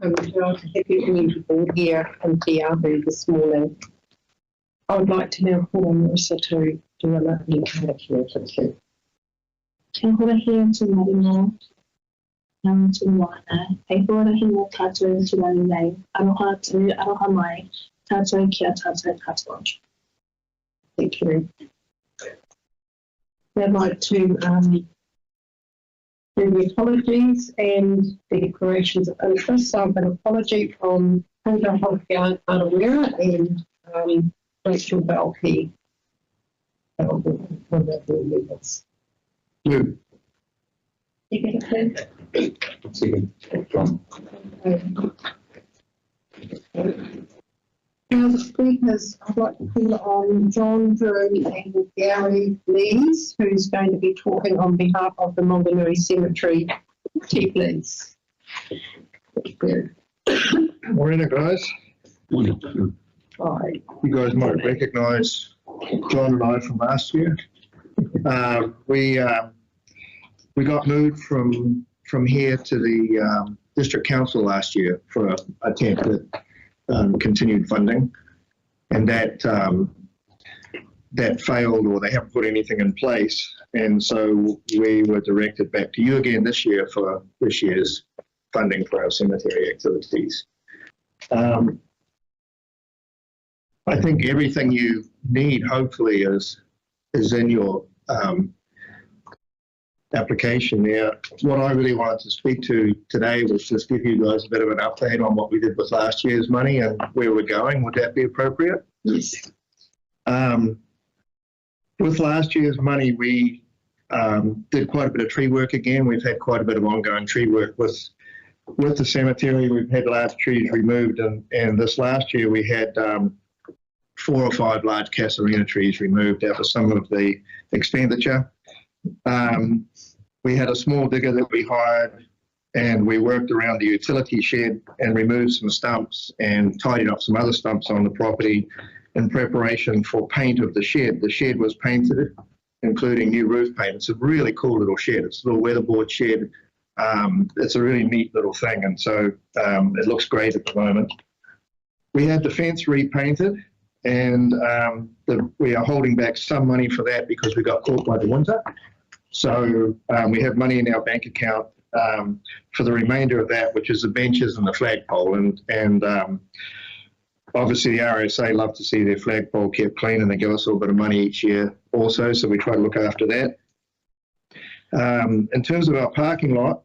Hiku Community Board here in Te Ahu this morning. I would like to now call on Marissa to do an opening community. Kia ora hea tu marino, ngā tu moana, hei ora hi mō tātou tu rani nei, aroha tu, aroha mai, tātou kia tātou katoa. Thank you. I'd like to do the apologies and the declarations of interest. So I've an apology from Hilda Hoffman Arawera and Rachel Balke. Lou. Second. Now the speakers, I'd like to call on John, Drew and Gary Lees, who's going to be talking on behalf of the Monganui Cemetery. Please. Morning, guys. Hi. You guys might recognise John and I from last year. We got moved from here to the district council last year for an attempt at continued funding, and that failed, or they haven't put anything in place, and so we were directed back to you again this year for this year's funding for our cemetery activities. I think everything you need hopefully is in your application there. What I really wanted to speak to today was just give you guys a bit of an update on what we did with last year's money and where we're going. Would that be appropriate? Yes. With last year's money, we did quite a bit of tree work again. We've had quite a bit of ongoing tree work with the cemetery. We've had large trees removed, and this last year we had 4 or 5 large casuarina trees removed. That was some of the expenditure. We had a small digger that we hired, and we worked around the utility shed and removed some stumps and tidied up some other stumps on the property in preparation for paint of the shed. The shed was painted, including new roof paint. It's a really cool little shed. It's a little weatherboard shed. It's a really neat little thing, and so it looks great at the moment. We had the fence repainted, and we are holding back some money for that because we got caught by the winter. So we have money in our bank account for the remainder of that, which is the benches and the flagpole. And obviously the RSA love to see their flagpole kept clean, and they give us a little bit of money each year also, so we try to look after that. In terms of our parking lot,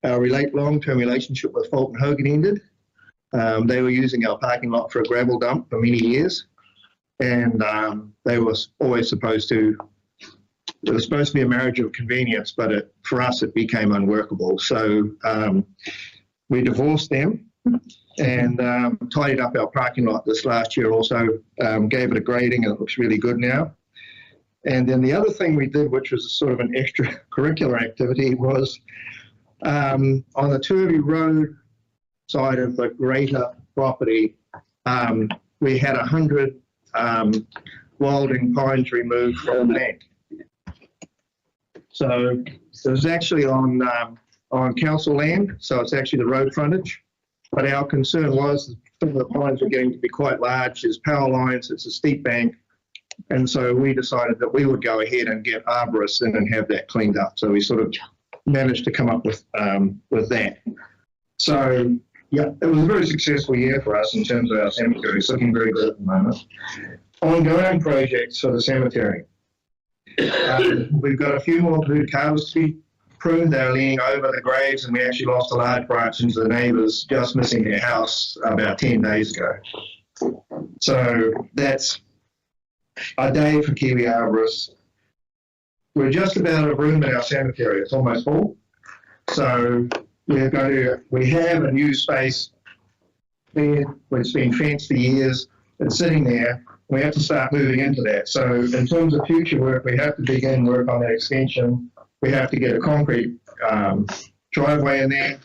our long-term relationship with Fulton Hogan ended. They were using our parking lot for a gravel dump for many years, and they were always supposed to, it was supposed to be a marriage of convenience, but for us it became unworkable. So we divorced them and tidied up our parking lot this last year also, gave it a grading, and it looks really good now. And then the other thing we did, which was sort of an extracurricular activity, was on the Turvey Road side of the greater property, we had 100 wilding pines removed from the bank. So it was actually on council land, so it's actually the road frontage. But our concern was some of the pines were getting to be quite large. There's power lines, it's a steep bank, and so we decided that we would go ahead and get arborists in and have that cleaned up. So we sort of managed to come up with that. So yeah, it was a very successful year for us in terms of our cemetery. It's looking very good at the moment. Ongoing projects for the cemetery. We've got a few more blue carvers to be pruned. They're leaning over the graves, and we actually lost a large branch into the neighbours just missing their house about 10 days ago. So that's a day for Kiwi arborists. We're just about out of room in our cemetery. It's almost full. So we have a new space there. It's been fenced for years. It's sitting there. We have to start moving into that. So in terms of future work, we have to begin work on that extension. We have to get a concrete driveway in there,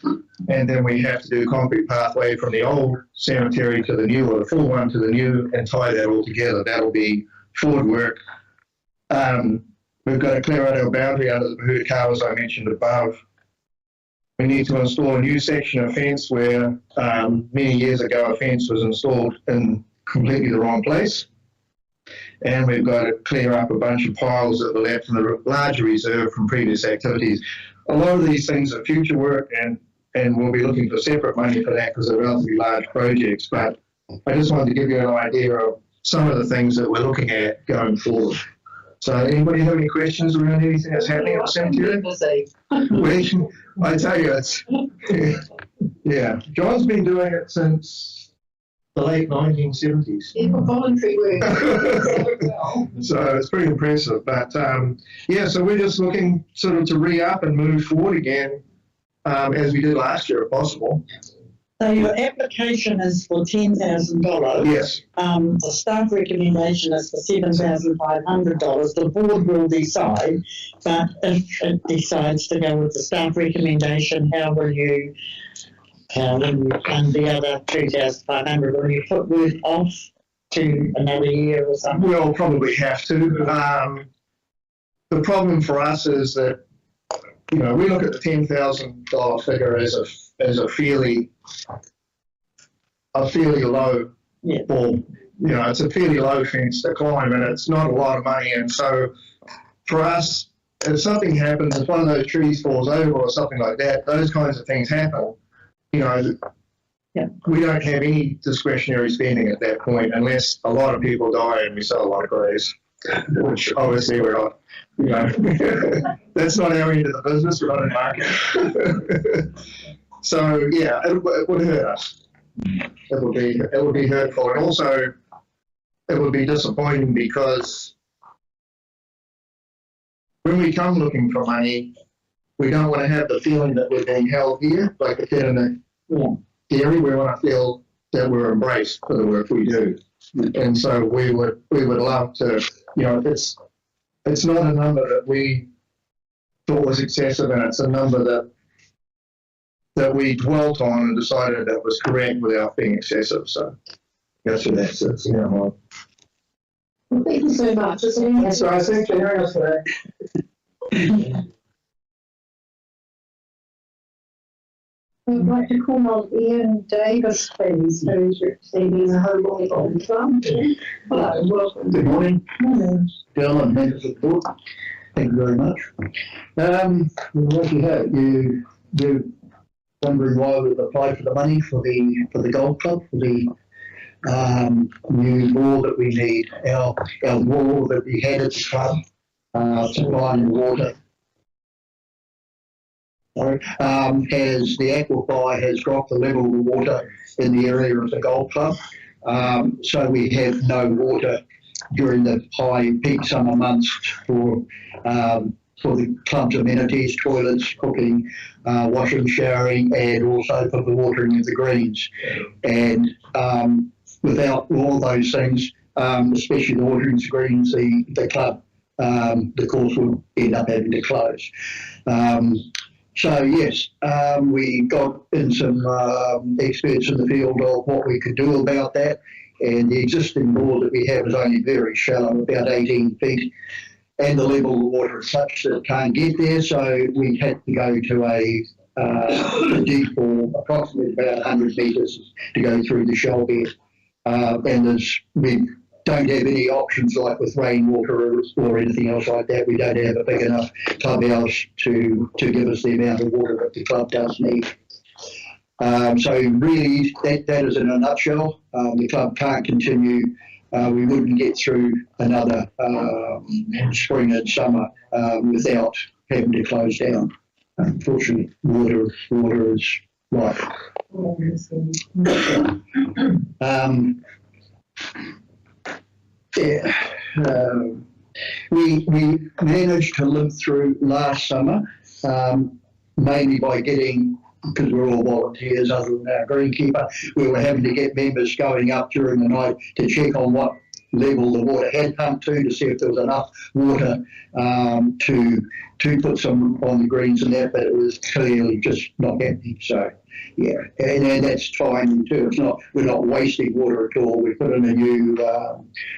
and then we have to do a concrete pathway from the old cemetery to the new, or the full one to the new, and tie that all together. That'll be forward work. We've got to clear out our boundary under the Bahudakawa, as I mentioned above. We need to install a new section of fence where many years ago a fence was installed in completely the wrong place. And we've got to clear up a bunch of piles that were left in the larger reserve from previous activities. A lot of these things are future work, and we'll be looking for separate money for that because they're relatively large projects. But I just wanted to give you an idea of some of the things that we're looking at going forward. So anybody have any questions around anything that's happening at the cemetery? Well, I tell you, it's, yeah, John's been doing it since the late 1970s. Yeah, for voluntary work. So it's pretty impressive. But yeah, so we're just looking sort of to re-up and move forward again as we did last year, if possible. So your application is for $10,000. Yes. The staff recommendation is for $7,500. The board will decide, but if it decides to go with the staff recommendation, how will you fund the other $2,500? Will you put work off to another year or something? We'll probably have to. The problem for us is that, you know, we look at the $10,000 figure as a fairly low, Yeah. or, you know, it's a fairly low fence to climb, and it's not a lot of money. And so for us, if something happens, if one of those trees falls over or something like that, those kinds of things happen, you know, Yeah. we don't have any discretionary spending at that point unless a lot of people die and we sell a lot of graves, which obviously we're not. You know, that's not our end of the business. We're not in market. So yeah, it would hurt us. It would be hurtful, and also it would be disappointing because when we come looking for money, we don't want to have the feeling that we're being held here, like the kid in the dairy. We want to feel that we're embraced for the work we do, and so we would love to. You know, it's not a number that we thought was excessive, and it's a number that we dwelt on and decided that was correct without being excessive. So that's what that says. Yeah, well. Well, thank you so much. So I think for hearing us today. I'd like to call on Ian Davis, please, who's representing the Home Office Club. Hello, welcome. Good morning. Bill and members of the board. Thank you very much. What you have, you're wondering why we've applied for the money for the golf club, for the new wall that we need. Our wall that we had at the club, supplying water. Has the aquifer has dropped the level of the water in the area of the golf club, so we have no water during the high peak summer months for the club's amenities, toilets, cooking, washing, showering, and also for the watering of the greens. And without all those things, especially the watering of the greens, the club, the course would end up having to close. So yes, we got in some experts in the field of what we could do about that, and the existing bore that we have is only very shallow, about 18 feet, and the level of the water is such that it can't get there, so we had to go to a deep bore, approximately about 100 metres to go through the shell bed, and we don't have any options like with rainwater or anything else like that. We don't have a big enough clubhouse to give us the amount of water that the club does need. So really, that is in a nutshell. The club can't continue. We wouldn't get through another spring and summer without having to close down. Unfortunately, water is life. We managed to live through last summer, mainly by getting, because we're all volunteers other than our greenkeeper, we were having to get members going up during the night to check on what level the water had pumped to see if there was enough water to put some on the greens and that, but it was clearly just not happening. So yeah, and that's fine too. It's not, we're not wasting water at all. We put in a new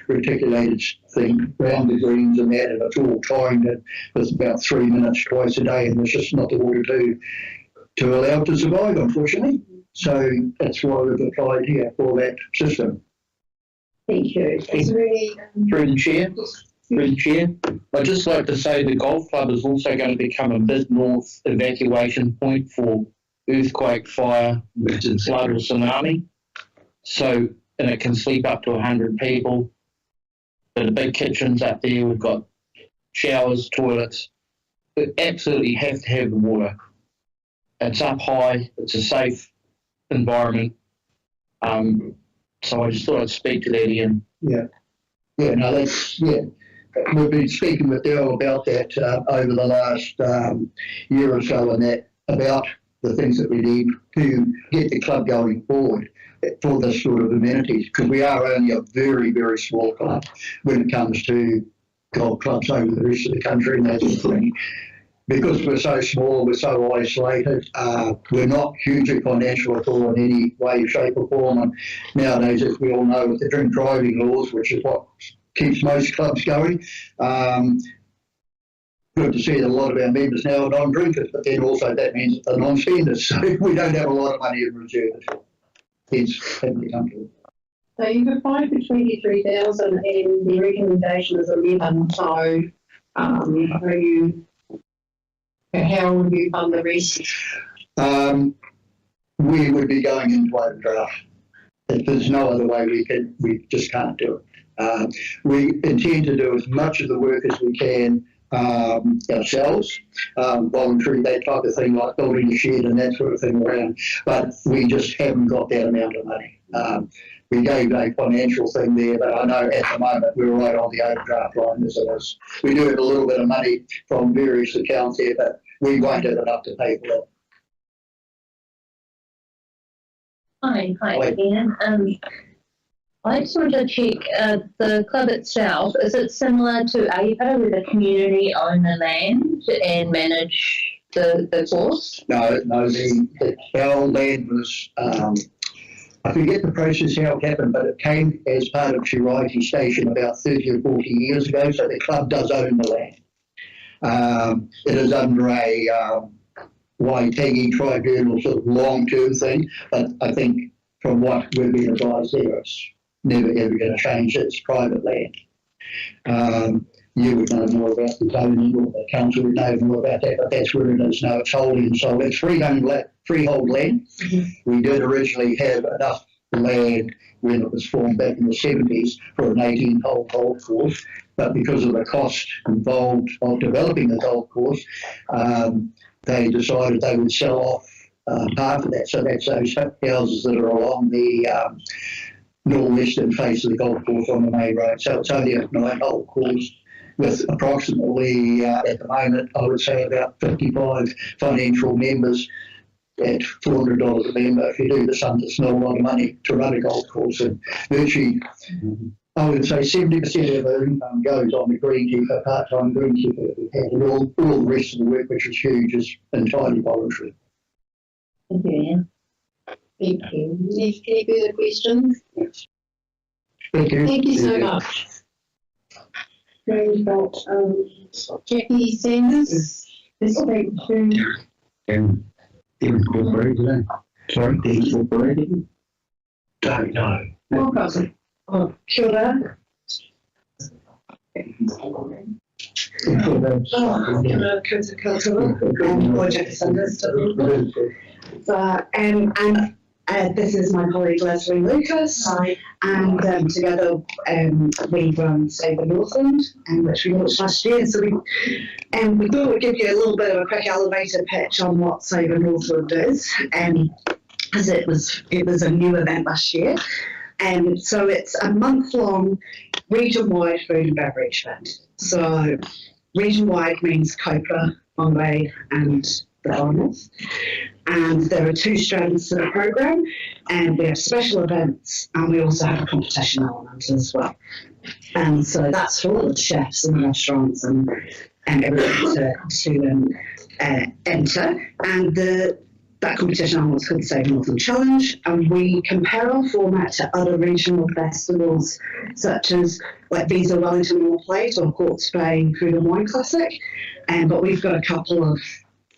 reticulated thing around the greens and that, and it's all timed. It's about 3 minutes twice a day, and there's just not the water to to allow it to survive, unfortunately. So that's why we've applied here for that system. Thank you. Is there any, Through the chair, I'd just like to say the golf club is also going to become a mid north evacuation point for earthquake, fire, flood or tsunami. So, and it can sleep up to 100 people. But the big kitchens up there, we've got showers, toilets. We absolutely have to have the water. It's up high, it's a safe environment. So I just thought I'd speak to that, Ian. Yeah, no, that's, yeah. We've been speaking with Daryl about that over the last year or so, and that about the things that we need to get the club going forward for this sort of amenities, because we are only a very, very small club when it comes to golf clubs over the rest of the country and that sort of thing. Because we're so small, we're so isolated, we're not hugely financial at all in any way, shape or form. And nowadays, as we all know, with the drink driving laws, which is what keeps most clubs going, good to see that a lot of our members now are non-drinkers, but then also that means that they're non-spenders, so we don't have a lot of money in reserve at all. Hence, having to come to it. so you've applied for 23,000 and the recommendation is 11, so how will you fund the rest? We would be going into overdraft. If there's no other way we just can't do it. We intend to do as much of the work as we can ourselves, voluntary, that type of thing, like building a shed and that sort of thing around, but we just haven't got that amount of money. We gave a financial thing there, but I know at the moment we're right on the overdraft line as it is. We do have a little bit of money from various accounts there, but we won't have enough to pay for that. Hi again. I just wanted to check the club itself. Is it similar to APA, where the community own the land and manage the course? No, our land was, I forget the process how it happened, but it came as part of Shiraiti Station about 30 or 40 years ago, so the club does own the land. It is under a Waitangi tribunal sort of long-term thing, but I think from what we've been advised there, it's never ever going to change. It's private land. You would know more about the zoning, or the council would know more about that, but that's where it is now. It's wholly and solely. It's freehold land. Mm-hmm. We did originally have enough land when it was formed back in the 70s for an 18-hole golf course, but because of the cost involved of developing the golf course, they decided they would sell off part of that. So that's those houses that are along the northwestern face of the golf course on the main road. So it's only a 9-hole course with approximately, at the moment, I would say about 55 financial members at $400 a member. If you do the sum, it's not a lot of money to run a golf course. And virtually, I would say 70% of our income goes on the greenkeeper, part-time greenkeeper that we've had, and all the rest of the work, which is huge, is entirely voluntary. Thank you, Ian. Thank you. Any further questions? Thank you. Thank you so much. We've got Jackie Sanders to speak to. And incorporated, sorry, incorporated? Don't know. Welcome. Oh, kia ora. This is my colleague Leslie Lucas. Hi. And together we run Save the Northland, which we launched last year. So we thought we'd give you a little bit of a quick elevator pitch on what Save the Northland is, as it was a new event last year. So it's a month-long region-wide food and beverage event. So region-wide means Copra, Bombay and the Far North. And there are 2 strands to the programme, and we have special events, and we also have a competition element as well. And so that's for all the chefs and the restaurants and everyone to enter. And that competition element is called the Save Northland Challenge, and we compare our format to other regional festivals such as like Visa Wellington North Plate or Courts Bay Food and Wine Classic. But we've got a couple of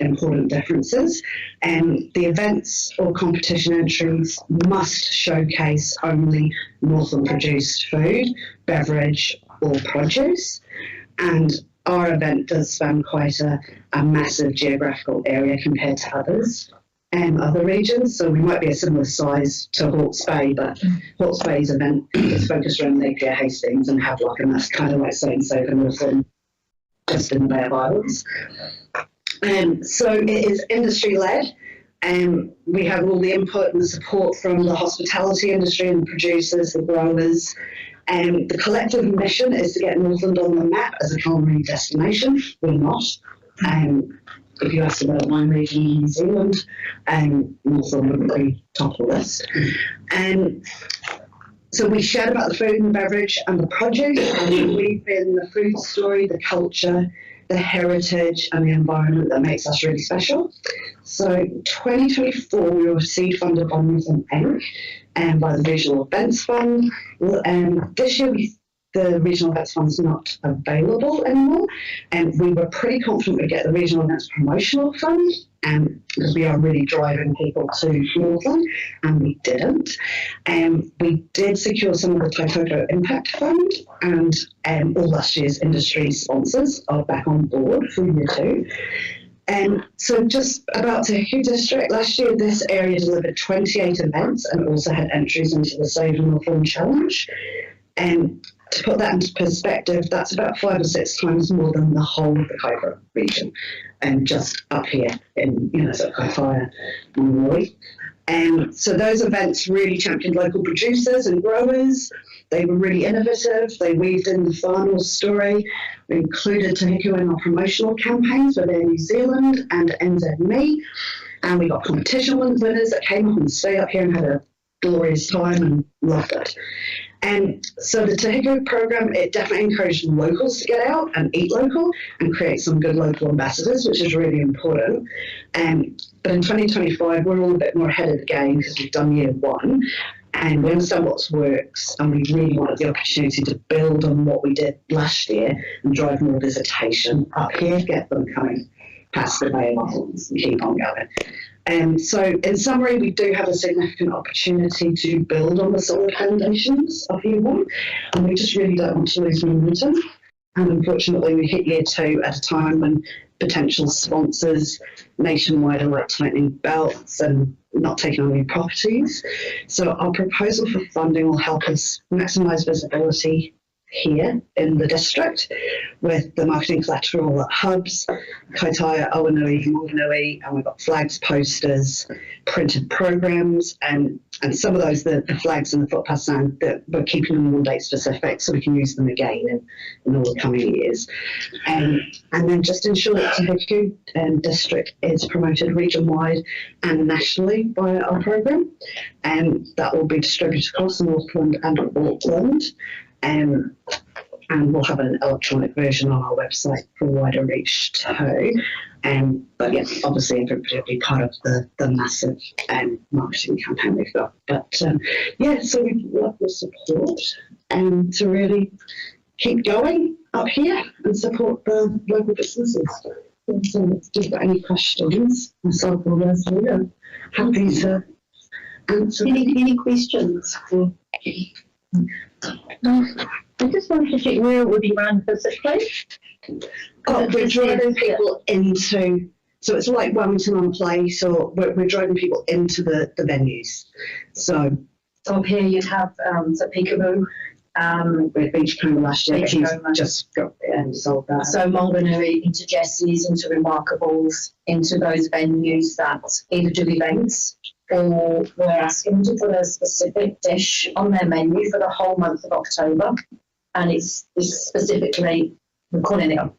important differences. The events or competition entries must showcase only Northland produced food, beverage or produce, and our event does span quite a massive geographical area compared to others and other regions. So we might be a similar size to Hawke's Bay, but Hawke's Bay's event is focused around Napier, Hastings and Havelock, and that's kind of like saying so for Northland, just in the Bay of Islands. So it is industry-led, and we have all the input and the support from the hospitality industry and the producers, the growers. The collective mission is to get Northland on the map as a culinary destination. We're not. If you asked about wine region in New Zealand, Northland wouldn't be top of the list. So we shared about the food and the beverage and the produce, and we've been the food story, the culture, the heritage and the environment that makes us really special. So 2024, we were seed funded by Northland Inc. and by the Regional Events Fund. This year, the Regional Events Fund's not available anymore, and we were pretty confident we'd get the Regional Events Promotional Fund, because we are really driving people to Northland, and we didn't. We did secure some of the Taitoto Impact Fund, and all last year's industry sponsors are back on board for year 2. So just about to Hiku District, last year this area delivered 28 events and also had entries into the Save Northland Challenge. To put that into perspective, that's about 5 or 6 times more than the whole of the Kaikoura region, and just up here in, sort of Kaikoura and Maui. So those events really championed local producers and growers. They were really innovative. They weaved in the whānau story. We included Te Hiku in our promotional campaigns with Air New Zealand and NZME. And we got competition winners that came up and stayed up here and had a glorious time and loved it. And so the Te Hiku program, it definitely encouraged locals to get out and eat local and create some good local ambassadors, which is really important. But in 2025, we're all a bit more ahead of the game because we've done year 1 and we understand what works, and we really wanted the opportunity to build on what we did last year and drive more visitation up here, get them coming past the Bay of Islands and keep on going. So in summary, we do have a significant opportunity to build on the solid foundations of year 1, and we just really don't want to lose momentum. And unfortunately, we hit year 2 at a time when potential sponsors nationwide are like tightening belts and not taking on new properties. So our proposal for funding will help us maximise visibility here in the district with the marketing collateral at hubs, Kaitaia, Awanui, Moanui, and we've got flags, posters, printed programs, and some of those, the flags and the footpath sign, that we're keeping them on date specific so we can use them again in all the coming years. And then just ensure that the Hiku district is promoted region-wide and nationally by our programme, and that will be distributed across Northland and Auckland. And we'll have an electronic version on our website for wider reach too. But yeah, obviously everybody will be part of the massive marketing campaign we've got. But yeah, so we'd love the support to really keep going up here and support the local businesses. So if you've got any questions, myself or Leslie, I'm happy to answer. Any questions? I just wanted to check where it would be run physically. We're driving people into, so it's like Wellington on Place, or we're driving people into the venues. So up here you'd have Peekaboo. we had Beachcomber last year, but he's Beachcomber. just got sold that. So Mulvanui into Jesse's, into Remarkables, into those venues that either do events or we're asking them to put a specific dish on their menu for the whole month of October. And it's specifically, we're calling it a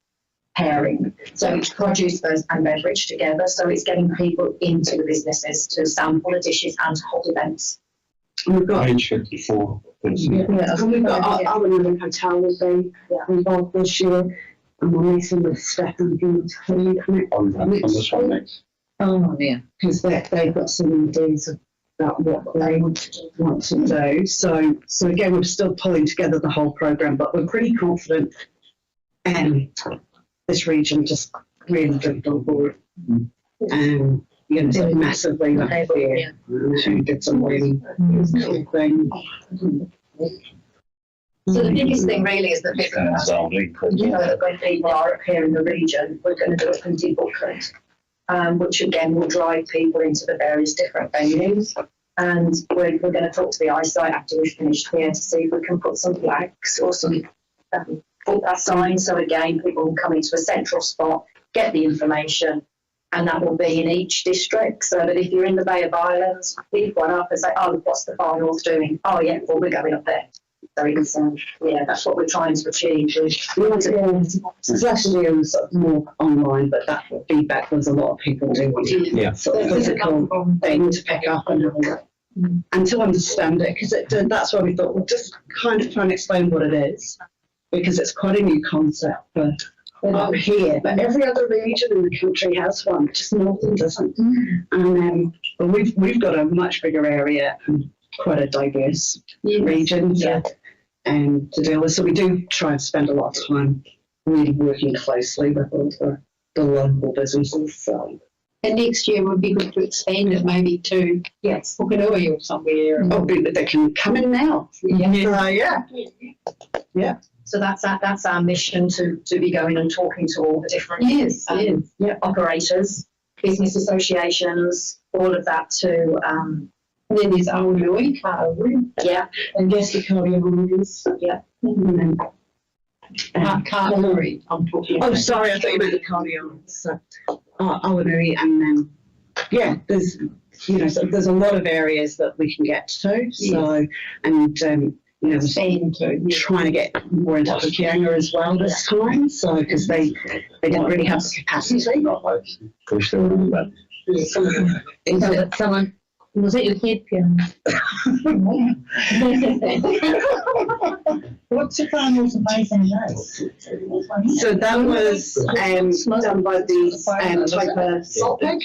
pairing. So it's produce first and beverage together. So it's getting people into the businesses to sample the dishes and to hold events. We've got Page 54. and we've got our Living Hotel will be involved this year, and we're meeting with Stefan from On this one next. Oh, yeah. because they've got some ideas about what they want to do. So again, we're still pulling together the whole program, but we're pretty confident. This region just really jumped on board. And, you know, so massively last year. She did some really cool things. So the biggest thing really is that you know, that when people are up here in the region, we're going to do a printed booklet, which again will drive people into the various different venues. And we're going to talk to the eyesight after we've finished here to see if we can put some flags or some signs. So again, people will come into a central spot, get the information, and that will be in each district. So that if you're in the Bay of Islands, pick one up and say, oh, what's the Far North doing? Oh, yeah, well, we're going up there. So it's, yeah, that's what we're trying to achieve. Last year was sort of more online, but that feedback was a lot of people do want sort of physical thing to pick up and to understand it, because that's why we thought we'll just kind of try and explain what it is, because it's quite a new concept for up here, but every other region in the country has one, just Northern doesn't. And but we've got a much bigger area and quite a diverse region to deal with. So we do try and spend a lot of time really working closely with all the local businesses. So. And next year would be good to expand it maybe to Pukenui or somewhere. Oh, they can come in now. So that's our mission to be going and talking to all the different operators, business associations, all of that to. And then there's Awanui, And guess the cardiologists. Kāori, I'm talking about. Oh, sorry, I thought you meant the cardiologists. So, Awanui, and then there's so there's a lot of areas that we can get to. So and trying to get more into Hokianga as well this time. So because they didn't really have the capacity. Someone. Was that your head, Pam? What's the final amazing race? So that was done by the Taipa Salt Pack.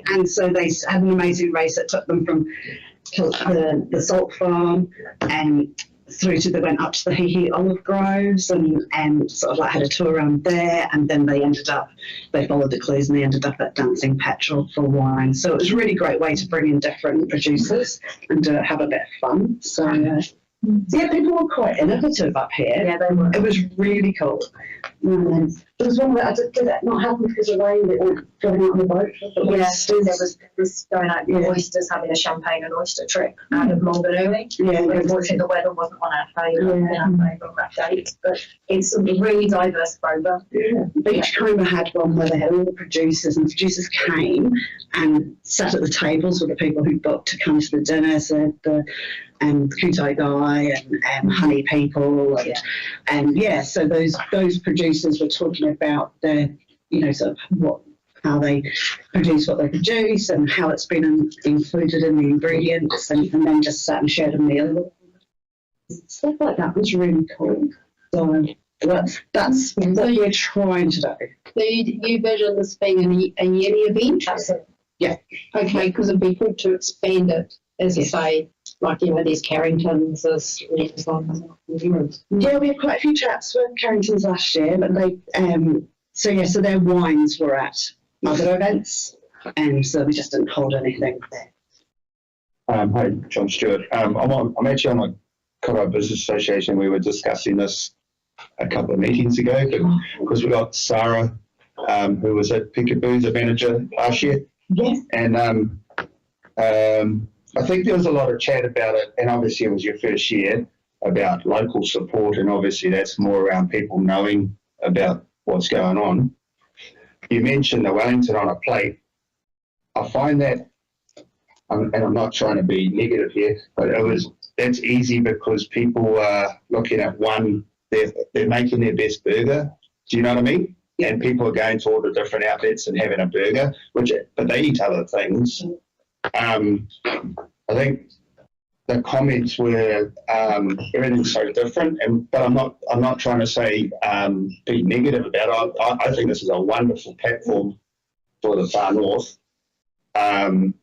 And so they had an amazing race that took them from the salt farm through to, they went up to the Hihi olive groves and sort of like had a tour around there, and then they followed the clues and they ended up at Dancing Petrol for wine. So it was a really great way to bring in different producers and have a bit of fun. So people were quite innovative up here. Yeah, they were. It was really cool. There was one that did it not happen because of rain. They were going out on the boat. There was going out with oysters, having a champagne and oyster trip out of Monganui. Unfortunately, the weather wasn't on our favour on that date. But it's a really diverse program. Beachcomber had one where they had all the producers, and producers came and sat at the tables with the people who booked to come to the dinner. So the Kutai guy and honey people so those producers were talking about their sort of how they produce what they produce and how it's been included in the ingredients, and then just sat and shared a meal. Stuff like that was really cool. So that's what we're trying to do. So you vision this being a yearly event? Yeah. Okay, because it'd be good to expand it, as you say, like, there's Carringtons, there's Yeah, we had quite a few chats with Carringtons last year, but they, so their wines were at other events, and so we just didn't hold anything there. Hi, John Stewart. I'm actually on the Kōrero Business Association. We were discussing this a couple of meetings ago, because we got Sarah, who was at Peekaboo, the manager last year. Yes. And I think there was a lot of chat about it, and obviously it was your first year, about local support, and obviously that's more around people knowing about what's going on. You mentioned the Wellington on a plate. I find that, and I'm not trying to be negative here, but that's easy because people are looking at one, they're making their best burger. Do you know what I mean? And people are going to all the different outlets and having a burger, but they eat other things. I think the comments were everything's so different, but I'm not trying to say be negative about it. I think this is a wonderful platform for the Far North, but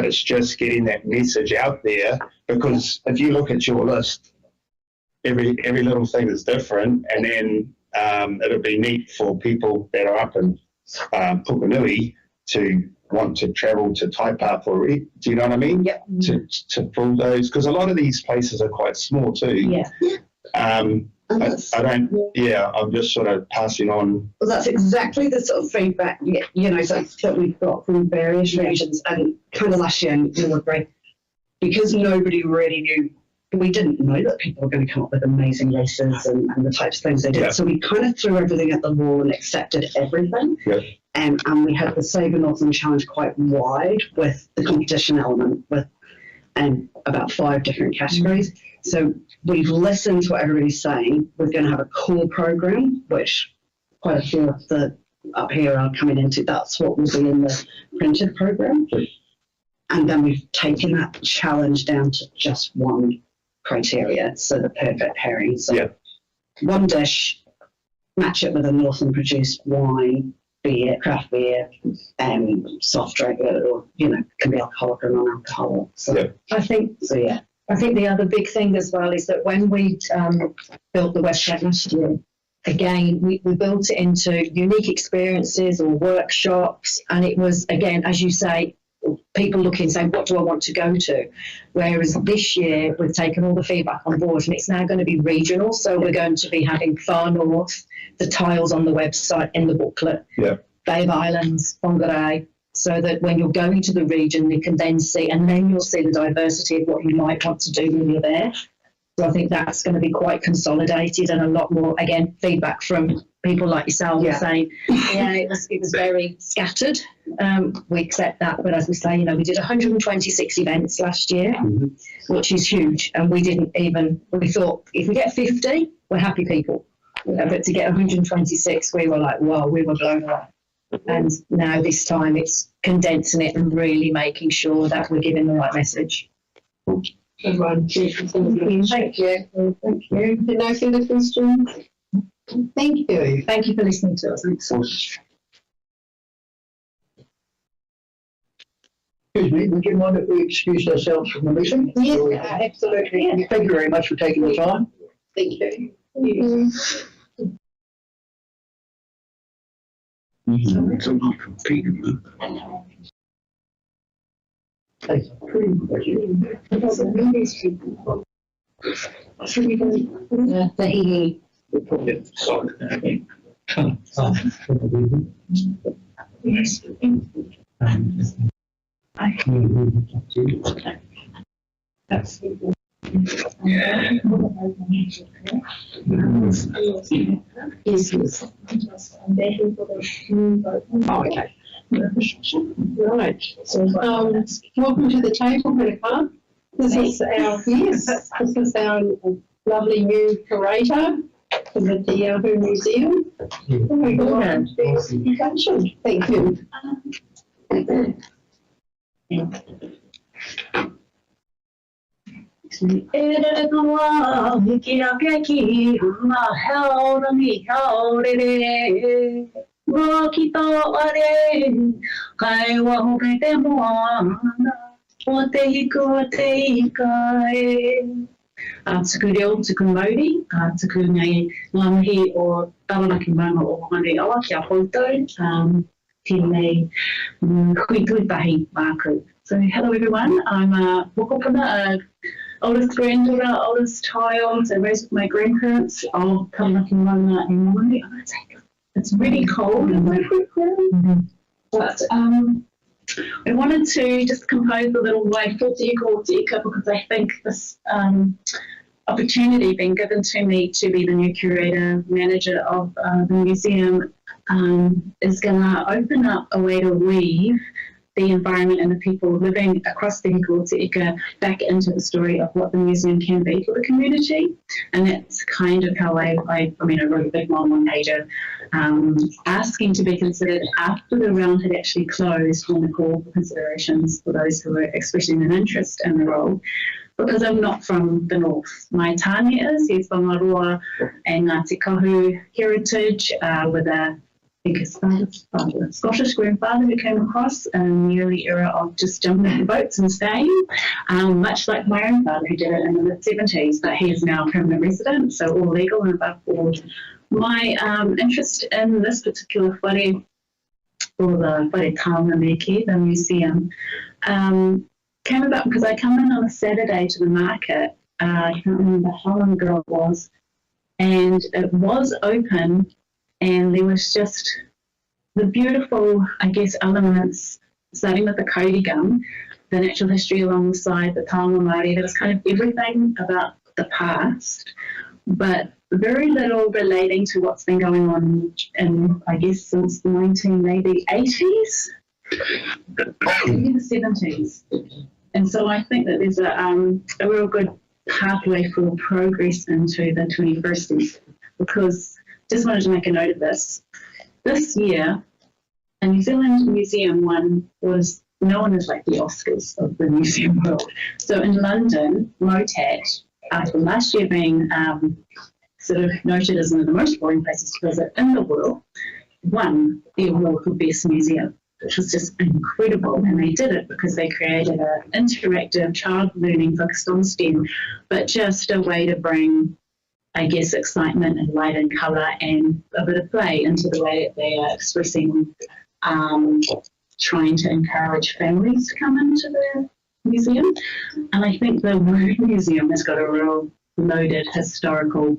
it's just getting that message out there, because if you look at your list, every little thing is different, and then it'll be neat for people that are up in Pukenui to want to travel to Taipa for it. Do you know what I mean? Yep. To pull those, because a lot of these places are quite small too. Yeah. I don't, I'm just sort of passing on. Well, that's exactly the sort of feedback, that we've got from various regions, and kind of last year, and you'll agree, because nobody really knew, we didn't know that people were going to come up with amazing races and the types of things they did. Yeah. So we kind of threw everything at the wall and accepted everything. Yeah. And we had the Save the Northland Challenge quite wide with the competition element, with about 5 different categories. So we've listened to what everybody's saying. We're going to have a core program, which quite a few of the up here are coming into. That's what will be in the printed program. And then we've taken that challenge down to just one criteria, so the perfect pairing. So one dish, match it with a Northland produced wine, beer, craft beer, soft drink, or can be alcoholic or non-alcoholic. So I think the other big thing as well is that when we built the website last year, again, we built it into unique experiences or workshops, and it was, again, as you say, people looking saying, what do I want to go to? Whereas this year we've taken all the feedback on board, and it's now going to be regional. So we're going to be having Far North, the tiles on the website in the booklet, Bay of Islands, Whangarei, so that when you're going to the region, you can then see, and then you'll see the diversity of what you might want to do when you're there. So I think that's going to be quite consolidated, and a lot more, again, feedback from people like yourself saying, it was very scattered. We accept that, but as we say, we did 126 events last year, which is huge, and we thought if we get 50, we're happy people. But to get 126, we were like, wow, we were blown away. And now this time it's condensing it and really making sure that we're giving the right message. Everyone, thank you. Thank you. No further questions? Thank you. Thank you for listening to us. Excuse me, would you mind if we excused ourselves from the meeting? Yes, absolutely. Thank you very much for taking the time. Thank you. Okay. Right. Welcome to the table, Hiku. This is our lovely new curator for the Te Ahu Museum. Very good. Thank you. E noa hiki a ki ma haora mi haore re wa ki to are kai wa hope te moana o te hiku o te ikai a tuku reo tuku mauri a tuku nei ngā mihi o taranaki maunga o Hane Awa ki a Houtou tēnei hui tuitahi māku. So hello everyone, I'm a whakapuna, oldest granddaughter, oldest child, and raised with my grandparents of Taranaki Maunga and Māori. It's really cold in my background, but I wanted to just compose a little waiwhoti o te ika because I think this opportunity being given to me to be the new curator manager of the museum is going to open up a way to weave the environment and the people living across the Hiku o te ika back into the story of what the museum can be for the community. And that's kind of how I wrote a big long one-pager asking to be considered after the round had actually closed on the call for considerations for those who were expressing an interest in the role. Because I'm not from the north. My tāne is, he's from Aroa and Ngāti Kahu heritage with I think his father's father, Scottish grandfather who came across in the early era of just jumping in boats and staying, much like my own father who did it in the mid-70s, but he is now a permanent resident, so all legal and above board My interest in this particular whare, or the Whare Taonga, the museum, came about because I come in on a Saturday to the market. I can't remember how long ago it was, and it was open, and there was just the beautiful, I guess, elements, starting with the Cody gum, the natural history alongside the Taonga Māori. There was kind of everything about the past, but very little relating to what's been going on in, I guess, since the 1980s, maybe the 70s. And so I think that there's a real good pathway for progress into the 21st century, because just wanted to make a note of this. This year, a New Zealand museum one was known as like the Oscars of the museum world. So in London, MOTAT, after last year being sort of noted as one of the most boring places to visit in the world, won the award for Best Museum, which was just incredible. And they did it because they created an interactive child learning focused on STEM, but just a way to bring, I guess, excitement and light and colour and a bit of play into the way that they are expressing, trying to encourage families to come into the museum. And I think the word museum has got a real loaded historical,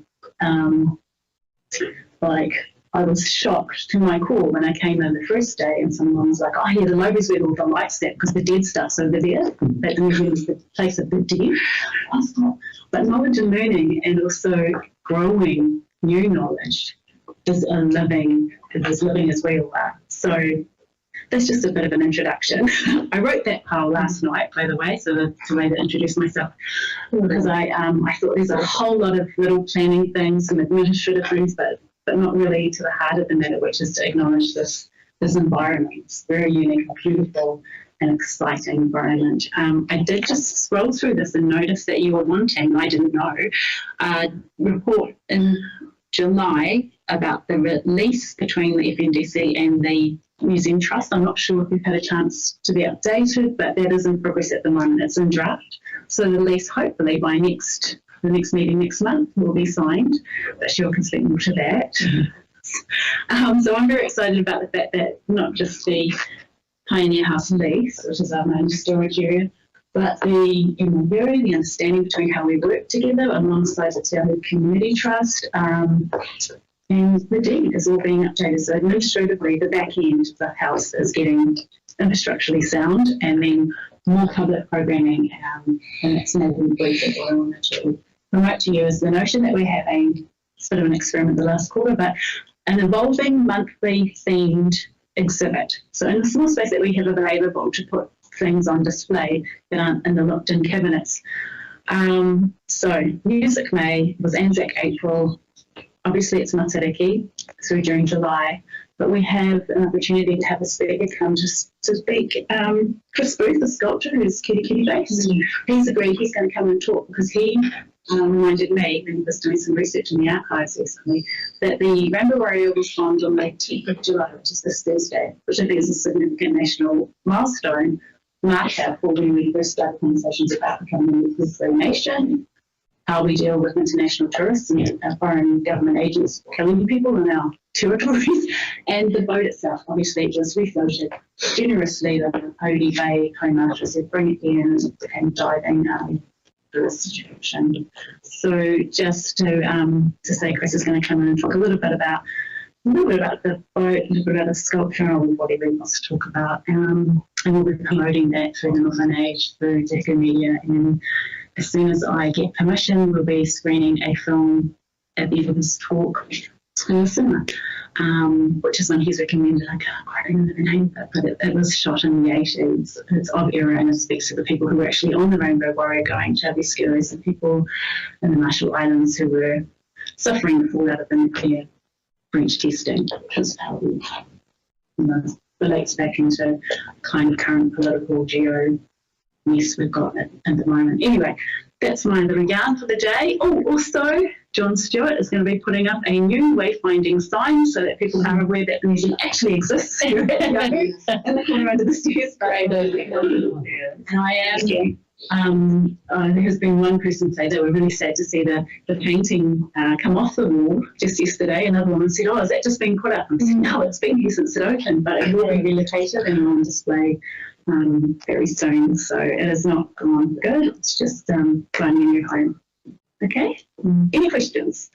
like, I was shocked to my core when I came in the first day and someone was like, oh yeah, the library's where all the lights set because the dead stuff's over there. That the museum is the place of the dead. I thought, but knowledge and learning and also growing new knowledge is living as we all are. So that's just a bit of an introduction. I wrote that pile last night, by the way, so that's a way to introduce myself, because I thought there's a whole lot of little planning things, some administrative things, but not really to the heart of the matter, which is to acknowledge this environment. It's very unique, beautiful, and exciting environment. I did just scroll through this and notice that you were wanting, I didn't know, a report in July about the release between the FNDC and the Museum Trust. I'm not sure if you've had a chance to be updated, but that is in progress at the moment. It's in draft. So the lease, hopefully by the next meeting next month, will be signed, but Cheryl can speak more to that. So I'm very excited about the fact that not just the Pioneer House lease, which is our main storage area, but the the understanding between how we work together alongside the Te Ahu Community Trust, and the deed is all being updated. So administratively, the back end of the house is getting infrastructurally sound, and then more public programming, and that's maybe brief that I wanted to promote to you is the notion that we're having sort of an experiment the last quarter, but an evolving monthly themed exhibit. So in the small space that we have available to put things on display that aren't in the locked-in cabinets. So Music May was Anzac April. Obviously it's Matariki through during July, but we have an opportunity to have a speaker come to speak. Chris Booth, the sculptor, who's Kitty based, he's agreed he's going to come and talk because he reminded me when he was doing some research in the archives recently that the Rainbow Warrior was formed on the 10th of July, which is this Thursday, which I think is a significant national milestone marker for when we first started conversations about becoming a free nation, how we deal with international tourists and foreign government agents killing people in our territories, and the boat itself. Obviously, it was refloated generously. The Odi Bay co-master said, bring it in and diving through the situation. So just to say, Chris is going to come in and talk a little bit about the boat, a little bit about the sculpture, and whatever he wants to talk about. And we'll be promoting that through the Northern Age, through Deco Media, and as soon as I get permission, we'll be screening a film at the end of this talk in the cinema, which is one he's recommended. I can't quite remember the name, but it was shot in the 80s. It's of era, and it speaks to the people who were actually on the Rainbow Warrior going to rescue the people in the Marshall Islands who were suffering the fallout of the nuclear breach testing, which is how we relates back into kind of current political geo mess we've got at the moment. Anyway, that's my little yarn for the day. Oh, also, John Stewart is going to be putting up a new wayfinding sign so that people are aware that the museum actually exists here in the corner under the stairs. And I am There has been one person say they were really sad to see the painting come off the wall just yesterday. Another woman said, "Oh, has that just been put up?" And I said, "No, it's been here since it opened, but it will be rehabilitated and on display very soon. So it is not gone good. It's just finding a new home." Okay. Any questions?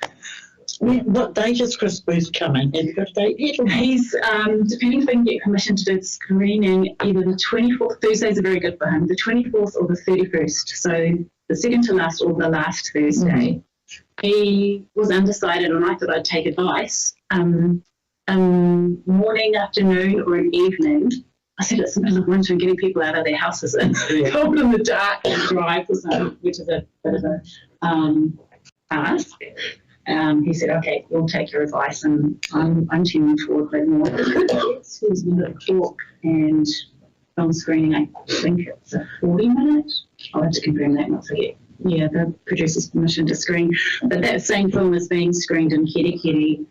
Yeah, what date is Chris Booth coming? Have you got a date yet? He's, depending if we can get permission to do the screening, either the 24th, Thursdays are very good for him, the 24th or the 31st. So the second to last or the last Thursday. He was undecided and I thought I'd take advice. Morning, afternoon or an evening. I said it's the middle of winter and getting people out of their houses and cold in the dark and drive, which is a bit of a ask. He said, "Okay, we'll take your advice," and I'm tuning forward a bit more. He's going to talk and film screening. I think it's a 40-minute. I'll have to confirm that, not forget. Yeah, the producer's permission to screen. But that same film is being screened in Kiri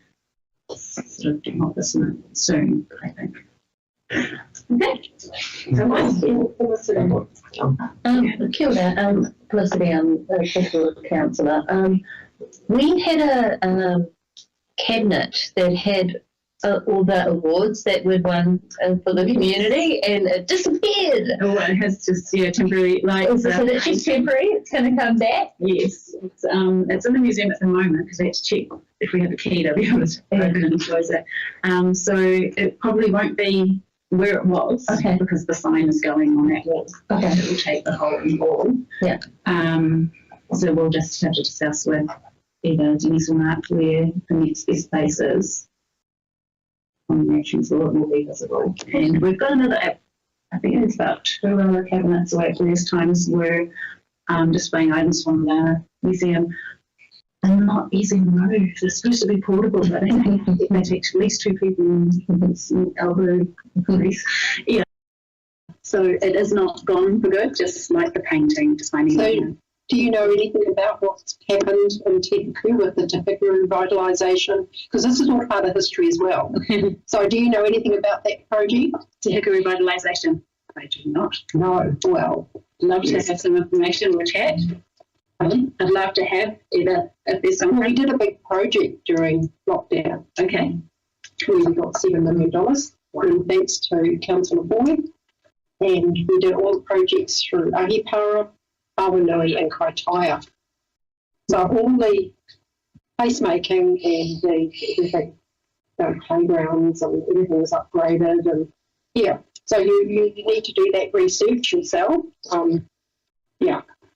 sort of not this month, soon, I think. Okay. Kia ora, Felicity, I'm a social counsellor. We had a cabinet that had all the awards that we'd won for the community, and it disappeared. Oh, it has just, temporary, So that's just temporary, it's going to come back? Yes, it's in the museum at the moment because I had to check if we have a key to be able to open and close it. So it probably won't be where it was, because the sign is going on that wall. Okay. It will take the whole wall. Yeah. So we'll just have to discuss with either Denise or Mark where the next best place is on the action floor. It will be visible. And we've got another, I think it's about 2 other cabinets away at various times where displaying items from the museum. They're not easy to move. They're supposed to be portable, but they take at least 2 people and elbow grease. Yeah. So it is not gone for good, just like the painting, just finding it. Do you know anything about what's happened in Hiku with the Hiku revitalisation? Because this is all part of history as well. So do you know anything about that project? Hiku revitalisation? I do not. No. Well, love to have some information. We'll chat. I'd love to have either if there's something. We did a big project during lockdown. Okay. We got $7 million, and thanks to Councillor Boyd. And we did all the projects through Ahipara, Awanui and Kaitaia. So all the placemaking and everything, playgrounds and everything was upgraded, and so you need to do that research yourself.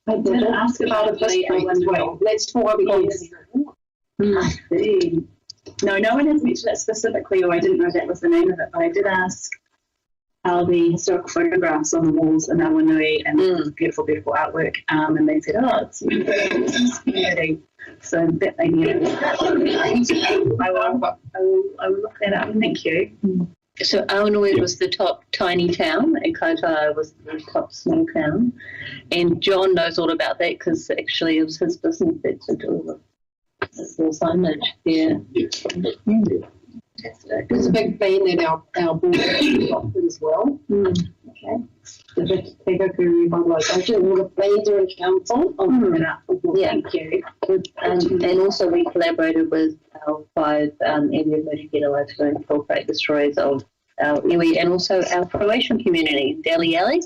I did ask part of history as well. That's why we I see. No one has mentioned it specifically, or I didn't know that was the name of it, but I did ask the historical photographs on the walls in Awanui and beautiful, beautiful artwork. And they said, it's community. So that made me I will look that up. Thank you. So Awanui was the top tiny town and Kaitaia was the top small town. And John knows all about that because actually it was his business that did all the full signage there. There's a big plan that our board adopted as well. Okay. The Hiku revitalisation, all the plans are in council. I'll bring it up. Thank you. And also we collaborated with our 5 area Murugera to incorporate the stories of our iwi and also our Croatian community, Deli Alley.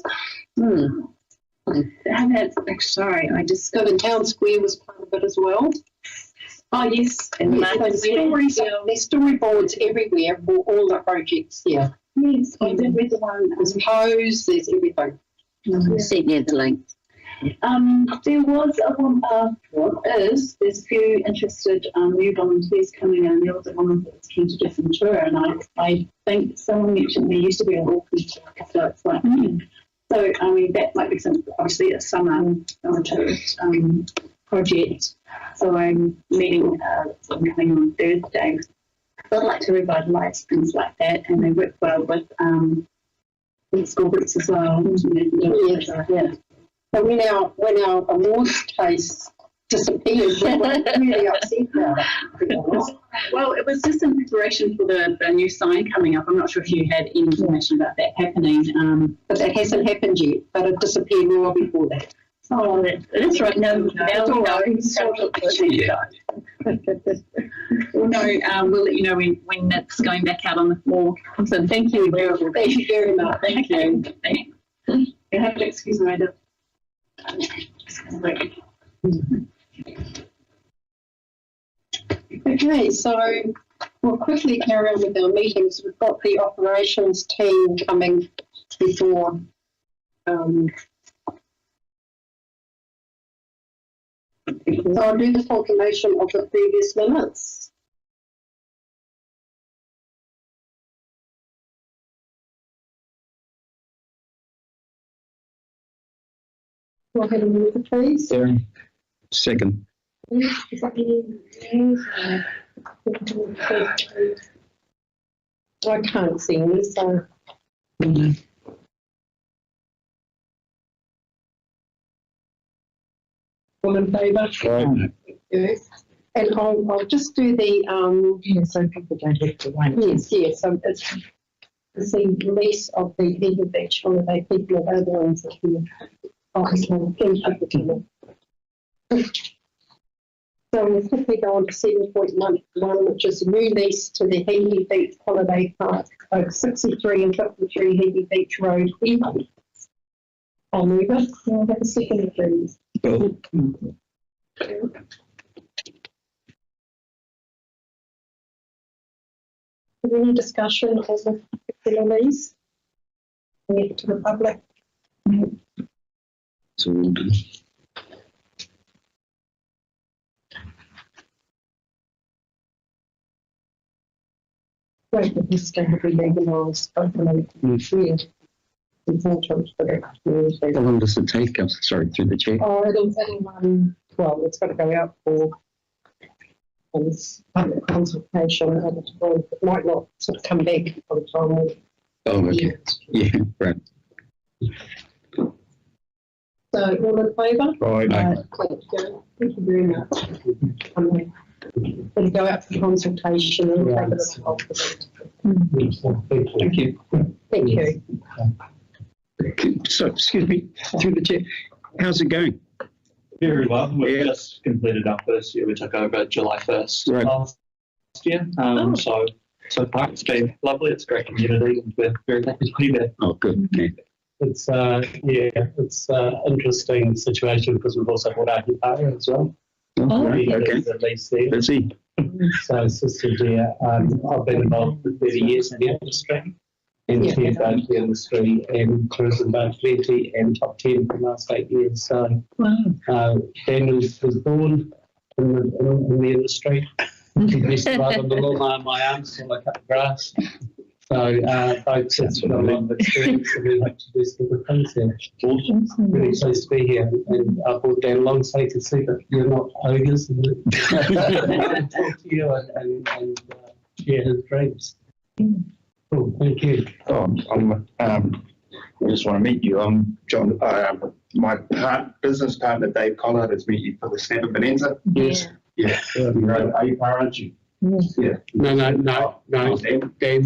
Sorry, I just got the town square was part of it as well. Oh yes, and there's storyboards everywhere for all the projects. Yeah. Yes, I did read the one. There's pose, there's everything. Send you the link. There was there's a few interested new volunteers coming in. There was a woman that was keen to do some tour, and I think someone mentioned there used to be an Auckland tour, so it's like, So, that might be obviously a summer tourist project. So I'm meeting coming on Thursday. So I'd like to revitalise things like that, and they work well with school groups as well. Yeah. But when our awards case disappeared, we were really upset about it. Well, it was just in preparation for the new sign coming up. I'm not sure if you had any information about that happening. But that hasn't happened yet, but it disappeared well before that. Oh, that's right. No, that's all right. Well, no, we'll let you know when it's going back out on the floor. So thank you very much. Thank you. You have to excuse me. Okay, so we'll quickly carry on with our meetings. We've got the operations team coming before so I'll do the confirmation of the previous minutes. Go ahead and move it, please. Second. Is that you? I can't see any, so. All in favour? Yes. And I'll just do the So people don't have to wait. yes. So it's the release of the Eagle Beach holiday people are the ones that we obviously So we'll quickly go on to 7.11, which is a new lease to the Hiku Beach Holiday Park, 63 and 53 Hiku Beach Road, Hiku. I'll move it. Can I have a second, please? Is there any discussion on the particular lease? To the public? So all done. Right, but this is going to be legalised, openly. Yeah. Important for the community. How long does it take us? Sorry, through the chair. Oh, it'll well, it's got to go out for public consultation and it might not sort of come back by the time. Oh, okay. Yeah, right. So, all in favour? Right. Thank you very much. It'll go out for consultation and take a little while for that. Thank you. Thank you. So, excuse me, through the chair. How's it going? Very well. We've just completed our first year. We took over July 1st last year. So far it's been lovely. It's a great community and we're very happy to be there. Oh, good. Okay. It's interesting situation because we've also bought our Hiku as well. Oh, right. Okay. At least there. Busy. So Sister Dear, I've been involved for 30 years in the industry. And chaired both the industry and tourism both 20 and top 10 for the last 8 years. So Dan was born in the industry. He used to ride on the lawn on my arms while I cut the grass. So both sets with a lot of experience and we like to do some good things here. Awesome. Really pleased to be here. And I brought Dan along so you can see that you're not ogres and talk to you and share his dreams. Cool, thank you. I just want to meet you. I'm John. My business partner, Dave Collard, has met you for the Snapper Bonanza. Yes. Yeah. You're aren't you? Yeah. No. Dan's a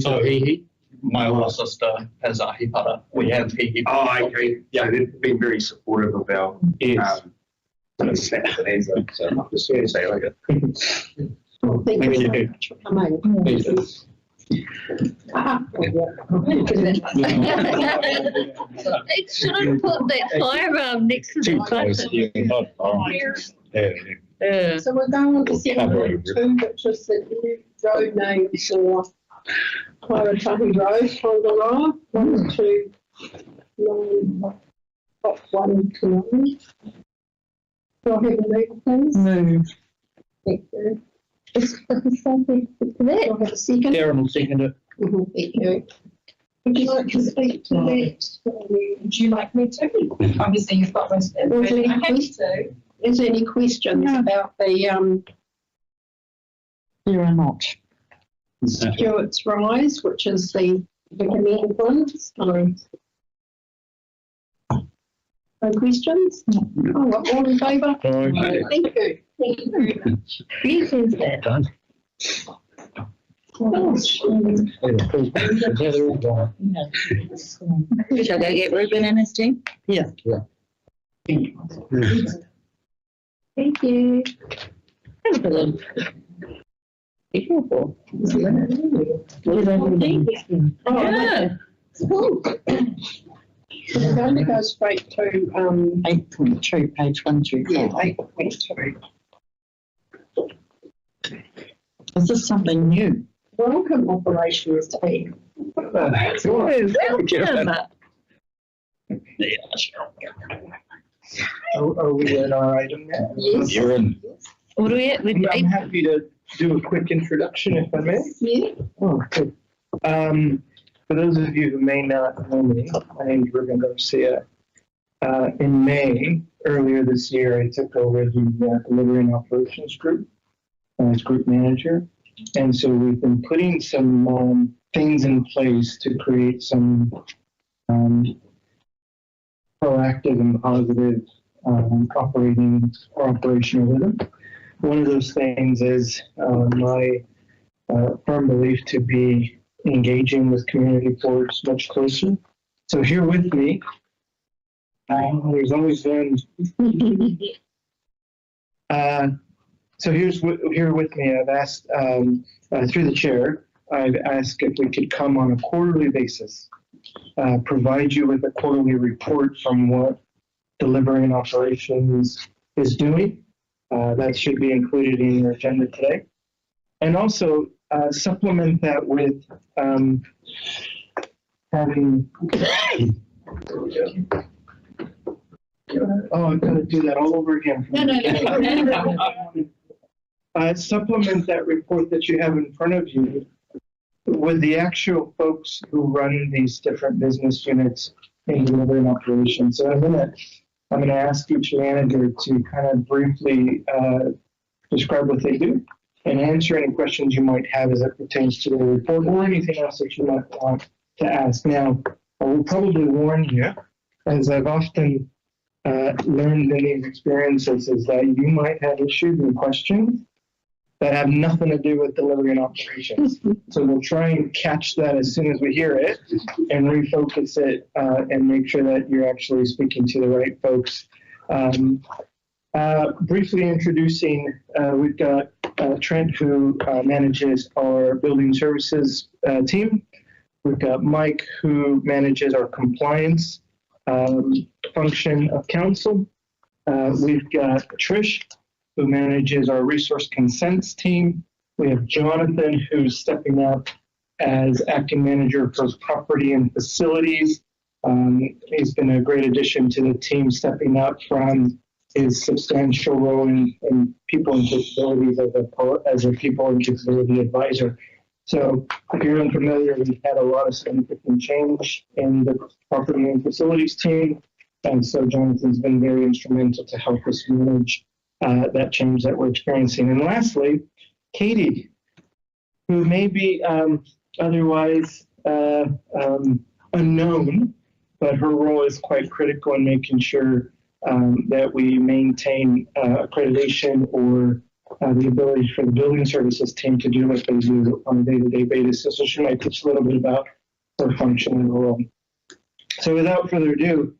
hihi. My older sister has a hipara. We have hihi. Oh, okay. Yeah, they've been very supportive of our Snapper Bonanza. So I'm just going to say like it. Thank you so much for coming. They shouldn't put that fire next to the button. So we're going on to 7.2, which is the new road name for Kairatahi Road, Tongariro, 129.129. Do I have a move, please? Move. Thank you. Do I have a second? Darren will second it. Thank you. Would you like to speak to that? Would you like me to? Obviously, you've got most of Is there it. any I'm happy to. Is there any questions about the There are not. Stewart's Rise, which is the recommended one? No questions? Oh, well, all in favour? Aye. Thank you. Thank you very much. Whose is that? Done. Shall I go get Ruben and his team? Yeah. Thank you. Have a little. Beautiful. Yeah. We're going to go straight to 8.2, page 124. 8.2. Is this something new? Welcome operations team. Welcome. Are we in our item now? Yes. You're in. What are we at? I'm happy to do a quick introduction if I may. Yeah. Oh, good. For those of you who may not know me, my name is Ruben Garcia. In May, earlier this year, I took over the delivery and operations group as group manager. And so we've been putting some things in place to create some proactive and positive operational rhythm. One of those things is my firm belief to be engaging with community boards much closer. So here with me, there's always been. So here with me, I've asked through the chair, I've asked if we could come on a quarterly basis, provide you with a quarterly report from what delivery and operations is doing. That should be included in your agenda today. And also supplement that with having. Oh, I've got to do that all over again. Supplement that report that you have in front of you with the actual folks who run these different business units in delivery and operations. So I'm gonna ask each manager to kind of briefly describe what they do and answer any questions you might have as it pertains to the report or anything else that you might want to ask. Now, I will probably warn you, as I've often learned in these experiences, is that you might have issues and questions that have nothing to do with delivery and operations. So we'll try and catch that as soon as we hear it and refocus it and make sure that you're actually speaking to the right folks. Briefly introducing, we've got Trent, who manages our building services team. We've got Mike, who manages our compliance function of council. We've got Trish, who manages our resource consents team. We have Jonathan, who's stepping up as acting manager for property and facilities. He's been a great addition to the team, stepping up from his substantial role in people and capabilities as a people and capability advisor. So if you're unfamiliar, we've had a lot of significant change in the property and facilities team. And so Jonathan's been very instrumental to help us manage that change that we're experiencing. And lastly, Katie, who may be otherwise unknown, but her role is quite critical in making sure that we maintain accreditation or the ability for the building services team to do what they do on a day-to-day basis. So she might teach a little bit about her function and role. So without further ado,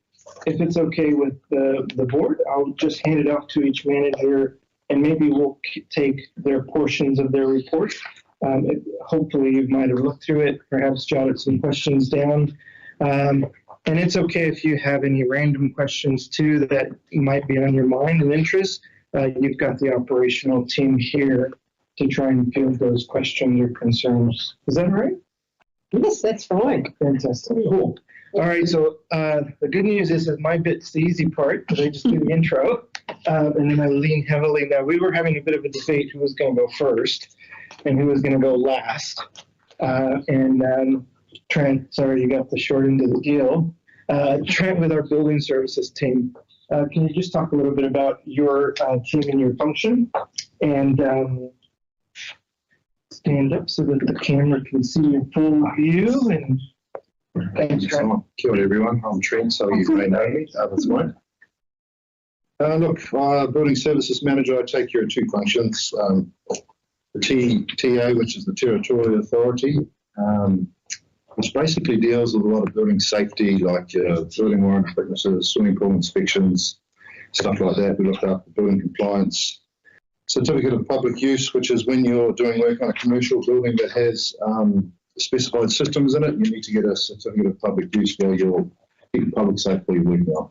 if it's okay with the board, I'll just hand it off to each manager, and maybe we'll take their portions of their report. Hopefully you might have looked through it, perhaps jotted some questions down. And it's okay if you have any random questions too that might be on your mind and interest. You've got the operational team here to try and field those questions or concerns. Is that all right? Yes, that's fine. Fantastic. Cool. All right, so the good news is that my bit's the easy part because I just do the intro, and then I lean heavily. Now, we were having a bit of a debate who was going to go first and who was going to go last. Trent, sorry, you got the short end of the deal. Trent, with our building services team, can you just talk a little bit about your team and your function? And stand up so that the camera can see your full view. And thanks, Trent. Kia ora everyone, I'm Trent, so you may know me, that's fine. Building Services Manager, I take care of two functions. The TA, which is the Territorial Authority, which basically deals with a lot of building safety, like building warrant thicknesses, swimming pool inspections, stuff like that. We look after building compliance. Certificate of public use, which is when you're doing work on a commercial building that has specified systems in it, you need to get a certificate of public use while you're keeping public safe while you're working on.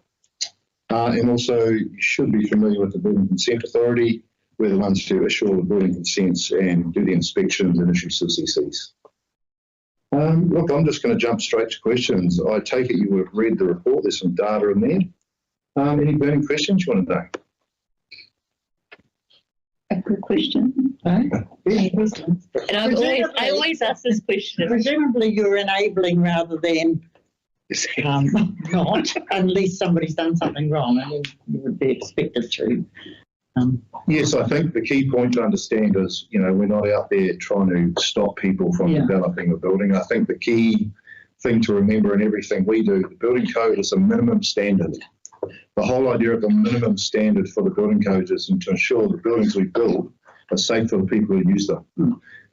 And also, you should be familiar with the Building Consent Authority. We're the ones to issue all the building consents and do the inspections and issue CCCs. Look, I'm just going to jump straight to questions. I take it you would have read the report. There's some data in there. Any burning questions you want to know? A good question. Right? And I always ask this question. Presumably you're enabling rather than not, unless somebody's done something wrong, and you would be expected to. Yes, I think the key point to understand is, we're not out there trying to stop people from developing a building. I think the key thing to remember in everything we do, the building code is a minimum standard. The whole idea of a minimum standard for the building code is to ensure the buildings we build are safe for the people who use them.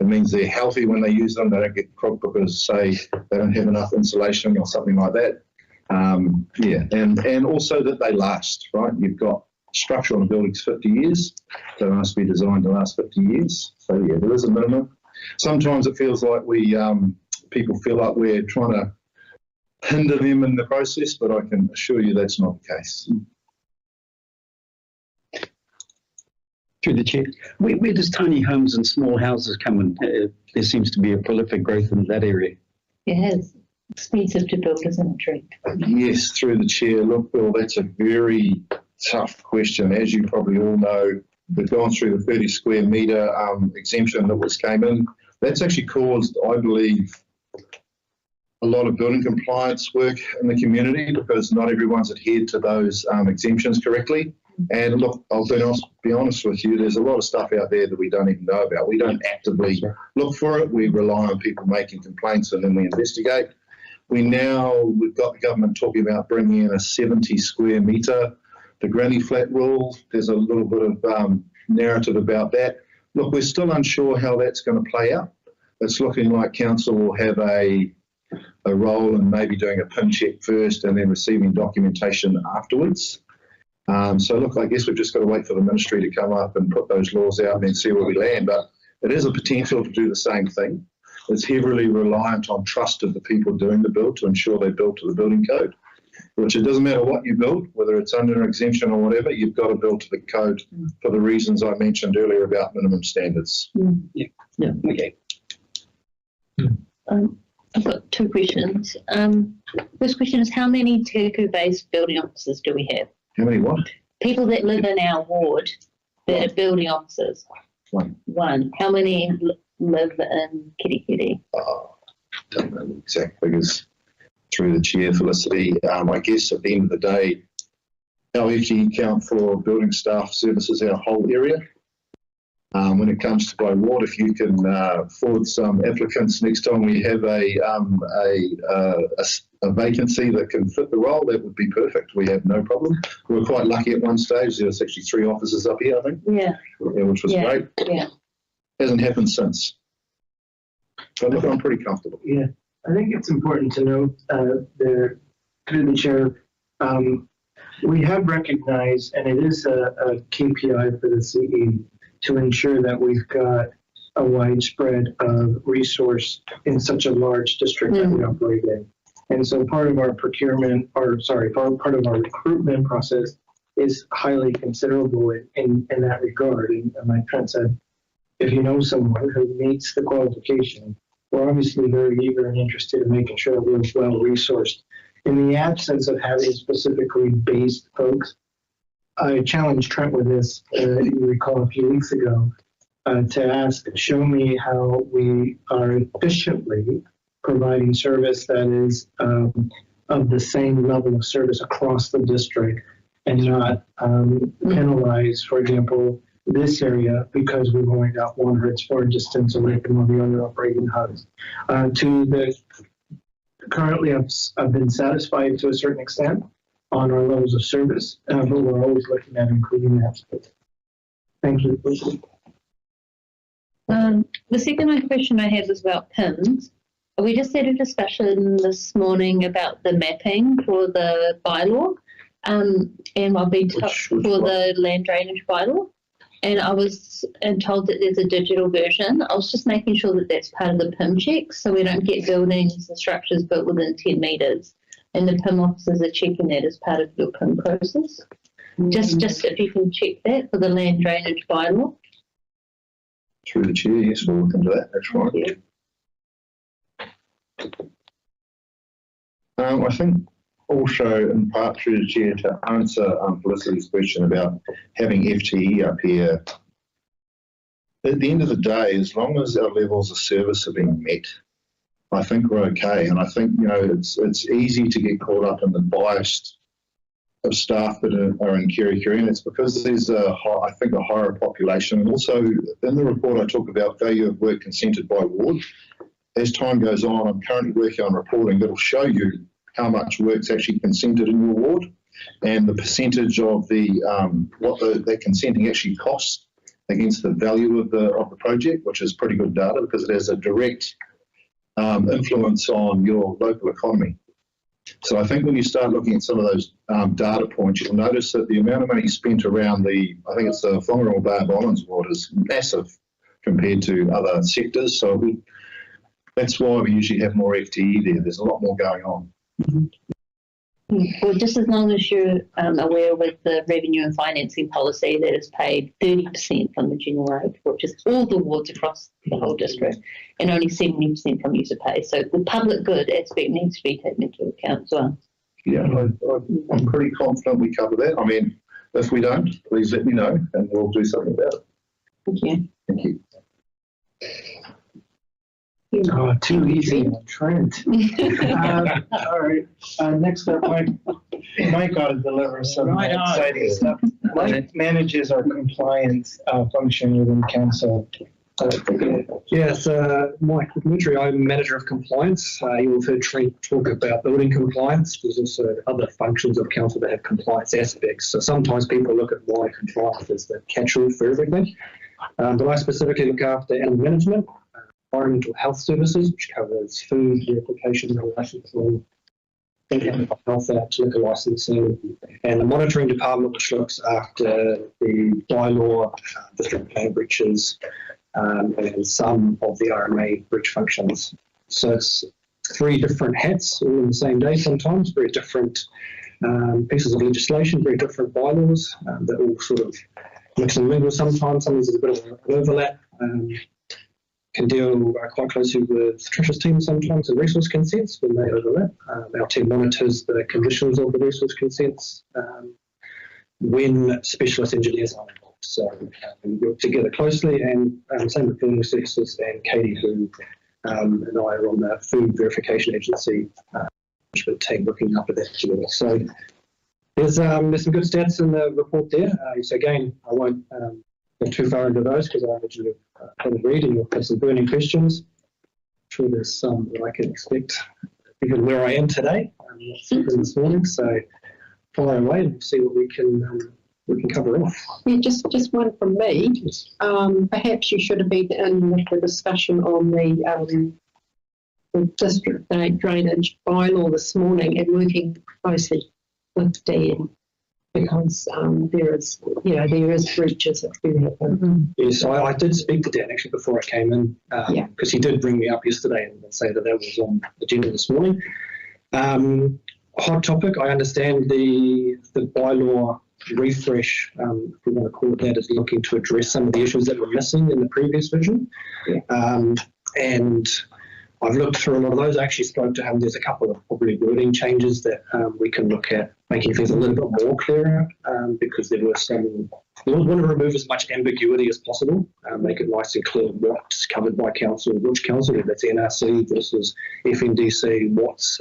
It means they're healthy when they use them. They don't get crocked because, say, they don't have enough insulation or something like that. And also that they last, right? You've got structure on a building's 50 years. They must be designed to last 50 years. So, yeah, there is a minimum. Sometimes it feels like people feel like we're trying to hinder them in the process, but I can assure you that's not the case. Through the chair, where does tiny homes and small houses come in? There seems to be a prolific growth in that area. It has. Expensive to build, isn't it? Yes, through the chair. Look, Bill, that's a very tough question. As you probably all know, we've gone through the 30 square metre exemption that came in. That's actually caused, I believe, a lot of building compliance work in the community because not everyone's adhered to those exemptions correctly. And look, I'll be honest with you, there's a lot of stuff out there that we don't even know about. We don't actively look for it. We rely on people making complaints and then we investigate. We've got the government talking about bringing in a 70 square metre, the granny flat rule. There's a little bit of narrative about that. Look, we're still unsure how that's going to play out. It's looking like council will have a role in maybe doing a pin check first and then receiving documentation afterwards. So look, I guess we've just got to wait for the ministry to come up and put those laws out and then see where we land. But it is a potential to do the same thing. It's heavily reliant on trust of the people doing the build to ensure they build to the building code, which it doesn't matter what you build, whether it's under an exemption or whatever, you've got to build to the code for the reasons I mentioned earlier about minimum standards. Yeah. Okay. I've got two questions. First question is, how many Hiku-based building officers do we have? How many what? People that live in our ward that are building officers. One. How many live in Kirikiri? Don't know the exact figures. Through the chair, Felicity. I guess at the end of the day, our FTE count for building staff services our whole area. When it comes to by ward, if you can forward some applicants next time we have a vacancy that can fit the role, that would be perfect. We have no problem. We were quite lucky at one stage. There was actually 3 officers up here, I think. Yeah, which was great. Yeah. Hasn't happened since. But look, I'm pretty comfortable. Yeah, I think it's important to note through the chair, we have recognized, and it is a KPI for the CE, to ensure that we've got a widespread resource in such a large district that we operate in. And so part of our part of our recruitment process is highly considerable in that regard. And like Trent said, if you know someone who meets the qualification, we're obviously very eager and interested in making sure that we're well resourced. In the absence of having specifically based folks, I challenged Trent with this, you recall a few weeks ago, to ask, show me how we are efficiently providing service that is of the same level of service across the district and not penalize, for example, this area because we've only got one Hertzford distance away from all the other operating hubs. Currently, I've been satisfied to a certain extent on our levels of service, but we're always looking at improving that. Thank you. The second question I had was about PINs. We just had a discussion this morning about the mapping for the bylaw. and I've been touched for the land drainage bylaw. And I was told that there's a digital version. I was just making sure that that's part of the PIM check, so we don't get buildings and structures built within 10 metres. And the PIM officers are checking that as part of your PIM process. Just if you can check that for the land drainage bylaw. Through the chair, yes, we'll look into that. That's right. I think also, in part through the chair, to answer Felicity's question about having FTE up here. At the end of the day, as long as our levels of service are being met, I think we're okay. And I think, it's easy to get caught up in the bias of staff that are in Kerikeri, and it's because there's a higher population. And also in the report I talk about value of work consented by ward. As time goes on, I'm currently working on reporting that will show you how much work's actually consented in your ward and the percentage of what the consenting actually costs against the value of the project, which is pretty good data because it has a direct influence on your local economy. So I think when you start looking at some of those data points, you'll notice that the amount of money spent around I think it's the Whangarongo Bay of Islands ward is massive compared to other sectors. So that's why we usually have more FTE there. There's a lot more going on. Well, just as long as you're aware with the revenue and financing policy that is paid 30% from the general rate, which is all the wards across the whole district, and only 70% from user pay. So the public good aspect needs to be taken into account as well. Yeah, I'm pretty confident we cover that. I mean, if we don't, please let me know and we'll do something about it. Thank you. Thank you. Oh, too easy, Trent. All right. Next up, Mike got to deliver some exciting stuff. Mike manages our compliance function within council. Yes, Mike Dimitri, I'm manager of compliance. You've heard Trent talk about building compliance. There's also other functions of council that have compliance aspects. So sometimes people look at why compliance as the catch-all for everything. But I specifically look after animal management, environmental health services, which covers food, verification, licensing, health act, liquor licensing, and the monitoring department, which looks after the bylaw, district plan breaches, and some of the RMA breach functions. So it's 3 different hats all in the same day sometimes, very different pieces of legislation, very different bylaws that all sort of mix and mingle sometimes. Sometimes there's a bit of an overlap. Can deal quite closely with Trisha's team sometimes in resource consents when they overlap. Our team monitors the conditions of the resource consents when specialist engineers are involved. So we work together closely, and same with building services and Katie, who and I are on the food verification agency management team looking after that together. So there's some good stats in the report there. So again, I won't go too far into those because I imagine you've had a read and you'll have some burning questions. I'm sure there's some that I can expect given where I am today. This morning, so fire away and see what we can cover off. Yeah, just one from me. Perhaps you should have been in with the discussion on the district drainage bylaw this morning and working closely with Dan, because there is breaches that do happen. Yes, I did speak to Dan actually before I came in, because he did bring me up yesterday and say that was on the agenda this morning. Hot topic. I understand the bylaw refresh, if we want to call it that, is looking to address some of the issues that were missing in the previous version. And I've looked through a lot of those. I actually spoke to him. There's a couple of probably wording changes that we can look at, making things a little bit more clearer, because there were some. We want to remove as much ambiguity as possible, make it nice and clear what's covered by council, which council, if it's NRC versus FNDC, what's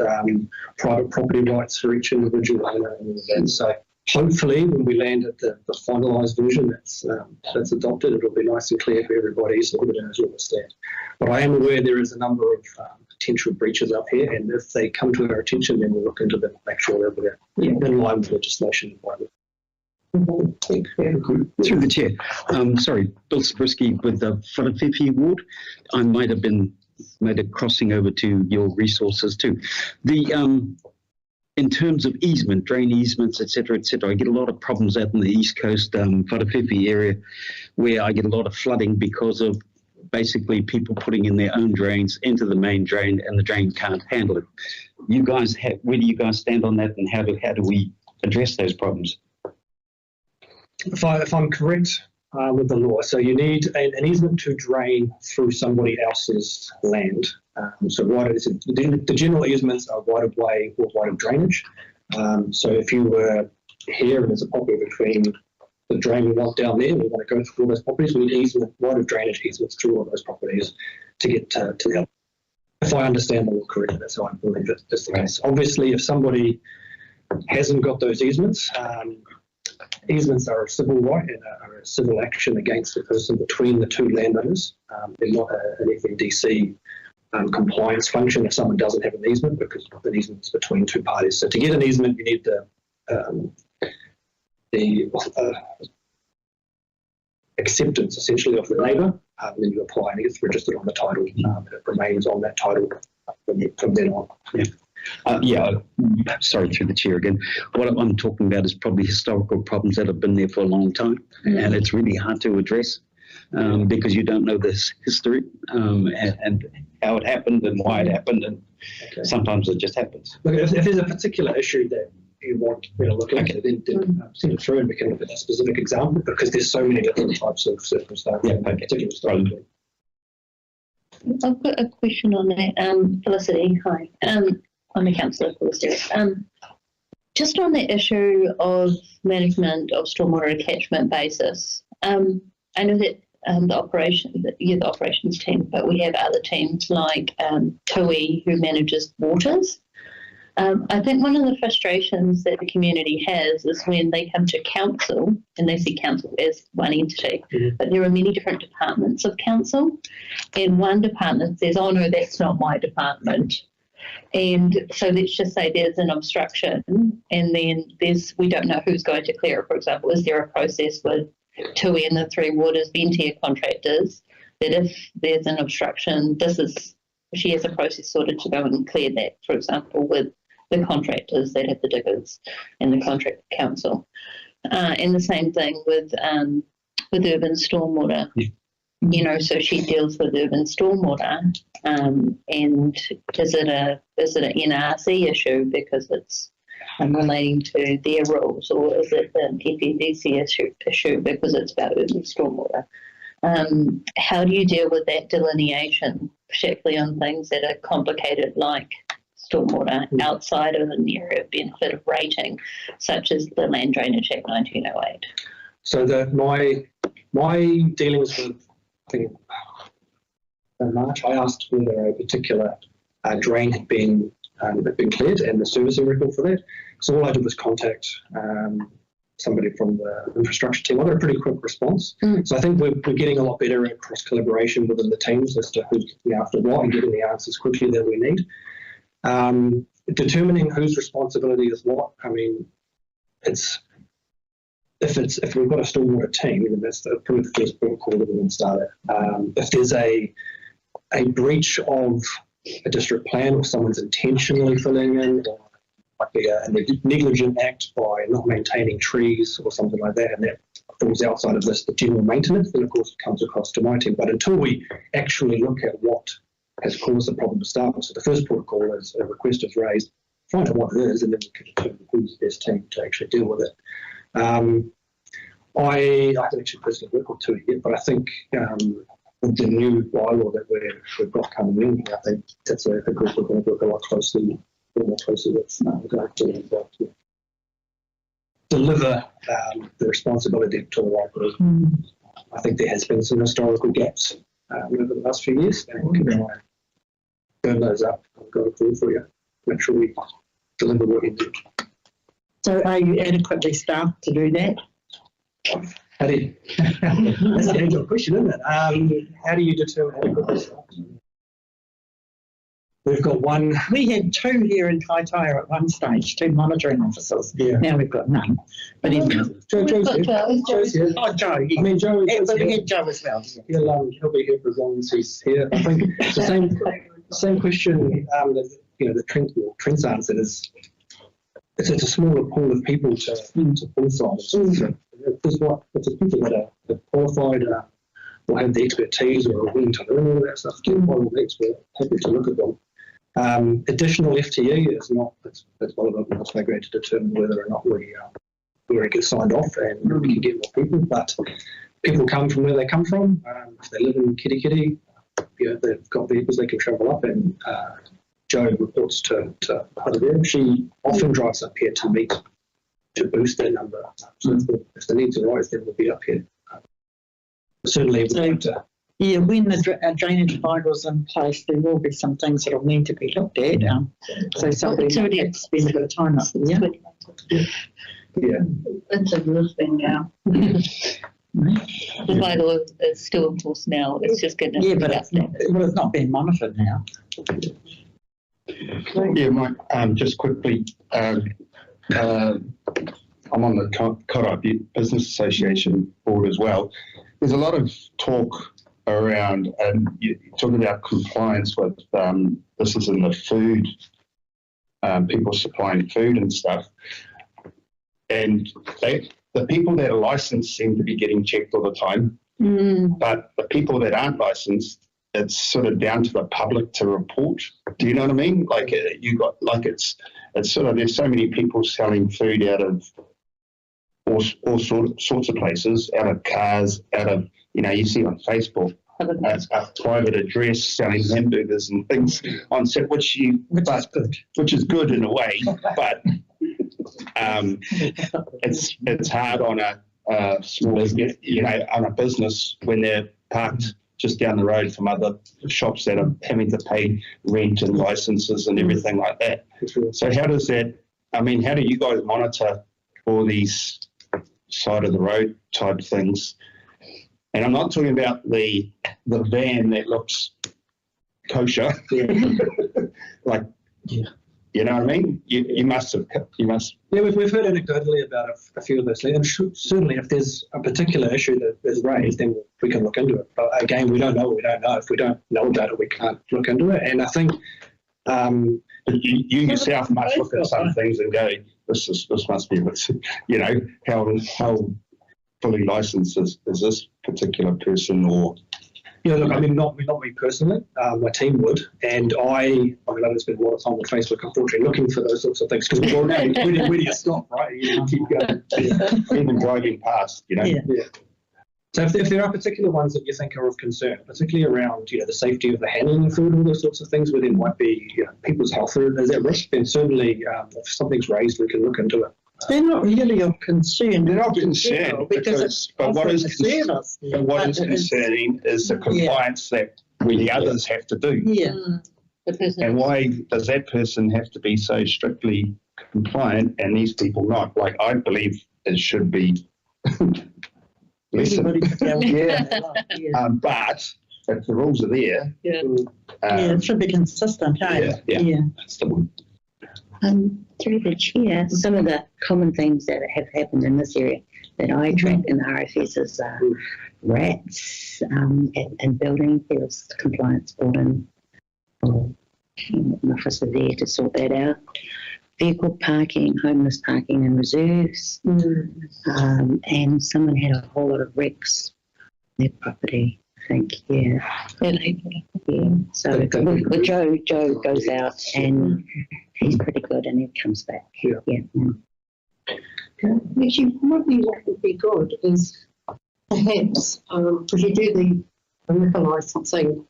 private property rights for each individual owner, and so hopefully when we land at the finalised version that's adopted, it'll be nice and clear for everybody so everybody knows what we stand. But I am aware there is a number of potential breaches up here, and if they come to our attention, then we'll look into them, make sure that we're in line with legislation. Through the chair. Sorry, Bill Zabriskie with the Whanawhiwhi ward. I might have made a crossing over to your resources too. in terms of easement, drain easements, etc., etc., I get a lot of problems out in the East Coast, Whakawhiwhi area, where I get a lot of flooding because of basically people putting in their own drains into the main drain, and the drain can't handle it. You guys where do you guys stand on that, and how do we address those problems? If I'm correct with the law, so you need an easement to drain through somebody else's land. So the general easements are right of way or right of drainage. So if you were here and there's a property between the drain we want down there, we want to go through all those properties, we need right of drainage easements through all those properties to get to the other. If I understand the law correctly, that's how I believe it is the case. Obviously, if somebody hasn't got those easements, easements are a civil right and are a civil action against the person between the two landowners. They're not an FNDC compliance function if someone doesn't have an easement, because an easement is between two parties. So to get an easement, you need the acceptance essentially of the neighbour, and then you apply and it gets registered on the title. It remains on that title from then on. Sorry, through the chair again. What I'm talking about is probably historical problems that have been there for a long time, and it's really hard to address because you don't know this history and how it happened and why it happened, and sometimes it just happens. Look, if there's a particular issue that you want me to look into, then send it through and we can look at a specific example, because there's so many different types of circumstances. I've got a question on that. Felicity, hi. I'm a councillor, Felicity. Just on the issue of management of stormwater catchment basis, I know that you're the operations team, but we have other teams like TUI who manages waters. I think one of the frustrations that the community has is when they come to council and they see council as one entity, but there are many different departments of council, and one department says, oh no, that's not my department. And so let's just say there's an obstruction, and then we don't know who's going to clear it. For example, is there a process with TUI and the Three Waters Ventia contractors that if there's an obstruction, she has a process sorted to go and clear that, for example, with the contractors that have the diggers and the contract council. And the same thing with urban stormwater. You know, so she deals with urban stormwater, and is it an NRC issue because it's relating to their rules, or is it an FNDC issue because it's about urban stormwater? How do you deal with that delineation, particularly on things that are complicated like stormwater outside of an area of benefit of rating, such as the Land Drainage Act 1908? So my dealings with, I think in March, I asked whether a particular drain had been cleared and the servicing record for that. So all I did was contact somebody from the infrastructure team. I got a pretty quick response. So I think we're getting a lot better at cross collaboration within the teams as to who's after what and getting the answers quickly that we need. Determining whose responsibility is what. I mean, if we've got a stormwater team, then that's probably the first point of call that we can start at. If there's a breach of a district plan, or someone's intentionally filling in, or might be a negligent act by not maintaining trees or something like that, and that falls outside of this, the general maintenance, then of course it comes across to my team. But until we actually look at what has caused the problem to start with, so the first protocol is a request is raised, find out what it is, and then we can determine who's the best team to actually deal with it. I haven't actually personally worked with TUI yet, but I think with the new bylaw that we've got coming in, I think that's a group we're going to work a lot more closely with to deliver the responsibility to the right group. I think there has been some historical gaps over the last few years, and we can burn those up and go through for you, make sure we deliver what you do. So are you adequately staffed to do that? That's an angel question, isn't it? How do you determine adequately staffed? We've got one. We had two here in Kaitaia at one stage, two monitoring officers. Yeah. Now we've got none. But anyway. Joe's here. Oh, Joe. Yeah. I mean, Joe. But we had Joe as well. He'll be here for as long as he's here. I think the same question that the Trent's answered is, it's a smaller pool of people to pull from. So it's a people that are qualified or have the expertise or are willing to learn all that stuff. Get one of the expert, happy to look at them. Additional FTE is not, that's one of them. It's no great to determine whether or not we get signed off and we can get more people. But people come from where they come from. If they live in Kitty, they've got vehicles they can travel up, and Jo reports to Huddersfield. She often drives up here to boost that number. So if the needs arise, then we'll be up here. Certainly, we'd like to. Yeah, when the drainage bylaws in place, there will be some things that will need to be looked at. So somebody might have to spend a bit of time up there. Yeah. It's a real thing now. The bylaw is still in force now. It's just getting but it's not being monitored now. Yeah, Mike, just quickly, I'm on the Kōrā Business Association board as well. There's a lot of talk around, and you're talking about compliance with, this is in the food, people supplying food and stuff. And the people that are licensed seem to be getting checked all the time. But the people that aren't licensed, it's sort of down to the public to report. Do you know what I mean? Like it's sort of, there's so many people selling food out of all sorts of places, out of cars, out of, you see on Facebook, a private address selling hamburgers and things on set, which is good in a way, but it's hard on a small, on a business when they're parked just down the road from other shops that are having to pay rent and licenses and everything like that. So how does that, how do you guys monitor all these side of the road type things? And I'm not talking about the van that looks kosher. Like, you know what I mean? You must. Yeah, we've heard anecdotally about a few of those, and certainly if there's a particular issue that is raised, then we can look into it. But again, we don't know what we don't know. If we don't know about it, we can't look into it. And I think, but you yourself must look at some things and go, this must be, how fully licensed is this particular person, or? Yeah, look, not me personally. My team would, and I spend a lot of time on Facebook, unfortunately, looking for those sorts of things, because where do you stop, right? You keep going. Even driving past, Yeah. So if there are particular ones that you think are of concern, particularly around, the safety of the handling of food, all those sorts of things, where there might be people's health is at risk, then certainly if something's raised, we can look into it. They're not really of concern. They're not concerned but what is concerning is the compliance that the others have to do. Yeah. And why does that person have to be so strictly compliant and these people not? Like, I believe it should be listen. But if the rules are there, it should be consistent. Yeah, that's the one. Through the chair, some of the common things that have happened in this area that I track in the RFS is rats and buildings. There was compliance brought in, an officer there to sort that out. Vehicle parking, homeless parking in reserves, and someone had a whole lot of wrecks on their property. I think, yeah. So but Joe goes out and he's pretty good, and he comes back. Yeah. Actually, probably what would be good is perhaps if you do the liquor licensing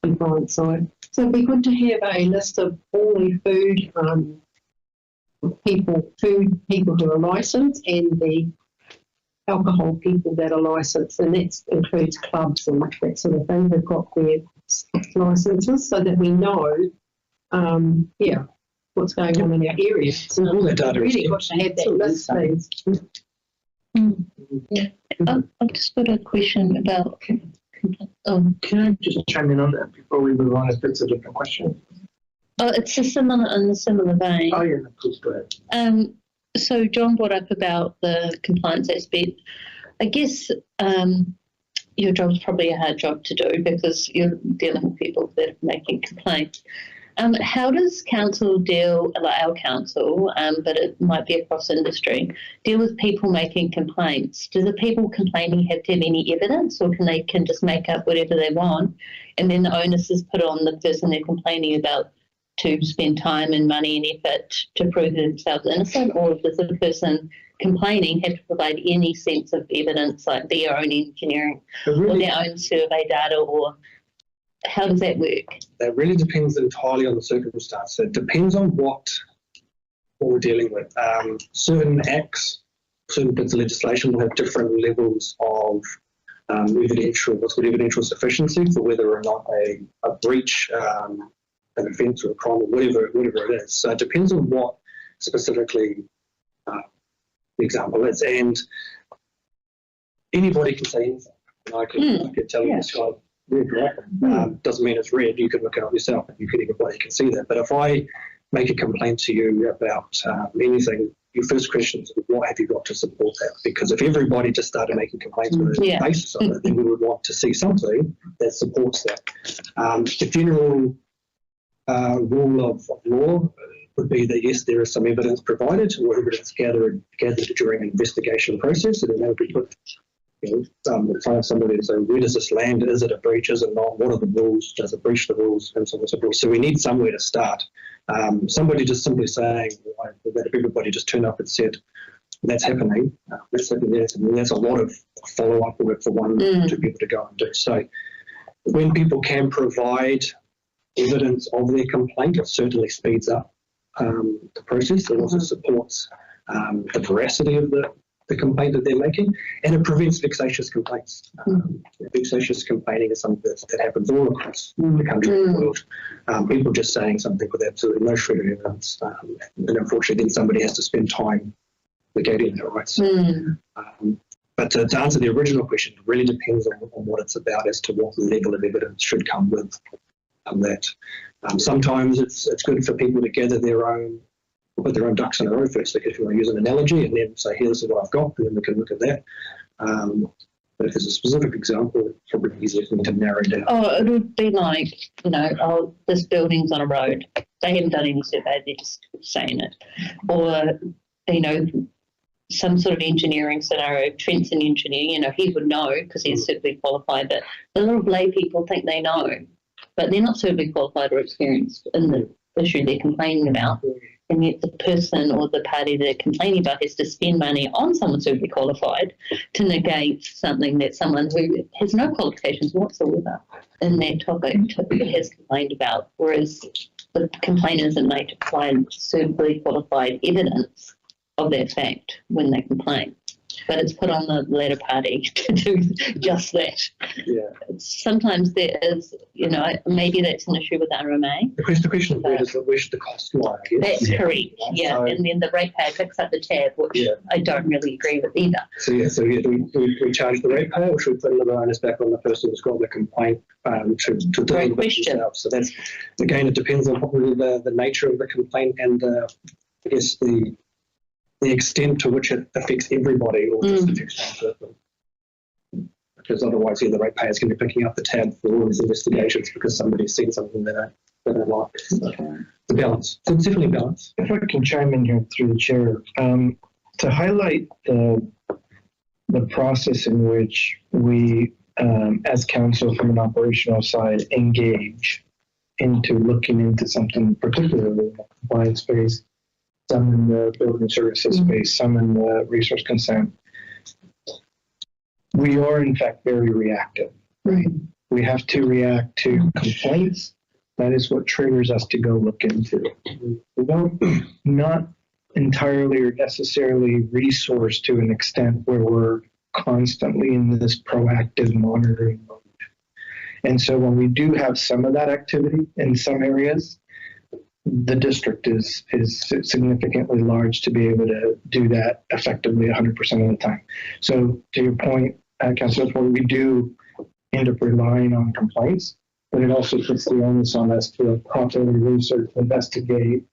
compliance side, so it'd be good to have a list of all the food people who are licensed and the alcohol people that are licensed, and that includes clubs and that sort of thing. They've got their licenses so that we know, what's going on in our area. So all that data really got to have that list, please. I've just got a question about. Can I just chime in on that before we move on? If it's a different question. Oh, it's in a similar vein. Oh yeah, please go ahead. So John brought up about the compliance aspect. I guess your job's probably a hard job to do because you're dealing with people that are making complaints. How does council deal, like our council, but it might be across industry, deal with people making complaints? Do the people complaining have to have any evidence, or can they just make up whatever they want, and then the onus is put on the person they're complaining about to spend time and money and effort to prove themselves innocent, or does the person complaining have to provide any sense of evidence, like their own engineering or their own survey data, or how does that work? That really depends entirely on the circumstance. It depends on what we're dealing with. Certain acts, certain bits of legislation will have different levels of evidential sufficiency for whether or not a breach, an offence or a crime or whatever it is. So it depends on what specifically the example is. And anybody can say anything. I could tell you the sky red, right? Doesn't mean it's red. You can look it up yourself. You can see that. But if I make a complaint to you about anything, your first question is, what have you got to support that? Because if everybody just started making complaints on the basis of it, then we would want to see something that supports that. The general rule of law would be that, yes, there is some evidence provided or evidence gathered during an investigation process, and then that would be put in front of somebody to say, where does this land? Is it a breach? Is it not? What are the rules? Does it breach the rules? And so on and so forth. So we need somewhere to start. Somebody just simply saying that if everybody just turned up and said, that's happening, that's a lot of follow-up work for one to be able to go and do. So when people can provide evidence of their complaint, it certainly speeds up the process. It also supports the veracity of the complaint that they're making, and it prevents vexatious complaints. Vexatious complaining is something that happens all across the country and the world. People just saying something with absolutely no shred of evidence, and unfortunately then somebody has to spend time negating their rights. But to answer the original question, it really depends on what it's about as to what level of evidence should come with that. Sometimes it's good for people to gather put their own ducks in a row first. Like if you want to use an analogy and then say, here, this is what I've got, and then we can look at that. But if there's a specific example, it's probably easier for me to narrow down. Oh, it would be like, this building's on a road. They haven't done any survey, they're just saying it. Or, some sort of engineering scenario. Trent's an engineer, he would know because he's suitably qualified, but a lot of lay people think they know, but they're not suitably qualified or experienced in the issue they're complaining about. And yet the person or the party they're complaining about has to spend money on someone suitably qualified to negate something that someone who has no qualifications whatsoever in that topic has complained about, whereas the complainant isn't made to provide suitably qualified evidence of that fact when they complain. But it's put on the latter party to do just that. Yeah. Sometimes there is, maybe that's an issue with RMA. The question is where should the cost lie? That's correct, yeah. And then the ratepayer picks up the tab, which I don't really agree with either. So do we charge the ratepayer, or should we put another onus back on the person who's got the complaint to deal with it themselves? So that's, again, it depends on probably the nature of the complaint and I guess the extent to which it affects everybody or just affects one person. Because otherwise, the ratepayer is going to be picking up the tab for all these investigations because somebody's seen something they don't like. So the balance. So it's definitely a balance. If I can chime in here through the chair, to highlight the process in which we, as council from an operational side, engage into looking into something particularly in the compliance space, some in the building services space, some in the resource consent. We are, in fact, very reactive. Right. We have to react to complaints. That is what triggers us to go look into. We don't, not entirely or necessarily resource to an extent where we're constantly in this proactive monitoring mode. And so when we do have some of that activity in some areas, the district is significantly large to be able to do that effectively 100% of the time. So to your point, Councillor, we do end up relying on complaints, but it also puts the onus on us to properly research, investigate,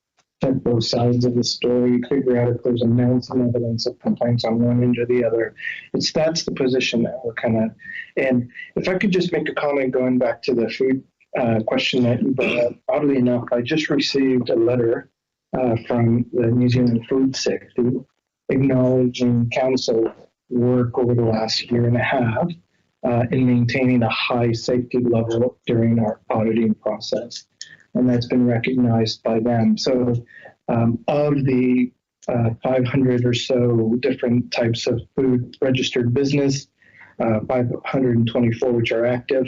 check both sides of the story, figure out if there's a mounting evidence of complaints on one end or the other. That's the position that we're kind of, and if I could just make a comment going back to the food question that you brought up. Oddly enough, I just received a letter from the New Zealand Food Safety acknowledging council work over the last year and a half in maintaining a high safety level during our auditing process. And that's been recognized by them. So of the 500 or so different types of food registered business, 524 which are active,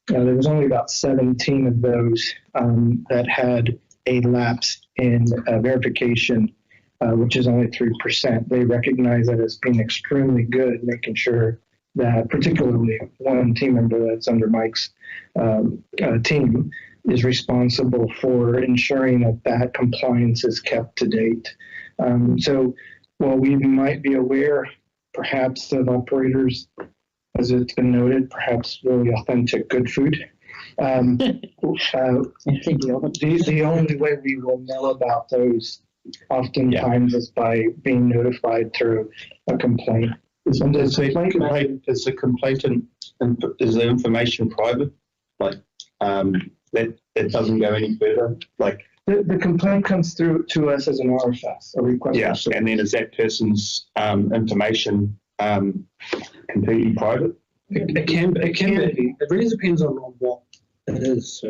there was only about 17 of those that had a lapse in verification, which is only 3%. They recognize that as being extremely good, making sure that particularly one team member that's under Mike's team is responsible for ensuring that that compliance is kept to date. So while we might be aware perhaps of operators, as it's been noted, perhaps really authentic good food, the only way we will know about those oftentimes is by being notified through a complaint. Is the information private? Like that doesn't go any further? Like the complaint comes through to us as an RFS, a request. Yeah, and then is that person's information completely private? It can be. It really depends on what it is. So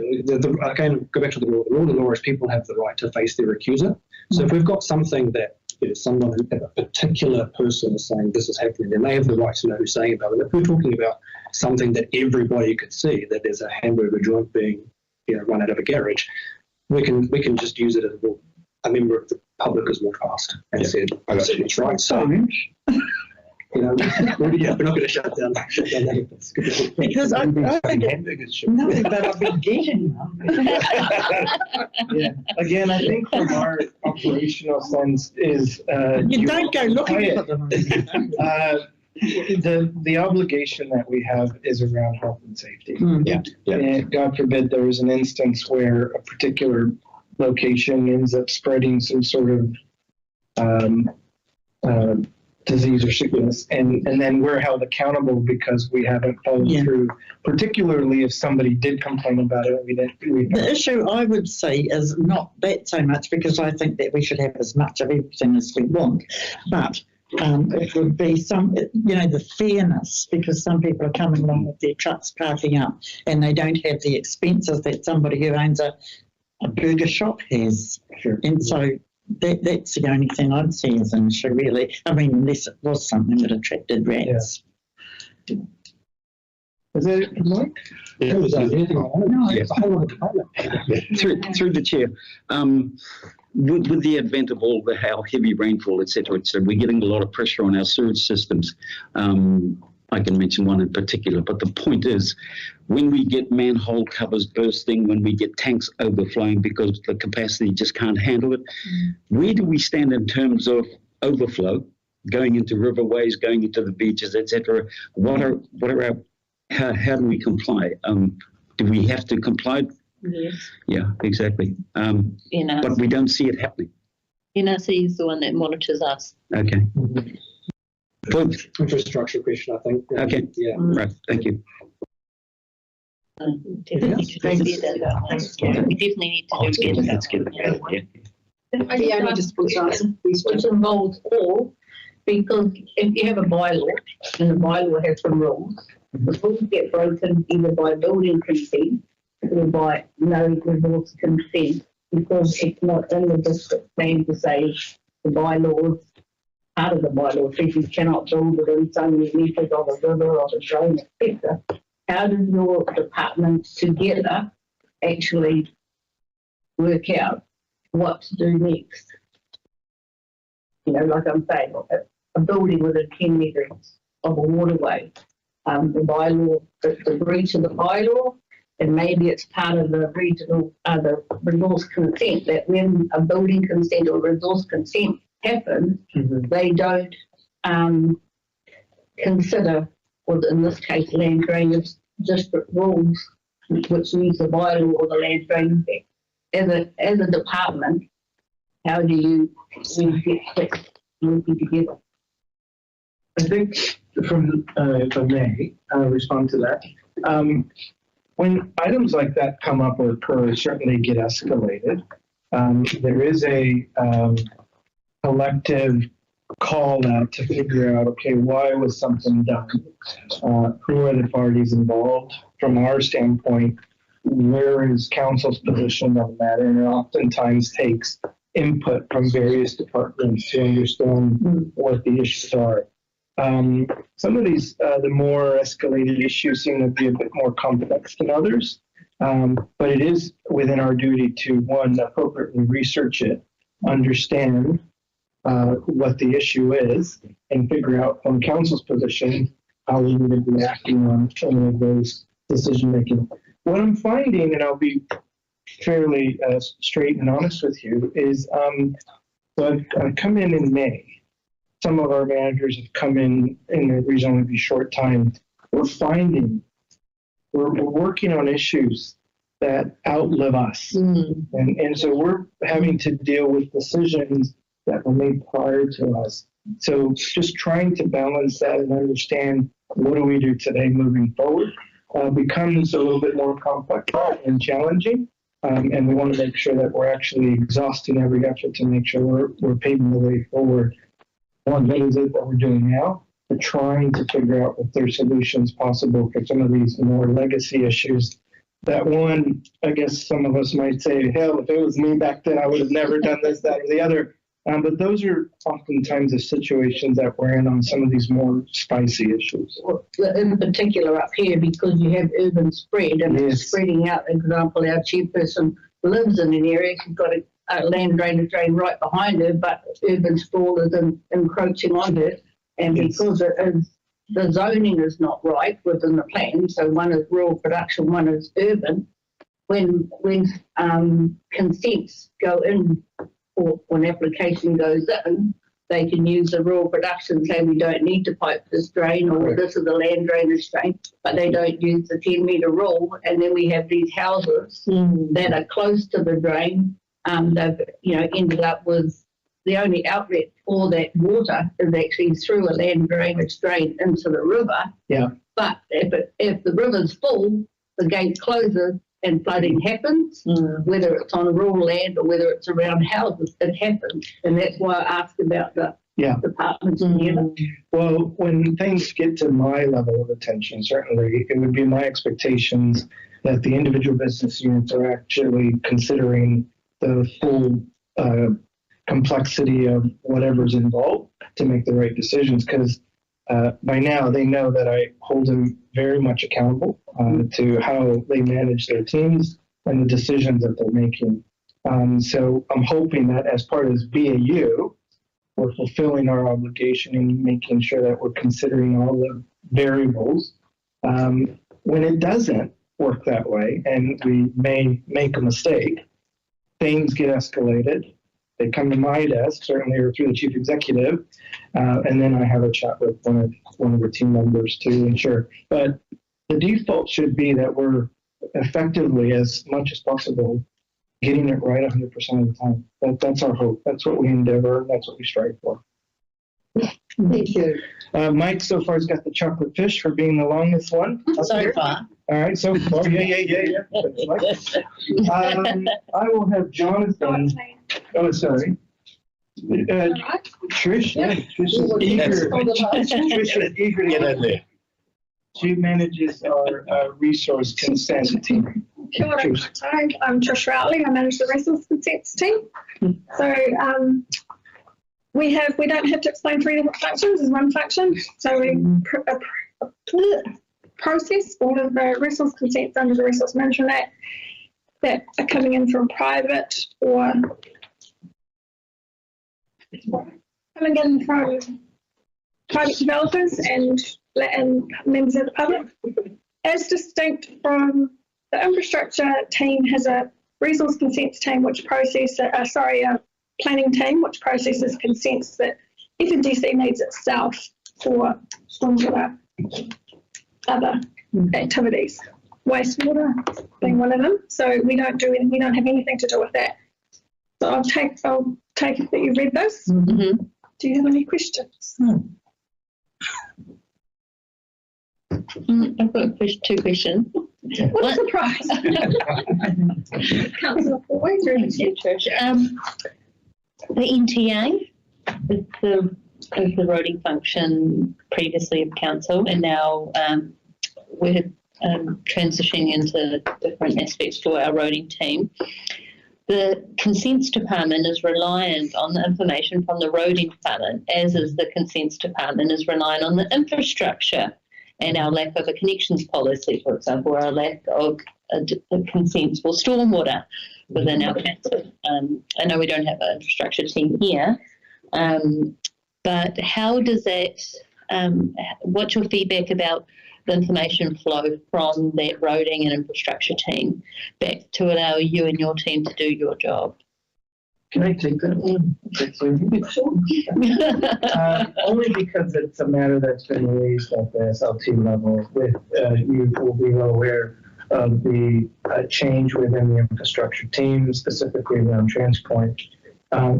again, go back to the law. The rule of law is people have the right to face their accuser. So if we've got something that someone, a particular person is saying this is happening, then they have the right to know who's saying about it. If we're talking about something that everybody could see, that there's a hamburger joint being run out of a garage, we can just use it as a member of the public has walked past and said it's right. So we're not going to shut down that. Because I think nothing but I've been getting them. Yeah. Again, I think from our operational sense is you don't go looking for them. The obligation that we have is around health and safety. Yeah. And God forbid there was an instance where a particular location ends up spreading some sort of disease or sickness, and then we're held accountable because we haven't followed through, particularly if somebody did complain about it. The issue I would say is not that so much, because I think that we should have as much of everything as we want, but it would be the fairness, because some people are coming along with their trucks parking up and they don't have the expenses that somebody who owns a burger shop has. Sure. And so that's the only thing I'd see as an issue, really. I mean, unless it was something that attracted rats. Yeah. Is that it, Mike? Yeah. No, it's a whole other department. Through the chair, with the advent of all how heavy rainfall, etc., we're getting a lot of pressure on our sewage systems. I can mention one in particular, but the point is, when we get manhole covers bursting, when we get tanks overflowing because the capacity just can't handle it, where do we stand in terms of overflow, going into riverways, going into the beaches, etc.? What are our, how do we comply? Do we have to comply? Yes. Yeah, exactly. But we don't see it happening. NRC is the one that monitors us. Okay. Infrastructure question, I think. Okay. Yeah. Right. Thank you. We definitely need to do better. We definitely need to do better. Let's get it. Yeah. Fiona just wants to answer. Which involves all, because if you have a bylaw and the bylaw has some rules, the rules get broken either by building consent or by no resource consent, because it's not in the district plan to say the bylaws, part of the bylaw says you cannot build within so many metres of a river or a drain, etc. How does your department together actually work out what to do next? Like I'm saying, a building within 10 metres of a waterway, the bylaw, it's agreed to the bylaw, and maybe it's part of the regional, the resource consent, that when a building consent or resource consent happens, they don't consider, or in this case, land drainage district rules, which use the bylaw or the land drainage act. As a department, how do you get working together? I think from, if I may respond to that, when items like that come up or occur, certainly get escalated. There is a collective call out to figure out, okay, why was something done? Who are the parties involved? From our standpoint, where is council's position on that? And it oftentimes takes input from various departments to understand what the issues are. Some of these, the more escalated issues seem to be a bit more complex than others, but it is within our duty to, one, appropriately research it, understand what the issue is, and figure out from council's position how we need to be acting on any of those decision making. What I'm finding, and I'll be fairly straight and honest with you, is so I've come in May. Some of our managers have come in a reasonably short time. We're finding we're working on issues that outlive us, and so we're having to deal with decisions that were made prior to us. So just trying to balance that and understand what do we do today moving forward becomes a little bit more complex and challenging. And we want to make sure that we're actually exhausting every effort to make sure we're paving the way forward. What is it that we're doing now? We're trying to figure out if there's solutions possible for some of these more legacy issues. That one, I guess some of us might say, hell, if it was me back then, I would have never done this, that, or the other. But those are oftentimes the situations that we're in on some of these more spicy issues. In particular up here, because you have urban spread and it's spreading out. For example, our chairperson lives in an area, she's got a land drainage drain right behind her, but urban sprawl is encroaching on her. And because it is, the zoning is not right within the plan, so one is rural production, one is urban, when consents go in, or when application goes in, they can use the rural production, say we don't need to pipe this drain, or this is a land drainage drain, but they don't use the 10-metre rule, and then we have these houses that are close to the drain. They've ended up with the only outlet for that water is actually through a land drainage drain into the river. Yeah. But if the river's full, the gate closes and flooding happens, whether it's on rural land or whether it's around houses, it happens. And that's why I asked about the departments in here. Well, when things get to my level of attention, certainly it would be my expectations that the individual business units are actually considering the full complexity of whatever's involved to make the right decisions, because by now they know that I hold them very much accountable to how they manage their teams and the decisions that they're making. So I'm hoping that as part of this BAU, we're fulfilling our obligation and making sure that we're considering all the variables. When it doesn't work that way and we may make a mistake, things get escalated. They come to my desk, certainly, or through the chief executive, and then I have a chat with one of the team members to ensure. But the default should be that we're effectively, as much as possible, getting it right 100% of the time. That's our hope. That's what we endeavor. That's what we strive for. Thank you. Mike so far has got the chocolate fish for being the longest one. So far. All right, so far. Yeah. I will have Jonathan. Oh, sorry. Trish, Trish is eager. Trish is eager to get in there. She manages our resource consent team. Kia ora. I'm Trish Rowley. I manage the resource consents team. So we don't have to explain 3 different functions. There's one function. So we process all of the resource consents under the Resource Management Act that are coming in from private or coming in from private developers and members of the public. As distinct from the infrastructure team has a resource consents team which processes, a planning team which processes consents that FNDC needs itself for stormwater, other activities, wastewater being one of them. So we don't have anything to do with that. So I'll take it that you've read this. Do you have any questions? I've got 2 questions. What a surprise. Councillor Boyd, through the chair. The NTA is the roading function previously of council, and now we're transitioning into different aspects for our roading team. The consents department is reliant on the information from the roading department, as is the consents department is reliant on the infrastructure and our lack of a connections policy, for example, or our lack of consents for stormwater within our council. I know we don't have an infrastructure team here, but how does that, what's your feedback about the information flow from that roading and infrastructure team back to allow you and your team to do your job? Can I take that one? Only because it's a matter that's been raised at the SLT level. With you will be well aware of the change within the infrastructure team, specifically around TransPoint.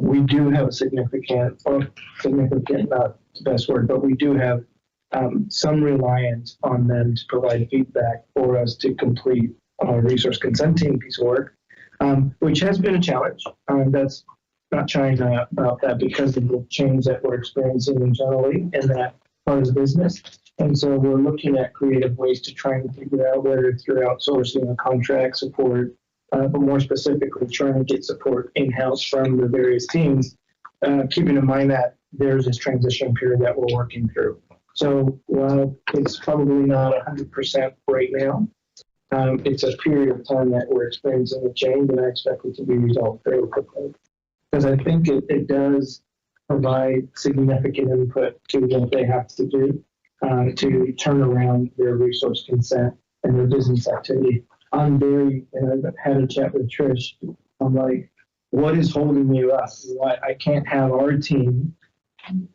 We do have a significant, not the best word, but we do have some reliance on them to provide feedback for us to complete our resource consenting piece of work, which has been a challenge. That's not China about that because of the change that we're experiencing internally in that part of the business. And so we're looking at creative ways to try and figure out whether through outsourcing or contract support, but more specifically trying to get support in-house from the various teams, keeping in mind that there's this transition period that we're working through. So while it's probably not 100% right now, it's a period of time that we're experiencing a change, and I expect it to be resolved fairly quickly. Because I think it does provide significant input to what they have to do to turn around their resource consent and their business activity. I'm very, and I've had a chat with Trish, I'm like, what is holding you up? Why I can't have our team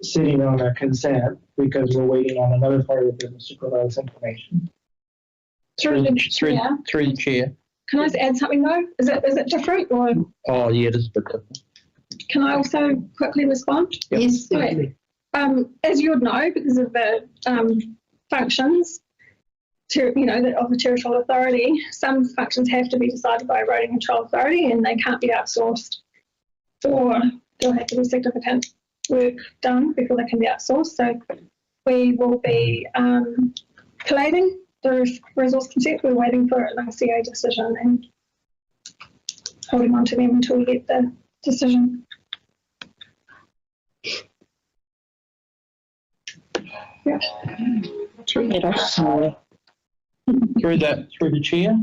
sitting on a consent because we're waiting on another part of the business to provide us information. Through the chair. Can I just add something though? Is it different or? Oh yeah, it is a bit different. Can I also quickly respond? Yes. Okay. As you would know, because of the functions of the territorial authority, some functions have to be decided by a roading control authority and they can't be outsourced, or there'll have to be significant work done before they can be outsourced. So we will be collating the resource consent. We're waiting for an RCA decision and holding on to them until we get the decision. Yeah. Through the chair,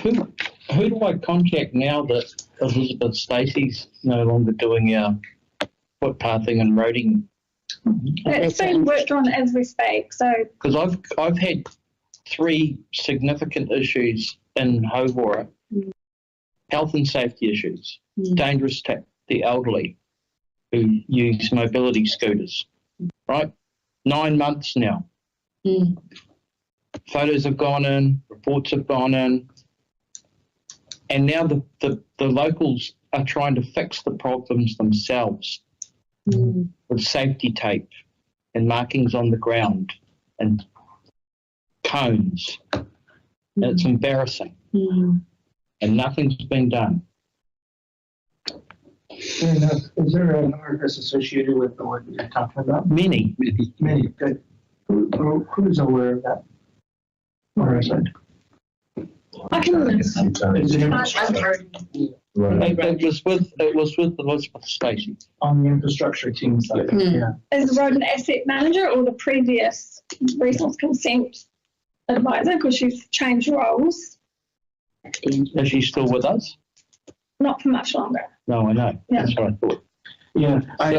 who do I contact now that Elizabeth Stacey's no longer doing our footpathing and roading? It's being worked on as we speak. So because I've had 3 significant issues in Hobora, health and safety issues, dangerous to the elderly who use mobility scooters, right? 9 months now. Photos have gone in, reports have gone in, and now the locals are trying to fix the problems themselves with safety tape and markings on the ground and cones. And it's embarrassing. And nothing's been done. And, is there an artist associated with the work that you're talking about? Many. Good. Who's aware of that? Or is it? I can. It was with Elizabeth Stacey on the infrastructure team side. Yeah. As the road and asset manager or the previous resource consent advisor, because she's changed roles. Is she still with us? Not for much longer. No, I know. Yeah. That's what I thought. Yeah, I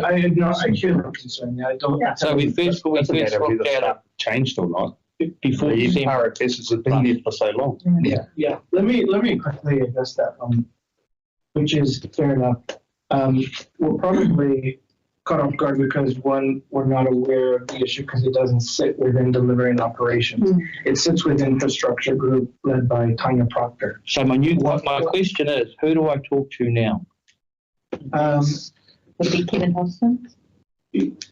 share that concern. I don't. Yeah. So we first looked at it, changed or not. Before the December. RFS has been there for so long. Yeah. Let me quickly address that one, which is fair enough. We're probably caught off guard because one, we're not aware of the issue because it doesn't sit within delivering operations. It sits within infrastructure group led by Tanya Proctor. So my question is, who do I talk to now? Would be Kevin Hodgson?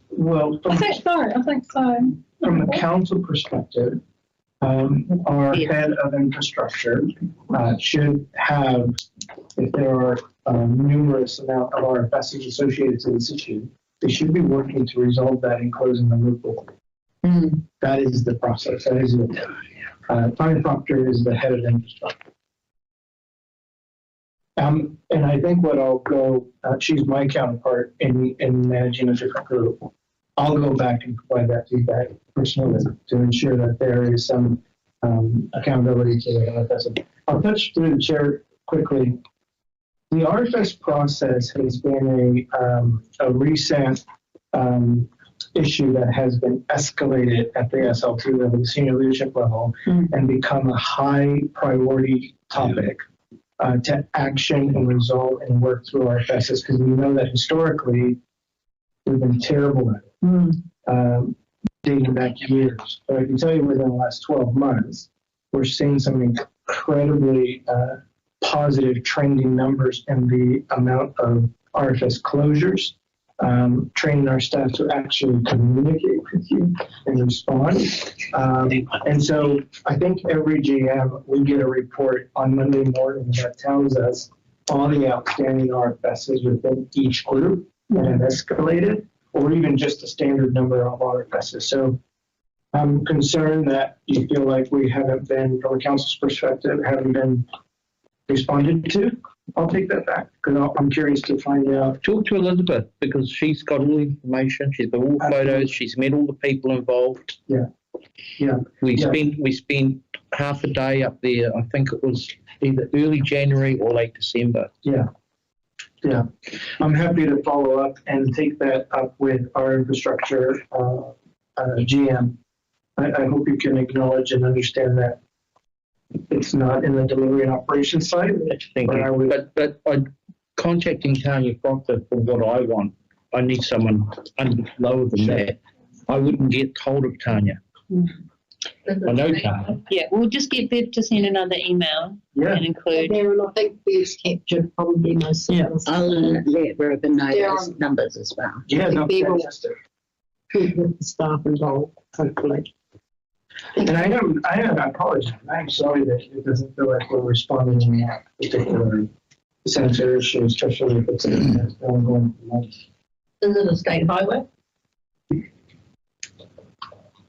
Well, I think so. From the council perspective, Our head of infrastructure should have, if there are numerous amount of RFSs associated to this issue, they should be working to resolve that and closing the loophole. That is the process. That is it. Prime Proctor is the head of infrastructure. And I think what I'll go, she's my counterpart in managing a different group. I'll go back and provide that feedback personally to ensure that there is some accountability to the RFS. I'll touch through the chair quickly. The RFS process has been a recent issue that has been escalated at the SLT level, the senior leadership level, and become a high priority topic to action and resolve and work through RFSs, because we know that historically we've been terrible at it, dating back years. But I can tell you within the last 12 months, we're seeing some incredibly positive trending numbers in the amount of RFS closures, training our staff to actually communicate with you and respond. And so I think every GM, we get a report on Monday morning that tells us all the outstanding RFSs within each group that have escalated, or even just a standard number of RFSs. So I'm concerned that you feel like we haven't been, from a council's perspective, haven't been responded to. I'll take that back, because I'm curious to find out. Talk to Elizabeth, because she's got all the information, she's got all the photos, she's met all the people involved. Yeah. We spent half a day up there. I think it was either early January or late December. Yeah. I'm happy to follow up and take that up with our infrastructure GM. I hope you can acknowledge and understand that it's not in the delivery and operations side. Thank you. But contacting Tanya Proctor for what I want, I need someone lower than that. I wouldn't get hold of Tanya. I know Tanya. Yeah, we'll just get Bev to send another email and include. Darren, I think Bev's captured probably most of those. I'll let Ruben know those numbers as well. Yeah, no, fantastic. Good with the staff involved, hopefully. And I apologize. I'm sorry that it doesn't feel like we're responding in that particular sensitive issue, especially if it's an ongoing months. Is it a state highway?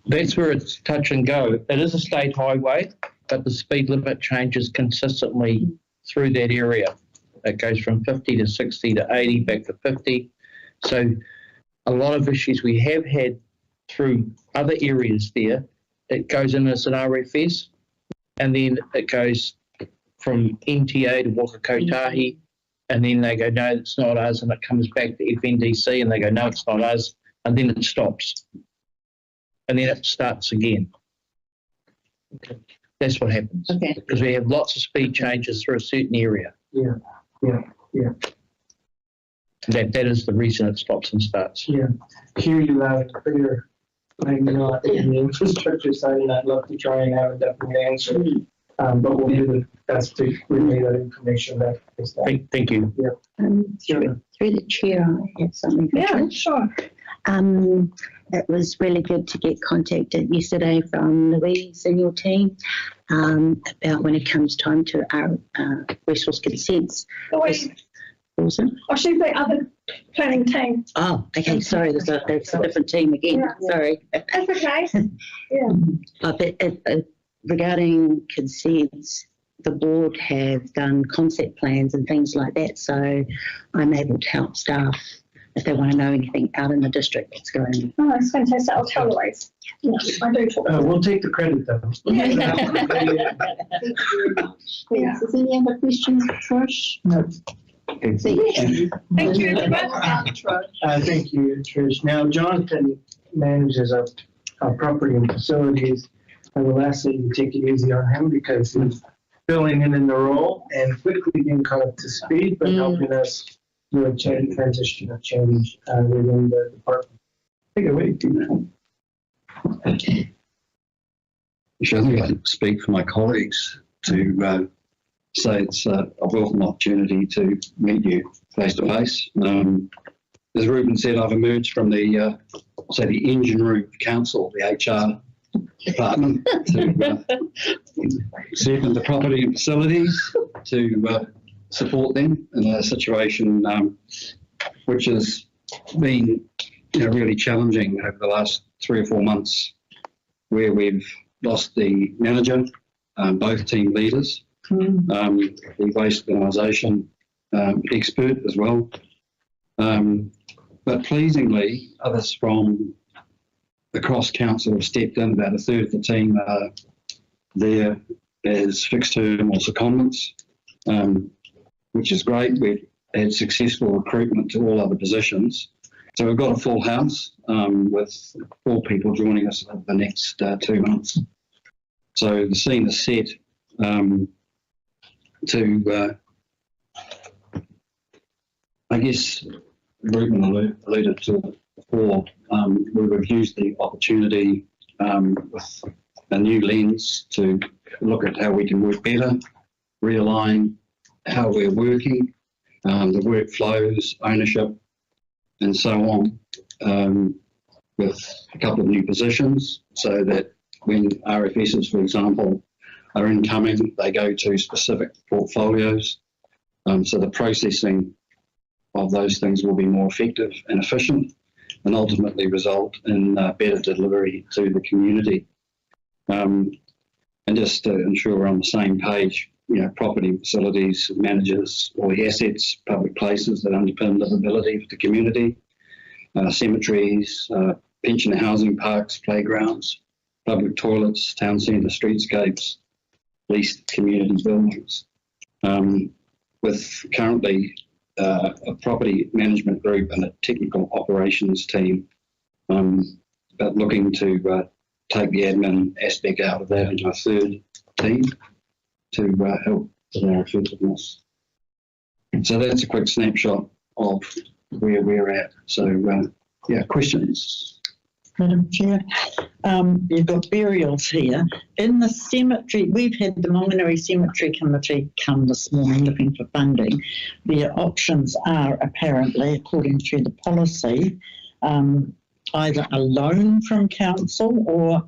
That's where it's touch and go. It is a state highway, but the speed limit changes consistently through that area. It goes from 50 to 60 to 80, back to 50. So a lot of issues we have had through other areas there, it goes in as an RFS, and then it goes from NTA to Wakakotahi, and then they go, no, it's not us, and it comes back to FNDC, and they go, no, it's not us, and then it stops. And then it starts again. That's what happens. Okay. Because we have lots of speed changes through a certain area. Yeah. That is the reason it stops and starts. Yeah. Hear you loud and clear. I'm not in the infrastructure side, and I'd love to try and have a definite answer. But we'll do the best to relay that information back. Thank you. Yeah. Through the chair, I had something. Yeah, sure. It was really good to get contacted yesterday from Louise and your team about when it comes time to our resource consents. Awesome. Oh, she's the other planning team. Oh, okay. Sorry, that's a different team again. Yeah. Sorry. That's okay. Yeah. But regarding consents, the board have done concept plans and things like that, so I'm able to help staff if they want to know anything out in the district that's going on. Oh, that's fantastic. I'll tell Louise. Yeah, I do talk. We'll take the credit though. Yeah. Thank you very much. Yeah. Is there any other questions, Trish? No. Thank you. Thank you. Thank you, Trish. Now, Jonathan manages our property and facilities. I will ask that you take it easy on him because he's filling in the role and quickly being caught up to speed, but helping us do a transition of change within the department. Take it away, Dean. Actually, I think I speak for my colleagues to say it's a welcome opportunity to meet you face to face. As Ruben said, I've emerged from the engine room council, the HR department to step into property and facilities to support them in a situation which has been really challenging over the last 3 or 4 months, where we've lost the manager, both team leaders, the waste organisation expert as well. But pleasingly, others from across council have stepped in. About a third of the team are there as fixed term or secondments, which is great. We've had successful recruitment to all other positions. So we've got a full house with 4 people joining us over the next 2 months. So the scene is set to, I guess, Ruben alluded to it before, we've used the opportunity with a new lens to look at how we can work better, realign how we're working, the workflows, ownership, and so on, with a couple of new positions, so that when RFSs, for example, are incoming, they go to specific portfolios. So the processing of those things will be more effective and efficient, and ultimately result in better delivery to the community. And just to ensure we're on the same page, property, facilities, managers, all the assets, public places that underpin livability for the community, cemeteries, pensioner housing parks, playgrounds, public toilets, town centre, streetscapes, leased community buildings. With currently a property management group and a technical operations team, but looking to take the admin aspect out of that into a third team to help with our effectiveness. So that's a quick snapshot of where we're at. So, questions? Madam Chair, you've got burials here. In the cemetery, we've had the Monganui Cemetery Committee come this morning looking for funding. Their options are apparently, according to the policy, either a loan from council or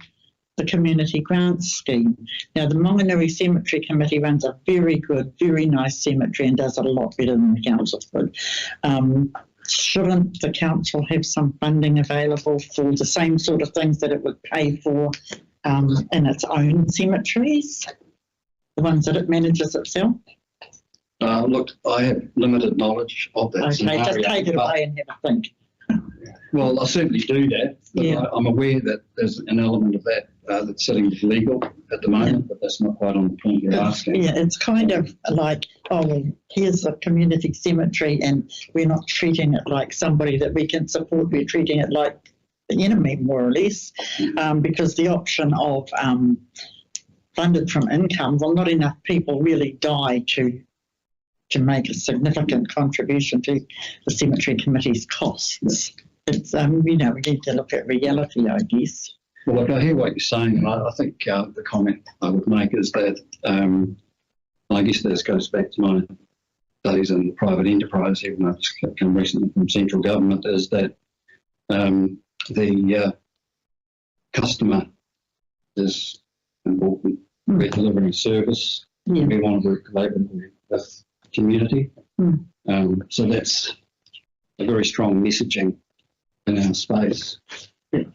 the community grants scheme. Now, the Monganui Cemetery Committee runs a very good, very nice cemetery and does it a lot better than the council could. Shouldn't the council have some funding available for the same sort of things that it would pay for in its own cemeteries, the ones that it manages itself? Look, I have limited knowledge of that. Okay, just take it away and have a think. Well, I certainly do that, but I'm aware that there's an element of that that's sitting with legal at the moment, but that's not quite on the point you're asking. Yeah, it's kind of like, oh, well, here's a community cemetery and we're not treating it like somebody that we can support, we're treating it like the enemy, more or less, because the option of funded from income, well, not enough people really die to make a significant contribution to the cemetery committee's costs. It's, we need to look at reality, I guess. Well, look, I hear what you're saying, and I think the comment I would make is that, I guess this goes back to my days in private enterprise, even though it's come recently from central government, is that the customer is important. We're delivering service. We want to work collaboratively with the community. So that's a very strong messaging in our space. In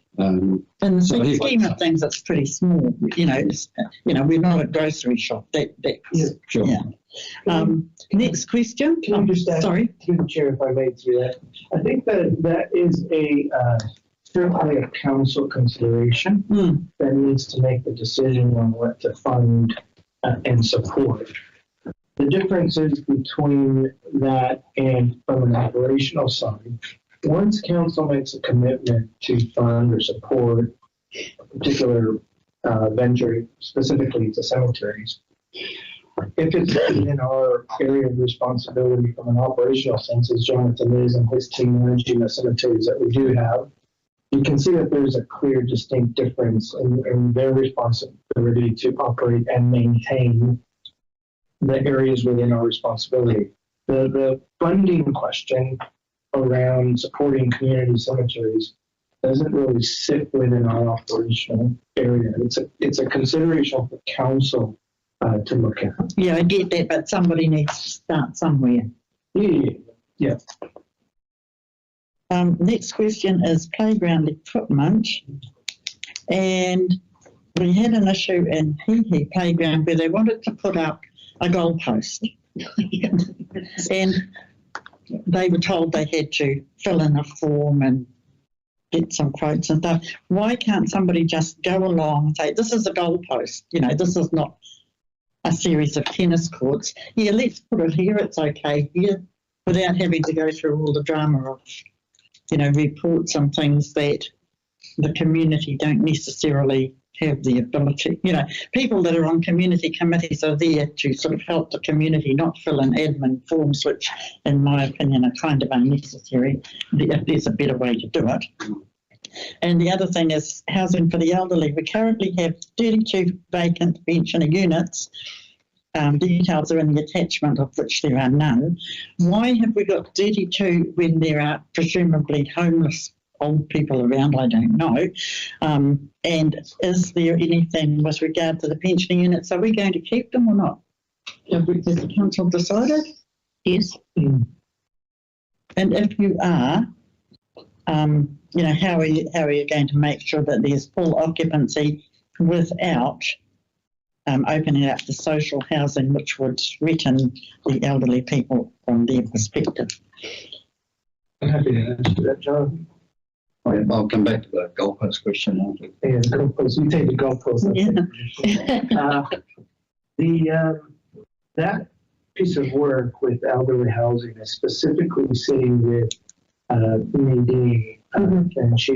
the big scheme of things, it's pretty small. We're not a grocery shop. Sure. Yeah. Next question. Can I just ask, sorry, through the chair, if I may, through that? I think that is certainly a council consideration that needs to make the decision on what to fund and support. The differences between that and from an operational side, once council makes a commitment to fund or support a particular venture, specifically to cemeteries, if it's in our area of responsibility from an operational sense, as Jonathan is and his team managing the cemeteries that we do have, you can see that there's a clear, distinct difference in their responsibility to operate and maintain the areas within our responsibility. The funding question around supporting community cemeteries doesn't really sit within our operational area. It's a consideration for council to look at. Yeah, I get that, but somebody needs to start somewhere. Yeah. Next question is playground equipment. And we had an issue in Hihi Playground where they wanted to put up a goalpost. And they were told they had to fill in a form and get some quotes and stuff. Why can't somebody just go along and say, this is a goalpost, this is not a series of tennis courts. Yeah, let's put it here, it's okay here, without having to go through all the drama of, reports and things that the community don't necessarily have the ability. People that are on community committees are there to sort of help the community, not fill in admin forms, which in my opinion are kind of unnecessary, if there's a better way to do it. And the other thing is housing for the elderly. We currently have 32 vacant pensioner units. Details are in the attachment, of which there are none. Why have we got 32 when there are presumably homeless old people around? I don't know. And is there anything with regard to the pensioner units? Are we going to keep them or not? Has the council decided? Yes. And if you are, how are you going to make sure that there's full occupancy without opening up the social housing, which would threaten the elderly people from their perspective? I'm happy to answer that, John. I'll come back to the goalpost question. Yeah, the goalpost. You take the goalpost. That piece of work with elderly housing is specifically sitting with Nadine, and she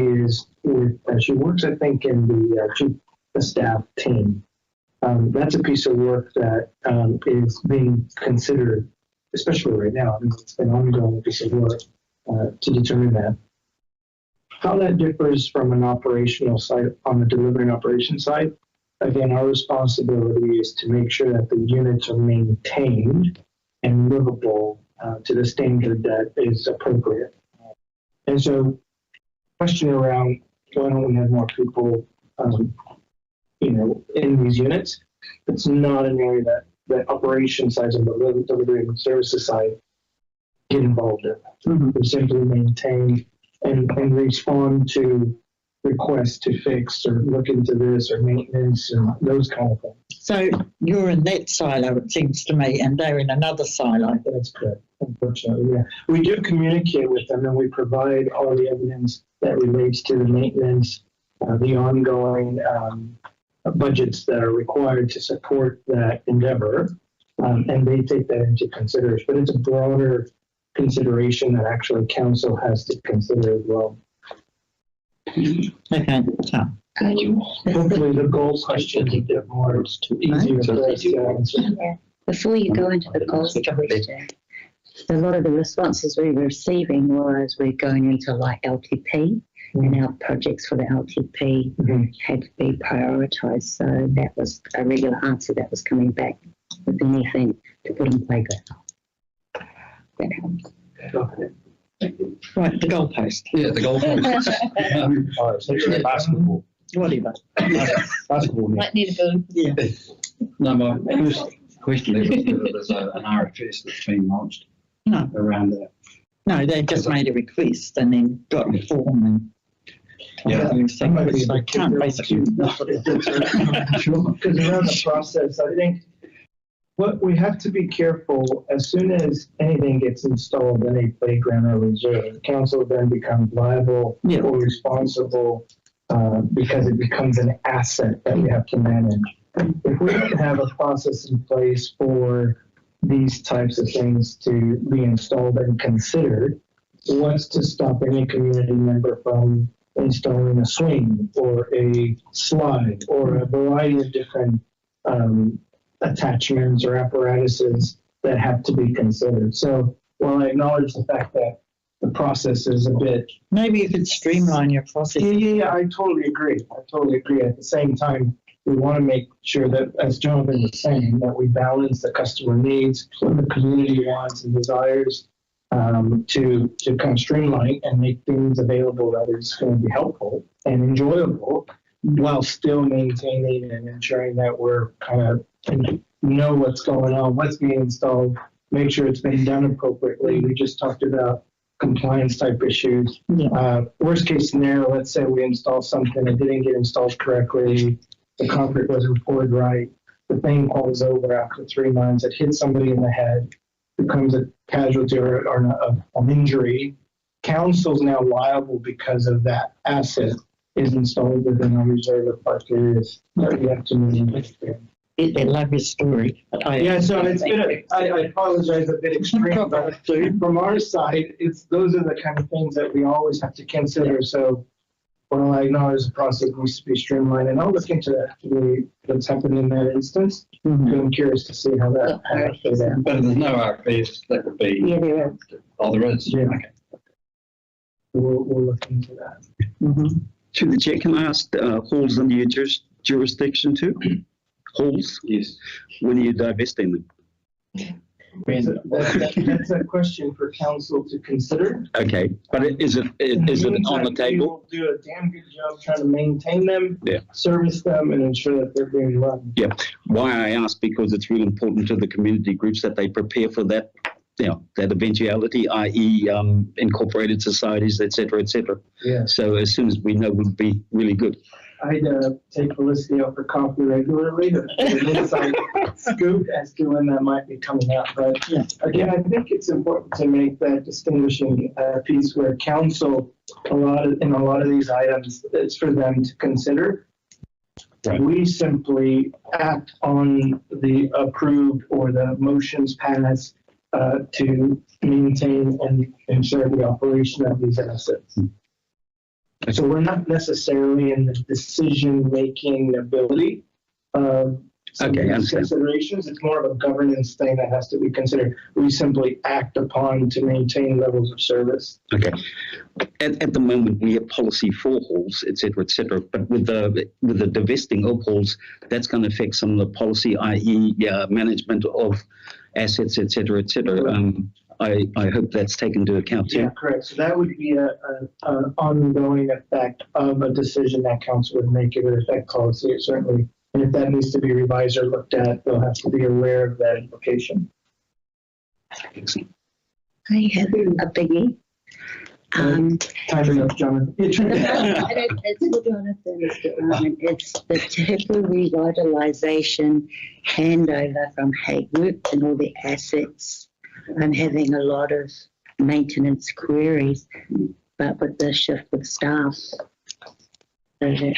works, I think, in the chief of staff team. That's a piece of work that is being considered, especially right now. I mean, it's an ongoing piece of work to determine that. How that differs from an operational side, on the delivery and operation side, again, our responsibility is to make sure that the units are maintained and livable to the standard that is appropriate. And so, question around why don't we have more people, in these units? It's not an area that operation sides and the delivery and services side get involved in. We simply maintain and respond to requests to fix or look into this or maintenance and those kind of things. So you're in that silo, it seems to me, and they're in another silo. That's correct, unfortunately, yeah. We do communicate with them and we provide all the evidence that relates to the maintenance, the ongoing budgets that are required to support that endeavor, and they take that into consideration. But it's a broader consideration that actually council has to consider as well. Okay, so hopefully the goal question is a bit more easier for us to answer. Before you go into the goals question, a lot of the responses we were receiving was we're going into like LTP, and our projects for the LTP had to be prioritised. So that was a regular answer that was coming back with anything to put in playground. That helps. Right, the goalpost. Yeah, the goalpost. Essentially basketball. Whatever. Basketball. Might need a boom. Yeah. No, my first question is whether there's an RFS that's been launched around that. No, they just made a request and then got a form and I can't basically. Sure. Because around the process, I think what we have to be careful, as soon as anything gets installed in a playground or reserve, the council then becomes liable or responsible because it becomes an asset that we have to manage. If we don't have a process in place for these types of things to be installed and considered, what's to stop any community member from installing a swing or a slide or a variety of different attachments or apparatuses that have to be considered? So while I acknowledge the fact that the process is a bit... Maybe you could streamline your process. Yeah, I totally agree. At the same time, we want to make sure that, as Jonathan was saying, that we balance the customer needs, what the community wants and desires, to kind of streamline and make things available that is going to be helpful and enjoyable while still maintaining and ensuring that we're kind of know what's going on, what's being installed, make sure it's being done appropriately. We just talked about compliance type issues. Worst case scenario, let's say we install something that didn't get installed correctly, the concrete wasn't poured right, the thing falls over after 3 months, it hits somebody in the head, becomes a casualty or an injury. Council's now liable because of that asset is installed within our reserve of park areas that we have to manage. I love your story. Yeah, so it's been, I apologize, a bit extreme, but from our side, those are the kind of things that we always have to consider. So while I acknowledge the process needs to be streamlined, and I'll look into that, what's happened in that instance. I'm curious to see how that plays out. But there's no RFPs that would be. Yeah, there is. Oh, there is? Yeah. Okay. We'll look into that. Through the chair, can I ask halls under your jurisdiction too? Halls? Yes. When are you divesting them? That's a question for council to consider. Okay, but is it on the table? We will do a damn good job trying to maintain them, Yeah. service them, and ensure that they're being run. Yeah. Why I ask, because it's really important to the community groups that they prepare for that, that eventuality, i.e. Incorporated societies, et cetera, et cetera. Yeah. So as soon as we know, would be really good. I'd take Felicity out for coffee regularly to get an inside scoop as to when that might be coming out. But again, I think it's important to make that distinguishing piece where council, in a lot of these items, it's for them to consider. Right. We simply act on the approved or the motions passed to maintain and ensure the operation of these assets. So we're not necessarily in the decision-making ability of some of these considerations. It's more of a governance thing that has to be considered. We simply act upon to maintain levels of service. Okay. At the moment, we have policy for halls, et cetera, but with the divesting of halls, that's going to affect some of the policy, i.e. management of assets, et cetera, et cetera. I hope that's taken into account too. Yeah, correct. So that would be an ongoing effect of a decision that council would make. It would affect policy, certainly. And if that needs to be revised or looked at, they'll have to be aware of that implication. I have a biggie. Time up, Jonathan. It's for Jonathan. It's the Hiku revitalisation handover from Hiku and all the assets. I'm having a lot of maintenance queries, but with the shift of staff, the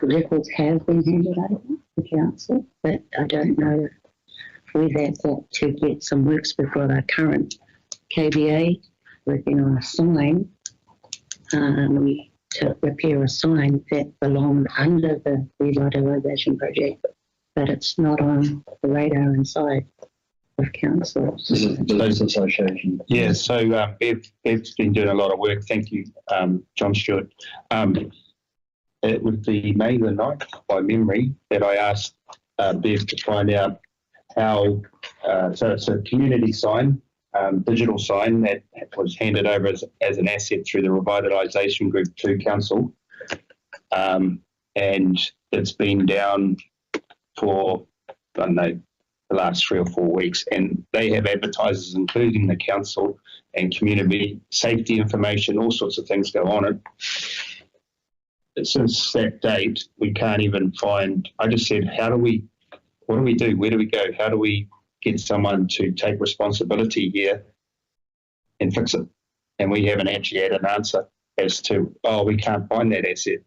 records have been handed over to council, but I don't know if we've got to get some works before our current KBA working on a sign. To repair a sign that belonged under the revitalisation project, but it's not on the radar inside of council. This is the Police Association. Yeah, so Bev's been doing a lot of work. Thank you, John Stewart. It would be May the 9th, by memory, that I asked Bev to find out how, so it's a community sign, digital sign that was handed over as an asset through the revitalisation group to council. And it's been down for, I don't know, the last 3 or 4 weeks, and they have advertisers, including the council and community safety information, all sorts of things go on it. Since that date, we can't even find, I just said, what do we do? Where do we go? How do we get someone to take responsibility here and fix it? And we haven't actually had an answer as to, we can't find that asset.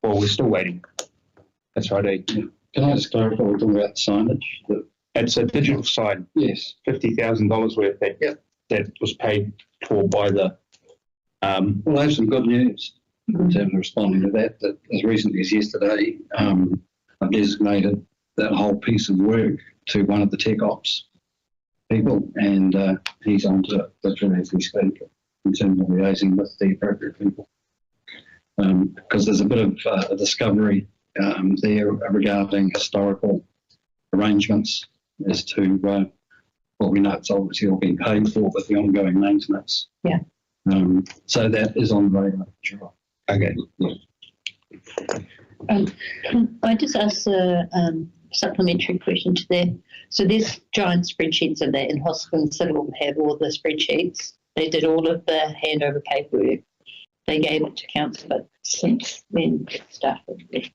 Well, we're still waiting. That's right. Can I just clarify, we're talking about signage? It's a digital sign. Yes. $50,000 worth that was paid for by the... Well, I have some good news in terms of responding to that as recently as yesterday, I've designated that whole piece of work to one of the tech ops people, and he's on to it literally as we speak in terms of liaising with the appropriate people. Because there's a bit of a discovery there regarding historical arrangements as to well, we know it's obviously all been paid for, but the ongoing maintenance. Yeah. So that is on the radar. Sure. Okay. Can I just ask a supplementary question to that? So there's giant spreadsheets of that, and Hoskins Civil have all the spreadsheets. They did all of the handover paperwork. They gave it to council, but since then it started.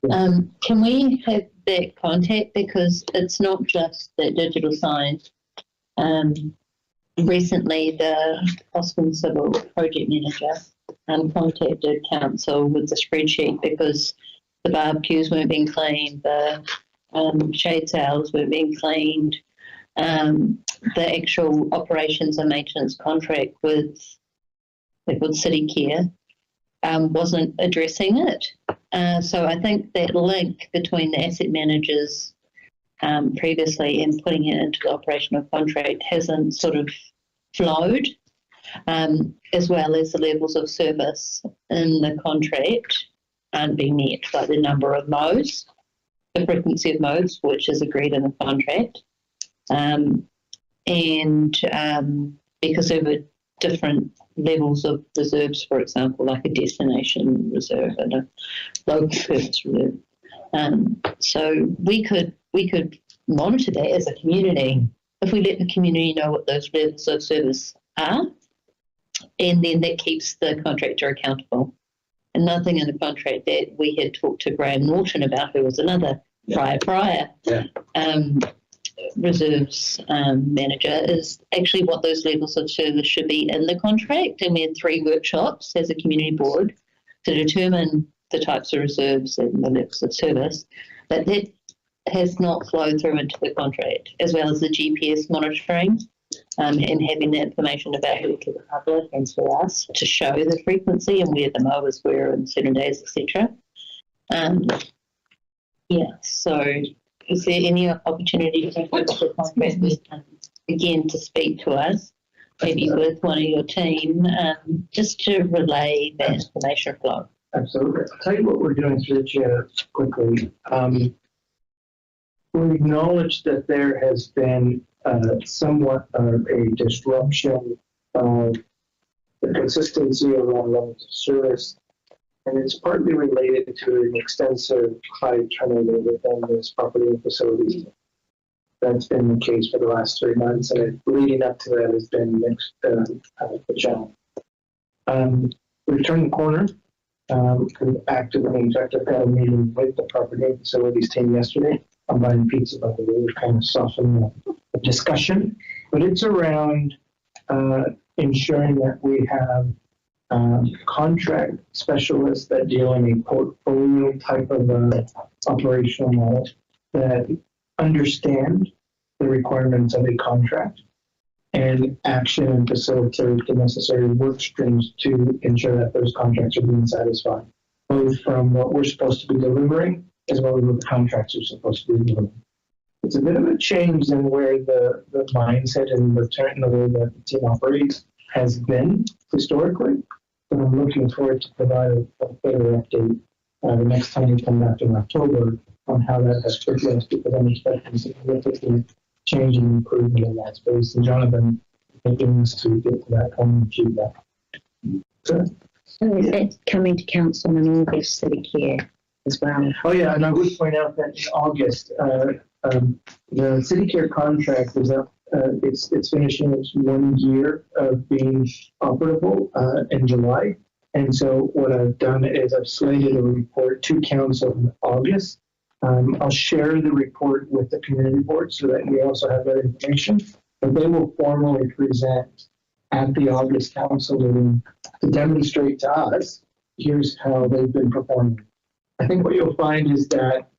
Can we have that contact, because it's not just the digital sign. Recently, the Hoskins Civil project manager contacted council with the spreadsheet because the barbecues weren't being cleaned, the shade sales weren't being cleaned, the actual operations and maintenance contract with City Care wasn't addressing it. So I think that link between the asset managers previously and putting it into the operational contract hasn't sort of flowed, as well as the levels of service in the contract aren't being met, like the number of modes, the frequency of modes, which is agreed in the contract, and because there were different levels of reserves, for example, like a destination reserve and a local purpose reserve. So we could monitor that as a community if we let the community know what those levels of service are, and then that keeps the contractor accountable. And nothing in the contract that we had talked to Graham Norton about, who was another prior reserves manager, is actually what those levels of service should be in the contract. And we had 3 workshops as a community board to determine the types of reserves and the levels of service, but that has not flowed through into the contract, as well as the GPS monitoring and having the information available to the public and to us to show the frequency and where the mowers were in certain days, etc. So is there any opportunity to put the contract again to speak to us, maybe with one of your team, just to relay that information flow? Absolutely. I'll tell you what we're doing through the chair quickly. We acknowledge that there has been somewhat of a disruption of the consistency around levels of service, and it's partly related to an extensive high turnover within this property and facilities. That's been the case for the last 3 months, and leading up to that has been the challenge. We've turned the corner. We've actively, in fact, I've got a meeting with the property and facilities team yesterday. I'm buying pizza, by the way, we've kind of softened the discussion, but it's around ensuring that we have contract specialists that deal in a portfolio type of operational model that understand the requirements of a contract and action and facilitate the necessary work streams to ensure that those contracts are being satisfied, both from what we're supposed to be delivering as well as what the contracts are supposed to be delivering. It's a bit of a change in where the mindset and the way that the team operates has been historically, but I'm looking forward to provide a better update the next time we come back in October on how that has progressed, because I'm expecting significant change and improvement in that space. And Jonathan begins to get to that common feedback. So is that coming to council in August, City Care as well? Oh yeah, and I would point out that in August, the City Care contract is up. It's finishing its 1 year of being operable in July. And so what I've done is I've slated a report to council in August. I'll share the report with the community board so that we also have that information. But they will formally present at the August council meeting to demonstrate to us, here's how they've been performing. I think what you'll find is that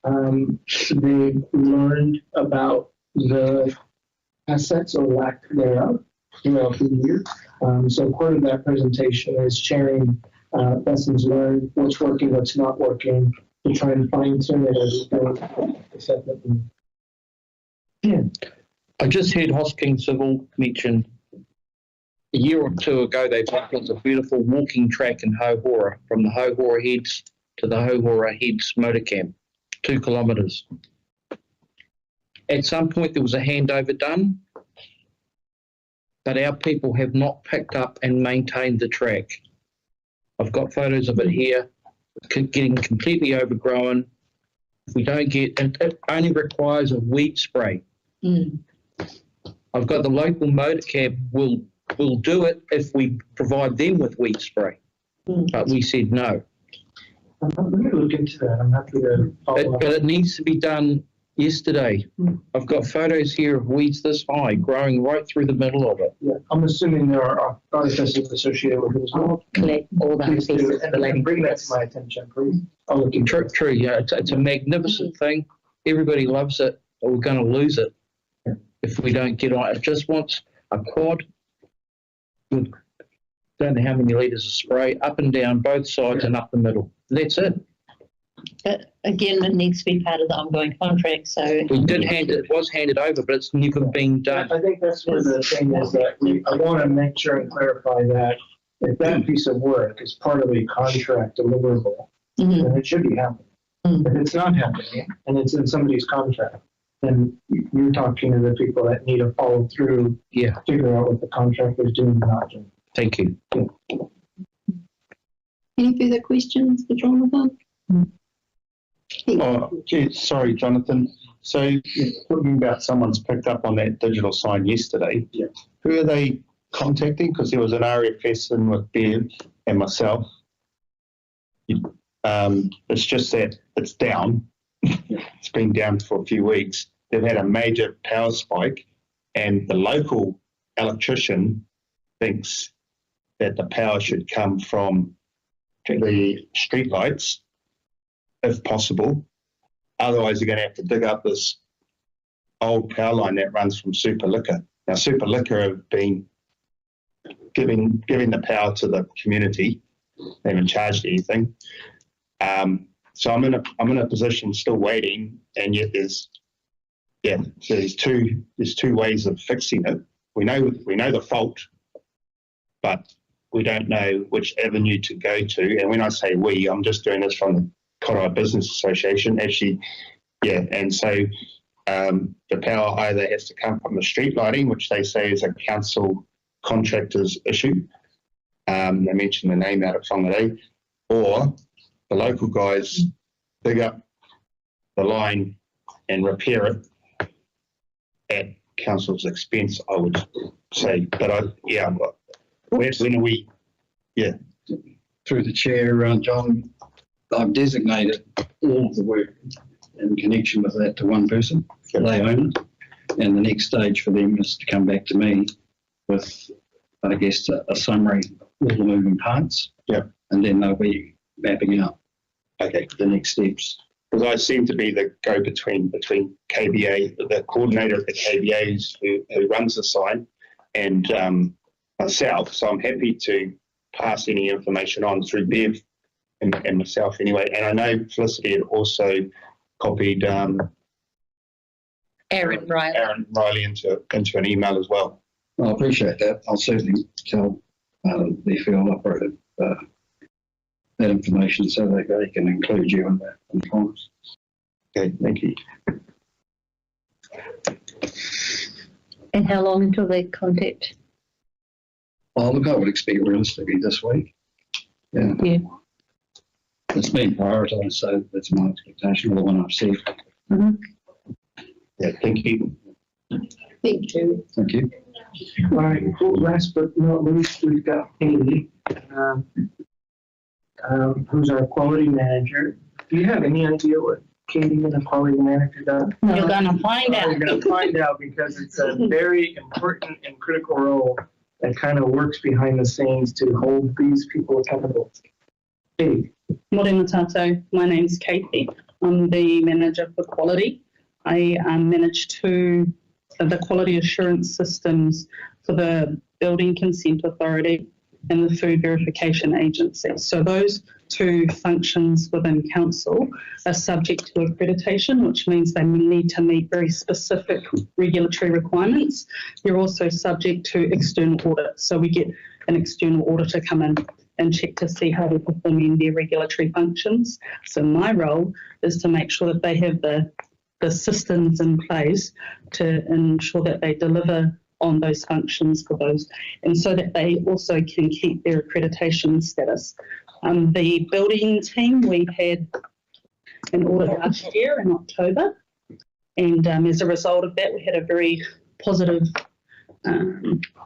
they've learned about the assets or lack thereof throughout the year. So part of that presentation is sharing lessons learned, what's working, what's not working, to try and fine tune it as we go. Yeah. I just heard Hoskins Civil mention a year or 2 ago they built a beautiful walking track in Hohora, from the Hohora Heads to the Hohora Heads motor camp, 2 kilometres. At some point, there was a handover done, but our people have not picked up and maintained the track. I've got photos of it here, getting completely overgrown. If we don't get, it only requires a weed spray. I've got the local motor cab will do it if we provide them with weed spray. But we said no. Let me look into that. I'm happy to follow up. But it needs to be done yesterday. I've got photos here of weeds this high growing right through the middle of it. Yeah, I'm assuming there are artifices associated with it as well. Collect all the Please do, pieces and bring that to my attention, please. I'll look into it. True, yeah. It's a magnificent thing. Everybody loves it, but we're going to lose it if we don't get on. It just wants a quad with don't know how many litres of spray up and down both sides and up the middle. That's it. But again, it needs to be part of the ongoing contract, so. We did it was handed over, but it's never been done. I think that's where the thing is that I want to make sure and clarify that if that piece of work is part of a contract deliverable, then it should be happening. If it's not happening and it's in somebody's contract, then you're talking to the people that need to follow through, figure out what the contractor is doing and not doing. Thank you. Any further questions for Jonathan? Oh, gee, sorry, Jonathan. So you're talking about someone's picked up on that digital sign yesterday. Yeah. Who are they contacting? Because there was an RFS in with Bev and myself. It's just that it's down. It's been down for a few weeks. They've had a major power spike, and the local electrician thinks that the power should come from the street lights, if possible. Otherwise, you're going to have to dig up this old power line that runs from Super Liquor. Now, Super Liquor have been giving the power to the community. They haven't charged anything. So I'm in a position still waiting, and yet there's two ways of fixing it. We know the fault, but we don't know which avenue to go to. And when I say we, I'm just doing this from the Kōrero Business Association, actually. Yeah, and so the power either has to come from the street lighting, which they say is a council contractor's issue. They mentioned the name out of Whangarei, or the local guys dig up the line and repair it at council's expense, I would say. But when are we? Yeah. Through the chair, John, I've designated all of the work in connection with that to one person. They own it. And the next stage for them is to come back to me with, I guess, a summary of all the moving parts. Yeah. And then they'll be mapping out the next steps. Because I seem to be the go-between between KBA, the coordinator of the KBAs who runs the sign, and myself. So I'm happy to pass any information on through Bev and myself anyway. And I know Felicity had also copied Aaron Riley into an email as well. I appreciate that. I'll certainly tell the field operator that information so that they can include you in that compliance. Okay, thank you. And how long until they contact? Oh, look, I would expect realistically this week. Yeah. It's been prioritised, so that's my expectation, the one I've said. Yeah, thank you. Thank you. Thank you. All right, cool. Last but not least, we've got Amy, who's our quality manager. Do you have any idea what Katie and the quality manager does? No. You're going to find out. You're going to find out, because it's a very important and critical role that kind of works behind the scenes to hold these people accountable. Katie. Morena tātou. My name's Katie. I'm the manager for quality. I manage the quality assurance systems for the Building Consent Authority and the Food Verification Agency. So those two functions within council are subject to accreditation, which means they need to meet very specific regulatory requirements. They're also subject to external audit. So we get an external auditor come in and check to see how they're performing their regulatory functions. So my role is to make sure that they have the the systems in place to ensure that they deliver on those functions for those, and so that they also can keep their accreditation status. The building team, we had an audit last year in October, and as a result of that, we had a very positive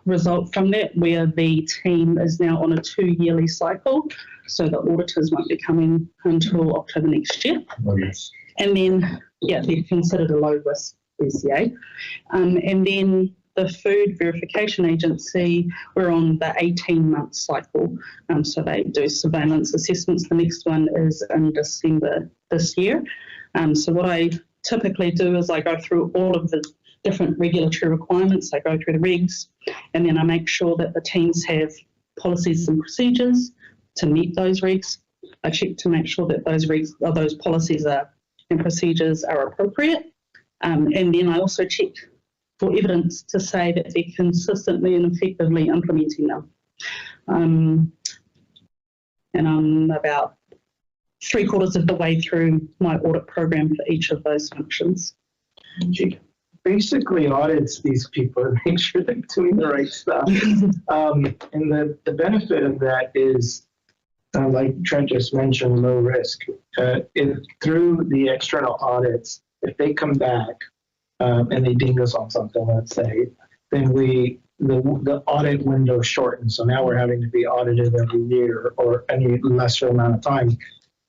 result from that, where the team is now on a 2-yearly cycle, so the auditors won't be coming until October next year. And then, yeah, they're considered a low-risk BCA. And then the Food Verification Agency, we're on the 18-month cycle, so they do surveillance assessments. The next one is in December this year. So what I typically do is I go through all of the different regulatory requirements. I go through the regs, and then I make sure that the teams have policies and procedures to meet those regs. I check to make sure that those regs or those policies and procedures are appropriate. And then I also check for evidence to say that they're consistently and effectively implementing them. And I'm about 3/4 of the way through my audit program for each of those functions. Basically audits these people and make sure they're doing the right stuff. And the benefit of that is, like Trent just mentioned, low risk. If through the external audits, if they come back and they ding us on something, let's say, then the audit window shortens. So now we're having to be audited every year or any lesser amount of time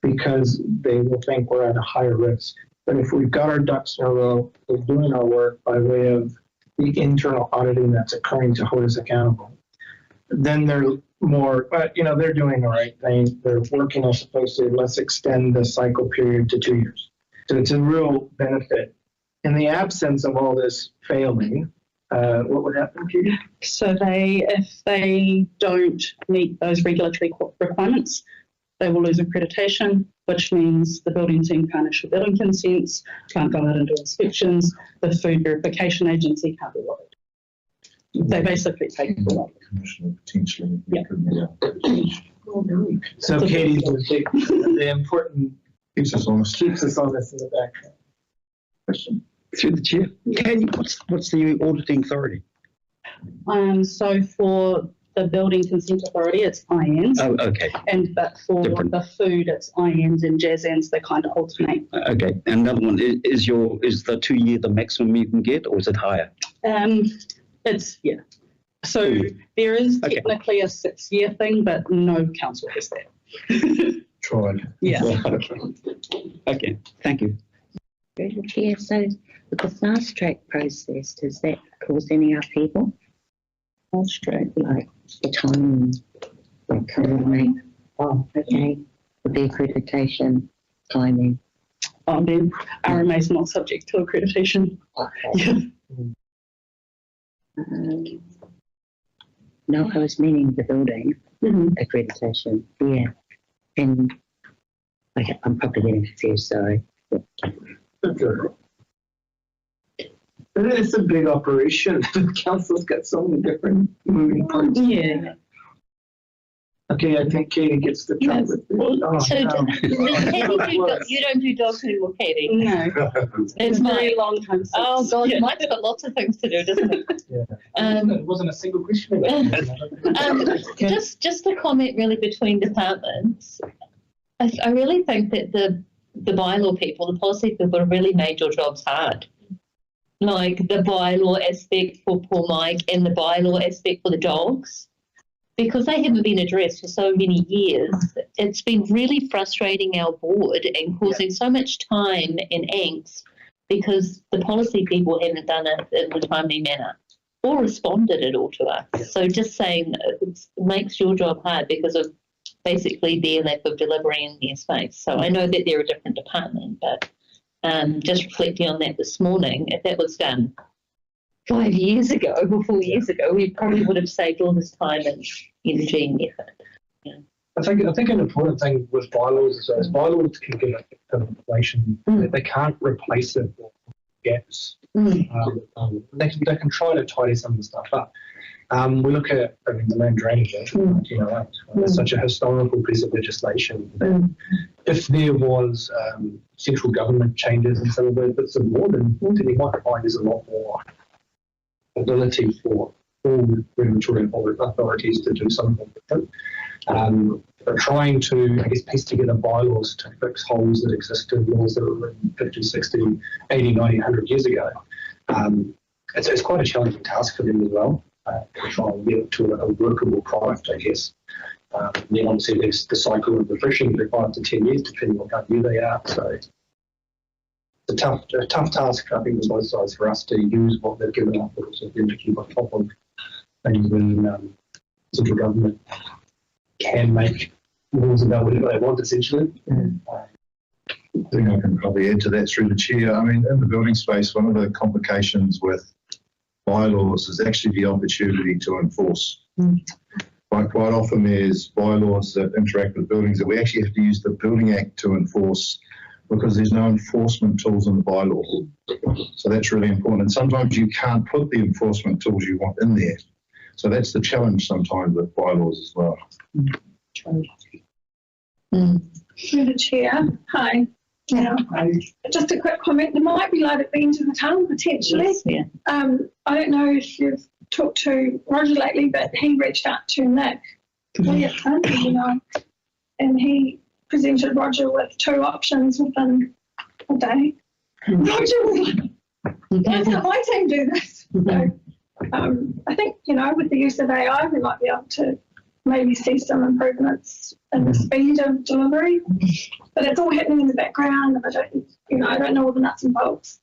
because they will think we're at a higher risk. But if we've got our ducks in a row, we're doing our work by way of the internal auditing that's occurring to hold us accountable, then they're more, they're doing the right thing. They're working as opposed to let's extend the cycle period to 2 years. So it's a real benefit. In the absence of all this failing, what would happen, Katie? So if they don't meet those regulatory requirements, they will lose accreditation, which means the building team can't issue building consents, can't go out and do inspections, the Food Verification Agency can't do it. They basically take it away. Potentially. Yeah. So Katie's the important keeps us honest. Keeps us honest in the background. Question. Through the chair, Katie, what's the auditing authority? So for the Building Consent Authority, it's IANS. Oh, okay. But for the food, it's IANS and JASANS. They kind of alternate. Okay. And another one is the 2 year the maximum you can get, or is it higher? Yeah. So there is technically a 6-year thing, but no council has that. Tried. Yeah. Okay. Thank you. Chair, so with the fast track process, does that cause any upheaval? Fast track, like the time, like coordinate. Oh, okay. With the accreditation timing. Then RMA is not subject to accreditation. Okay. No, I was meaning the building accreditation. Yeah. And okay, I'm probably getting confused, sorry. It's a big operation. The council's got so many different moving parts. Yeah. Okay, I think Katie gets the job with this. You don't do dogs anymore, Katie. No. It's a very long time since. Oh, God, Mike's got lots of things to do, doesn't he? Yeah. It wasn't a single question. Just a comment really between departments. I really think that the bylaw people, the policy people have really made your jobs hard. Like the bylaw aspect for poor Mike and the bylaw aspect for the dogs. Because they haven't been addressed for so many years, it's been really frustrating our board and causing so much time and angst because the policy people haven't done it in a timely manner or responded at all to us. So just saying it makes your job hard because of basically their lack of delivery in their space. So I know that they're a different department, but just reflecting on that this morning, if that was done 5 years ago or 4 years ago, we probably would have saved all this time and energy and effort. Yeah. I think an important thing with bylaws is bylaws can give information. They can't replace it with gaps. They can try to tidy some of the stuff up. We look at, the Land Drainage Act, 1908. It's such a historical piece of legislation. If there was central government changes in some of the bits of law, then you might find there's a lot more ability for all regulatory authorities to do something different. But trying to, piece together bylaws to fix holes that exist in laws that were written 50, 60, 80, 90, 100 years ago, it's quite a challenging task for them as well. To try and get to a workable product, I guess. Then obviously there's the cycle of refreshing every 5 to 10 years, depending on how new they are. So it's a tough task, I think, on both sides for us to use what they've given us, but also them to keep on top of things when central government can make rules about whatever they want, essentially. I think I can probably add to that through the chair. I mean, in the building space, one of the complications with bylaws is actually the opportunity to enforce. Quite often there's bylaws that interact with buildings that we actually have to use the Building Act to enforce because there's no enforcement tools in the bylaw. So that's really important. And sometimes you can't put the enforcement tools you want in there. So that's the challenge sometimes with bylaws as well. Through the chair. Hi. Yeah. Just a quick comment. There might be light at the end of the tunnel potentially. Yes, I don't know if you've talked to Roger lately, but he reached out to Nick, and he presented Roger with 2 options within a day. Roger was like, why can't my team do this? So, I think, with the use of AI, we might be able to maybe see some improvements in the speed of delivery, but it's all happening in the background. I don't know all the nuts and bolts.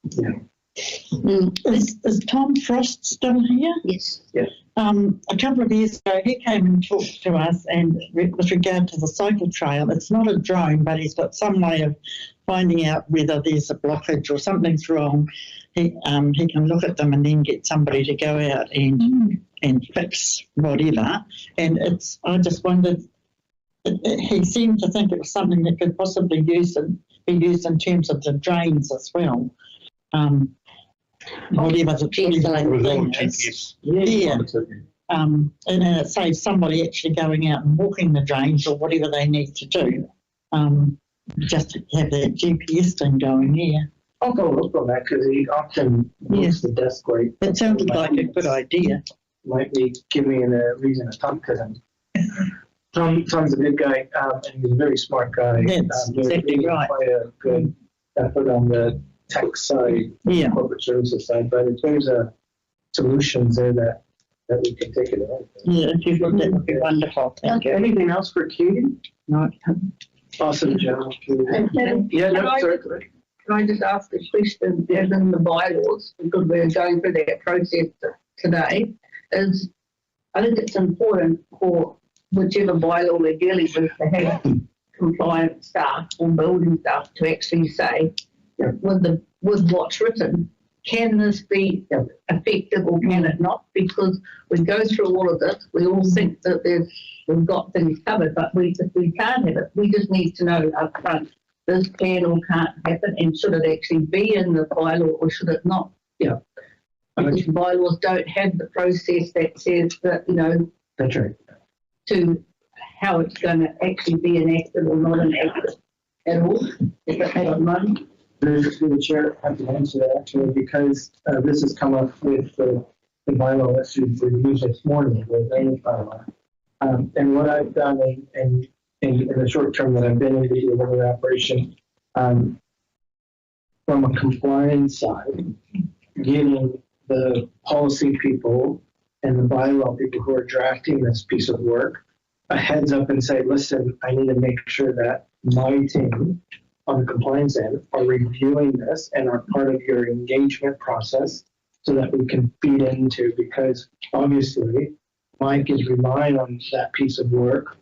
Is Tom Frost still here? Yes. Yeah. A couple of years ago, he came and talked to us, and with regard to the cycle trail, it's not a drone, but he's got some way of finding out whether there's a blockage or something's wrong. He can look at them and then get somebody to go out and fix whatever. And I just wondered, he seemed to think it was something that could possibly be used in terms of the drains as well. Whatever the thing is. Yeah. And it saves somebody actually going out and walking the drains or whatever they need to do. Just to have that GPS thing going, yeah. I'll go look on that because he often moves the desk weight. It sounded like a good idea. Might be giving me a reason to talk to him. Tom's a good guy, and he's a very smart guy. That's exactly right. Quite a good effort on the tech side, corporate services side, but in terms of solutions there that we can take it away. Yeah, if you've looked at it, would be wonderful. Thank you. Anything else for Keegan? No. Awesome, General. Yeah, no, sorry. Can I just ask a question, as in the bylaws, because we're going through that process today, I think it's important for whichever bylaw we're dealing with to have compliant staff or building staff to actually say, with what's written, can this be effective or can it not? Because we go through all of this, we all think that we've got things covered, but if we can't have it, we just need to know up front, this can or can't happen, and should it actually be in the bylaw or should it not? Because bylaws don't have the process that says that, That's right. to how it's going to actually be enacted or not enacted at all. If it has money. The chair, I have to answer that actually because this has come up with the bylaw that we reviewed this morning, the drainage bylaw. And what I've done in the short term that I've been in the water operation, from a compliance side, getting the policy people and the bylaw people who are drafting this piece of work a heads up and say, listen, I need to make sure that my team on the compliance end are reviewing this and are part of your engagement process so that we can feed into, because obviously Mike is relying on that piece of work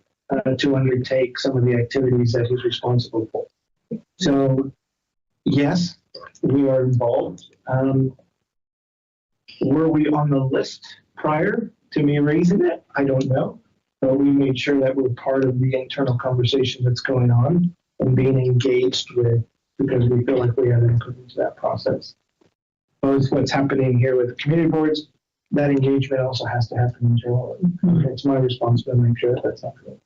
to undertake some of the activities that he's responsible for. So yes, we are involved. Were we on the list prior to me raising it? I don't know. But we made sure that we're part of the internal conversation that's going on and being engaged with, because we feel like we have input into that process. Both what's happening here with the community boards that engagement also has to happen internally. It's my responsibility to make sure that's happening.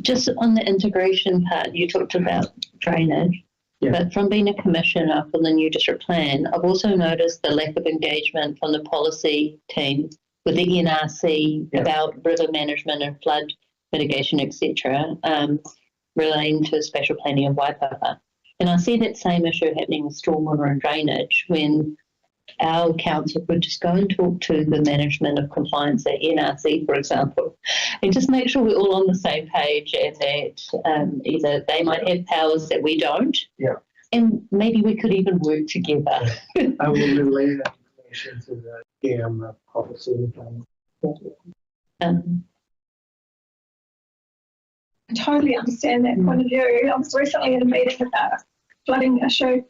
Just on the integration part, you talked about drainage, but from being a commissioner for the new district plan, I've also noticed the lack of engagement from the policy team with the NRC about river management and flood mitigation, etc., relating to spatial planning in Waipapa. And I see that same issue happening with stormwater and drainage when our council would just go and talk to the management of compliance at NRC, for example, and just make sure we're all on the same page and that either they might have powers that we don't, and maybe we could even work together. I will relay that information to the DM policy. I totally understand that point of view. I was recently at a meeting about a flooding issue,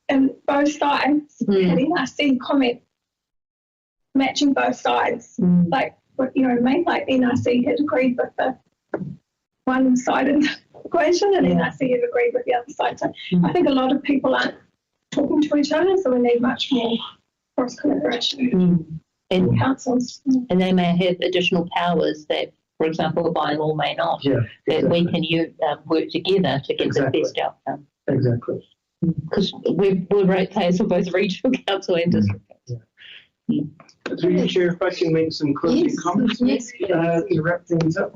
and both sides had NRC comment matching both sides. Like, you know what I mean? Like NRC had agreed with the one-sided equation, and NRC had agreed with the other side. So I think a lot of people aren't talking to each other, so we need much more cross collaboration. And councils, and they may have additional powers that, for example, a bylaw may not. That we can work together to get the best outcome. Exactly. Because we're ratepayers for both regional council and district council. Through you, Chair, if I can make some closing comments to wrap things up.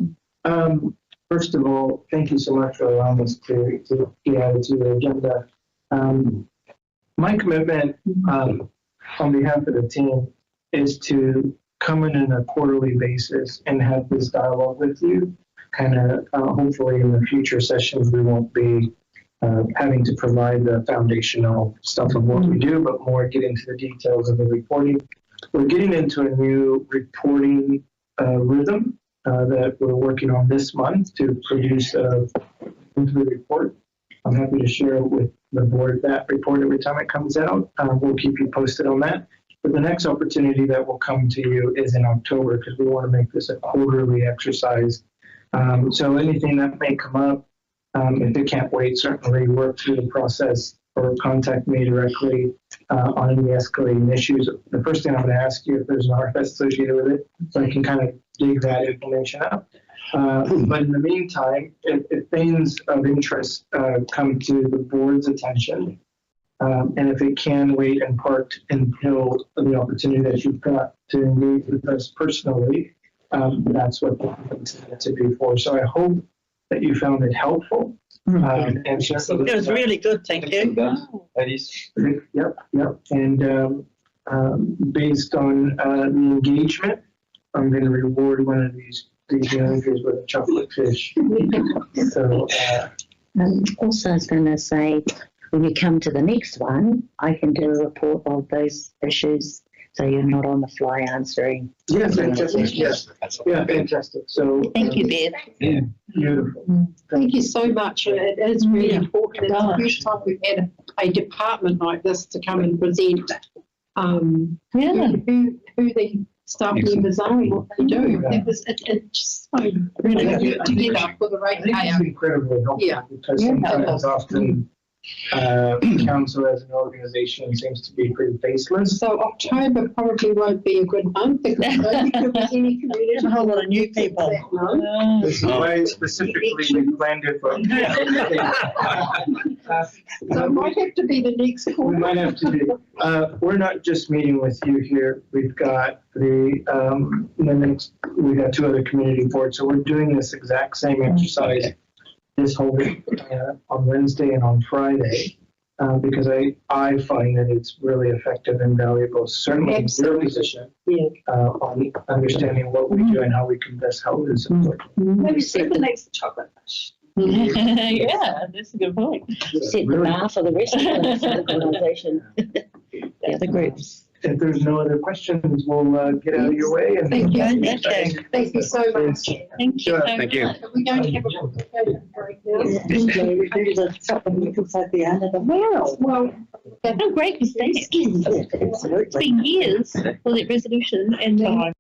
First of all, thank you so much for allowing us to get added to the agenda. My commitment on behalf of the team is to come in on a quarterly basis and have this dialogue with you. Kind of hopefully in the future sessions we won't be having to provide the foundational stuff of what we do, but more get into the details of the reporting. We're getting into a new reporting rhythm that we're working on this month to produce a monthly report. I'm happy to share with the board that report every time it comes out. We'll keep you posted on that. But the next opportunity that will come to you is in October because we want to make this a quarterly exercise. So anything that may come up, if it can't wait, certainly work through the process or contact me directly on any escalating issues. The first thing I'm going to ask you if there's an RFS associated with it, so I can kind of dig that information up. But in the meantime, if things of interest come to the board's attention, and if it can wait in part until the opportunity that you've got to engage with us personally, that's what the to be for. So I hope that you found it helpful. And it was really good, thank you. That is. Yep. And based on the engagement, I'm going to reward one of these managers with a chocolate fish. So. Also, I was going to say, when you come to the next one, I can do a report of those issues, so you're not on the fly answering. Yeah, fantastic. Yes. Yeah, fantastic. So thank you, Bev. Yeah, beautiful. Thank you so much. It is really important. It's the first time we've had a department like this to come and present who the staff members are and what they do. It's just so really good together for the right I think it's incredibly helpful because sometimes often council as an organization seems to be pretty faceless. So October probably won't be a good month because I don't think there'll be any community. There's a whole lot of new people. This is why specifically we planned it for. So it might have to be the next quarter. We might have to do. We're not just meeting with you here. We've got we got two other community boards. So we're doing this exact same exercise this whole week on Wednesday and on Friday because I find that it's really effective and valuable, certainly in your position on understanding what we do and how we can best help and support. Maybe Stephen makes the chocolate fish. Yeah, that's a good point. Set the bar for the rest of the organisation, the other groups. If there's no other questions, we'll get out of your way. And Thank you. Thank you so much. Thank you. Thank you. We're going to have a break now. Well, how great was that? It's been years for that resolution and then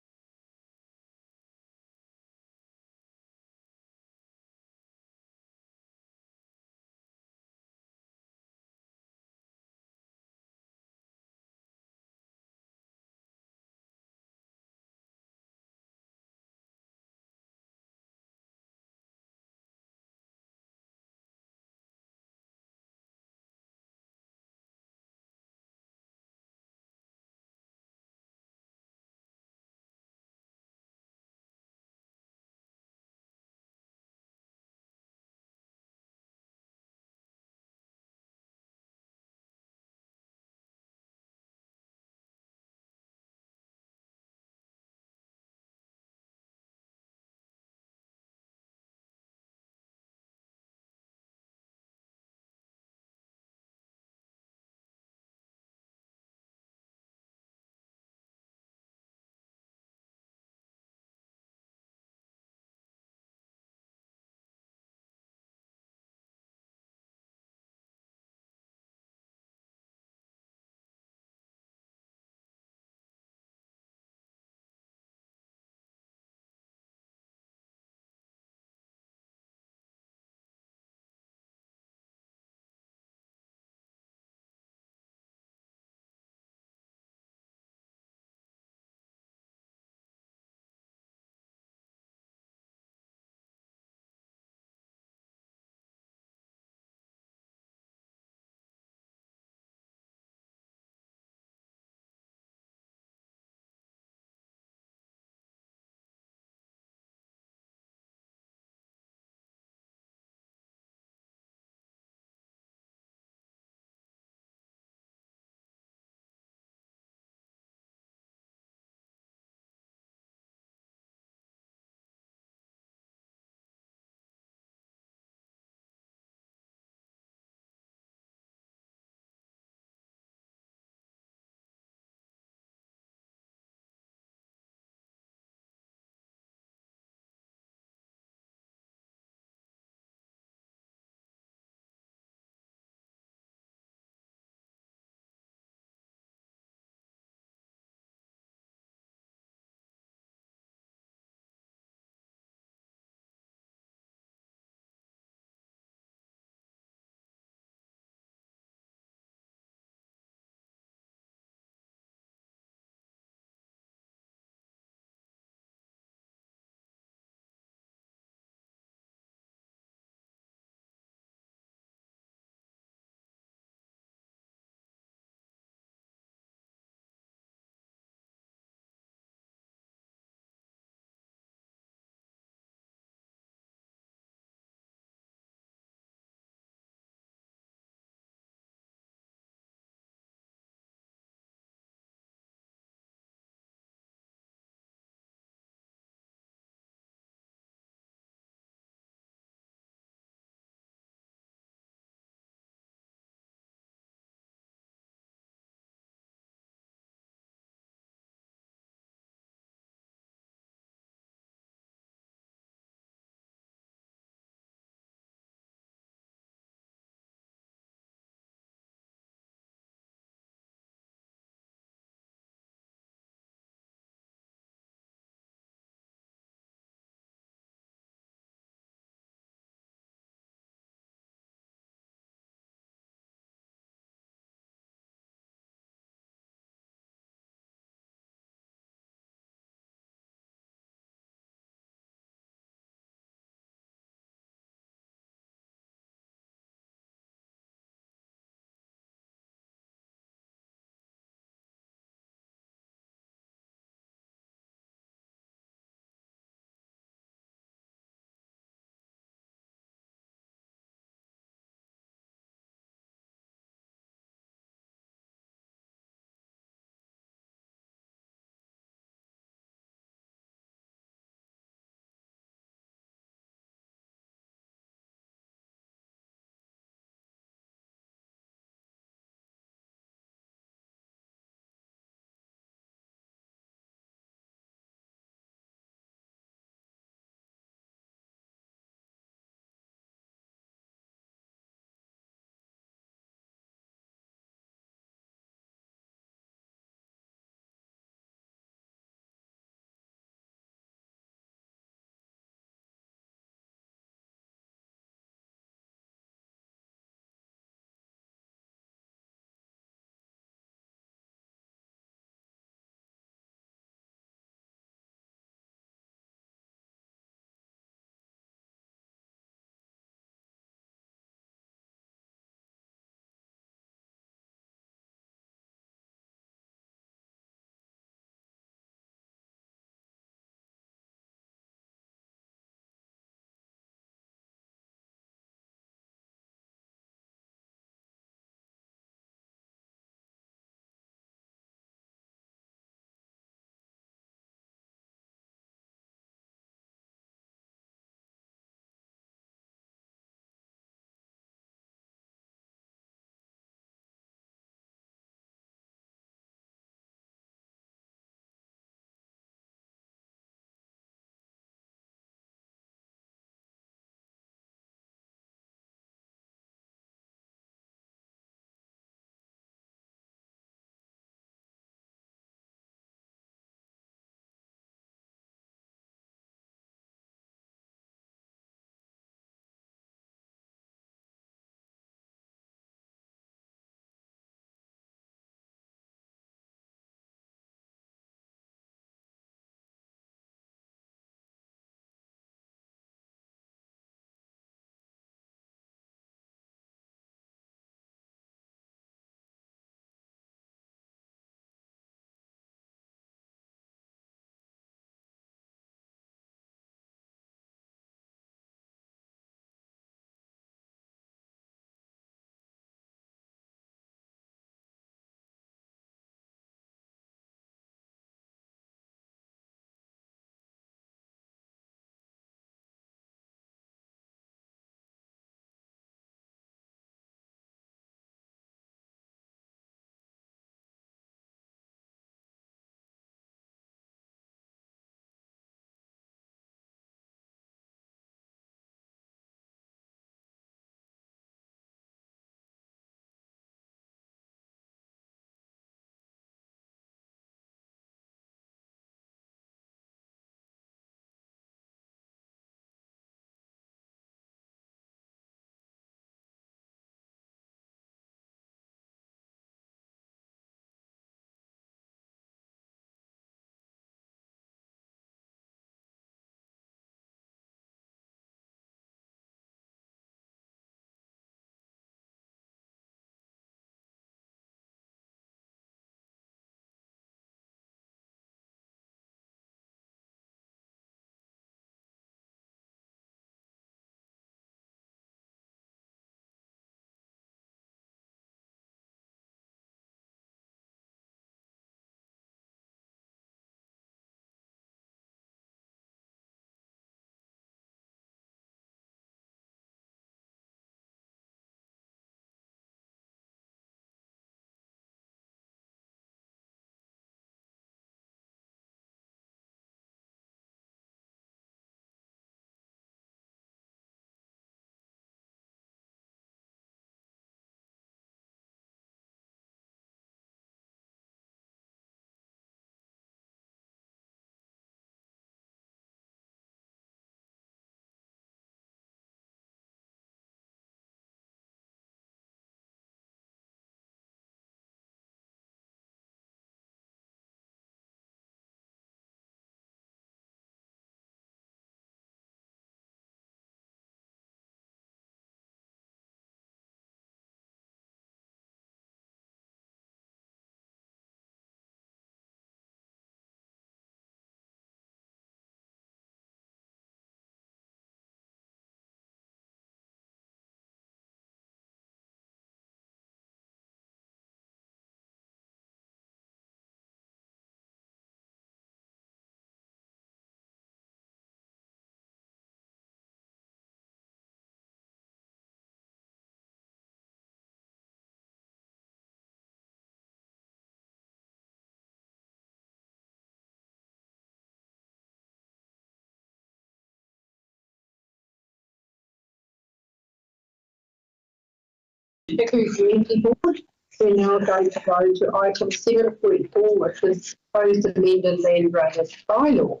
Hiku Community Board. We're now going to go to item 7.4, which is proposed amended land drainage bylaw.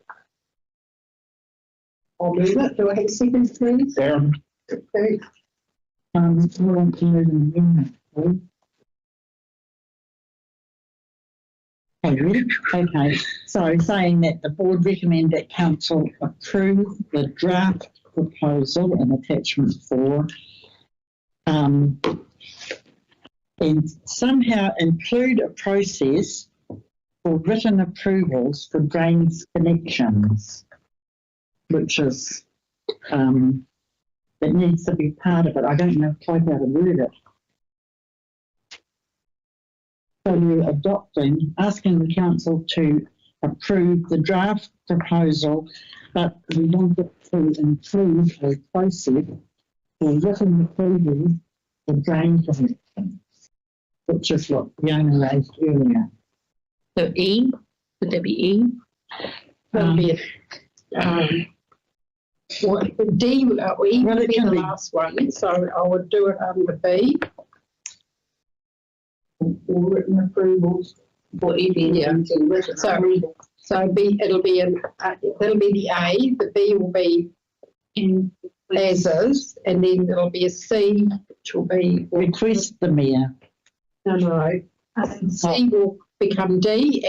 I'll move it. Do I have a second, please? Darren. Okay. I want to move an amendment, please. Okay, ready? Okay, so saying that the board recommend that council approve the draft proposal in attachment 4, and somehow include a process for written approvals for drains connections, which is, that needs to be part of it. I don't know quite how to word it. So we're asking the council to approve the draft proposal, but we want it to include a process for written approval for drain connections, which is what Fiona raised earlier. So E, would that be E? That'll be what, D, E would be the last one, so I would do it under B. Or written approvals for EVs. So B, it'll be that'll be the A, the B will be in as is, and then there'll be a C, which will be request the mayor. No. C will become D,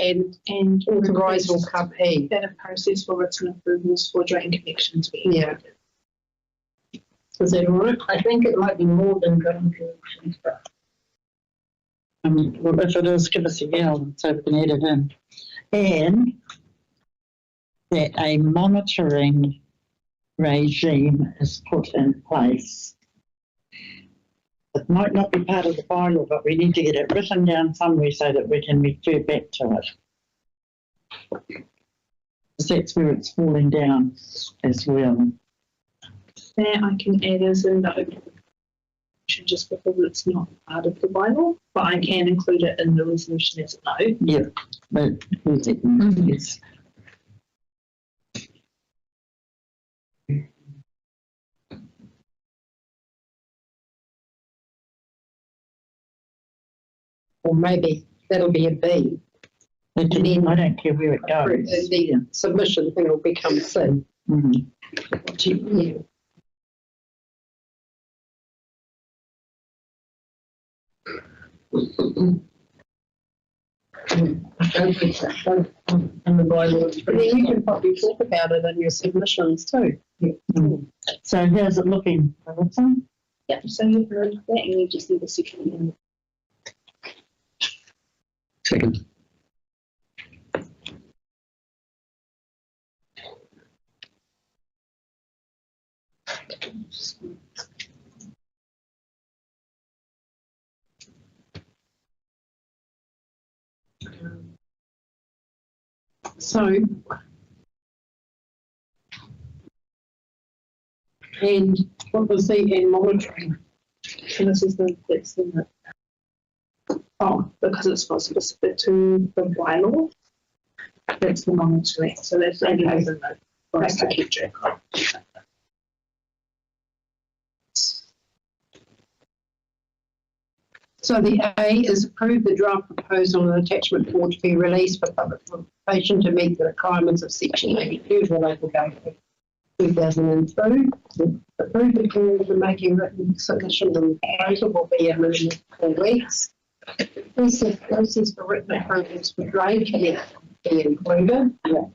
and authorise will come E. Then a process for written approvals for drain connections. Yeah. Is that all right? I think it might be more than drain connections, but Well, if it is, give us a yell so we can add it in. And that a monitoring regime is put in place. It might not be part of the bylaw, but we need to get it written down somewhere so that we can refer back to it. Because that's where it's falling down as well. There I can add as a note, just because it's not part of the bylaw, but I can include it in the resolution as a note. Yeah, but yes. Or maybe that'll be a B. And then I don't care where it goes. The submission thing will become C. Yeah. and the bylaw. But then you can probably talk about it in your submissions too. So how's it looking, Melissa? Yeah, so you've heard that and you just need a second. Second. So, and what was the monitoring? So this is that's the because it's not specific to the bylaw. That's the monitoring. So that's the note for us to keep track of. So the A is approve the draft proposal and attachment 4 to be released for public consultation to meet the requirements of section 82 of the local government 2002. Approve the period for making written submission and proposal will be in 4 weeks. Process for written approvals for drain connection be included. Yeah.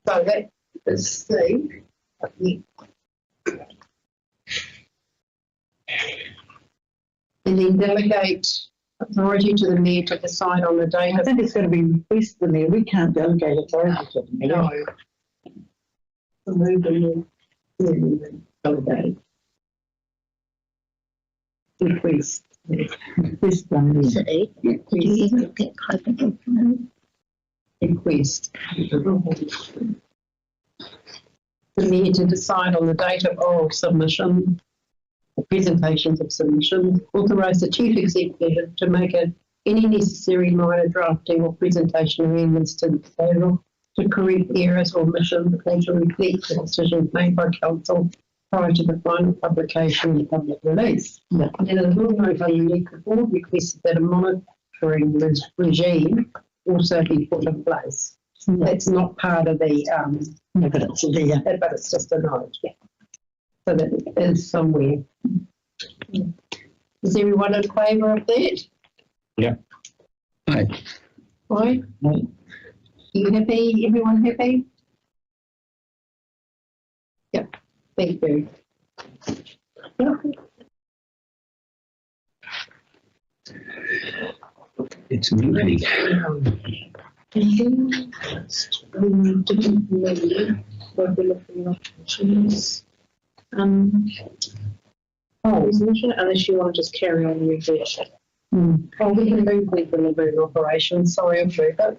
So that is C. And then delegate authority to the mayor to decide on the date. I think it's going to be request the mayor. We can't delegate authority to the mayor. No. Remove the delegate. Request. Request the mayor. Request. The mayor to decide on the date of oral submission, or presentations of submission, authorise the chief executive to make any necessary minor drafting or presentation amendments to the proposal to correct errors or omissions that to reflect the decisions made by council prior to the final publication and public release. And the board note only, the board requested that a monitoring regime also be put in place. That's not part of the, but it's there. But it's just a note, yeah. So that it is somewhere. Is everyone in favour of that? Yeah. Aye. Aye. You happy? Everyone happy? Yeah. Thank you. It's moving. Unless you want to just carry on with it. Oh, we can move with delivery operations. Sorry, I'm through that.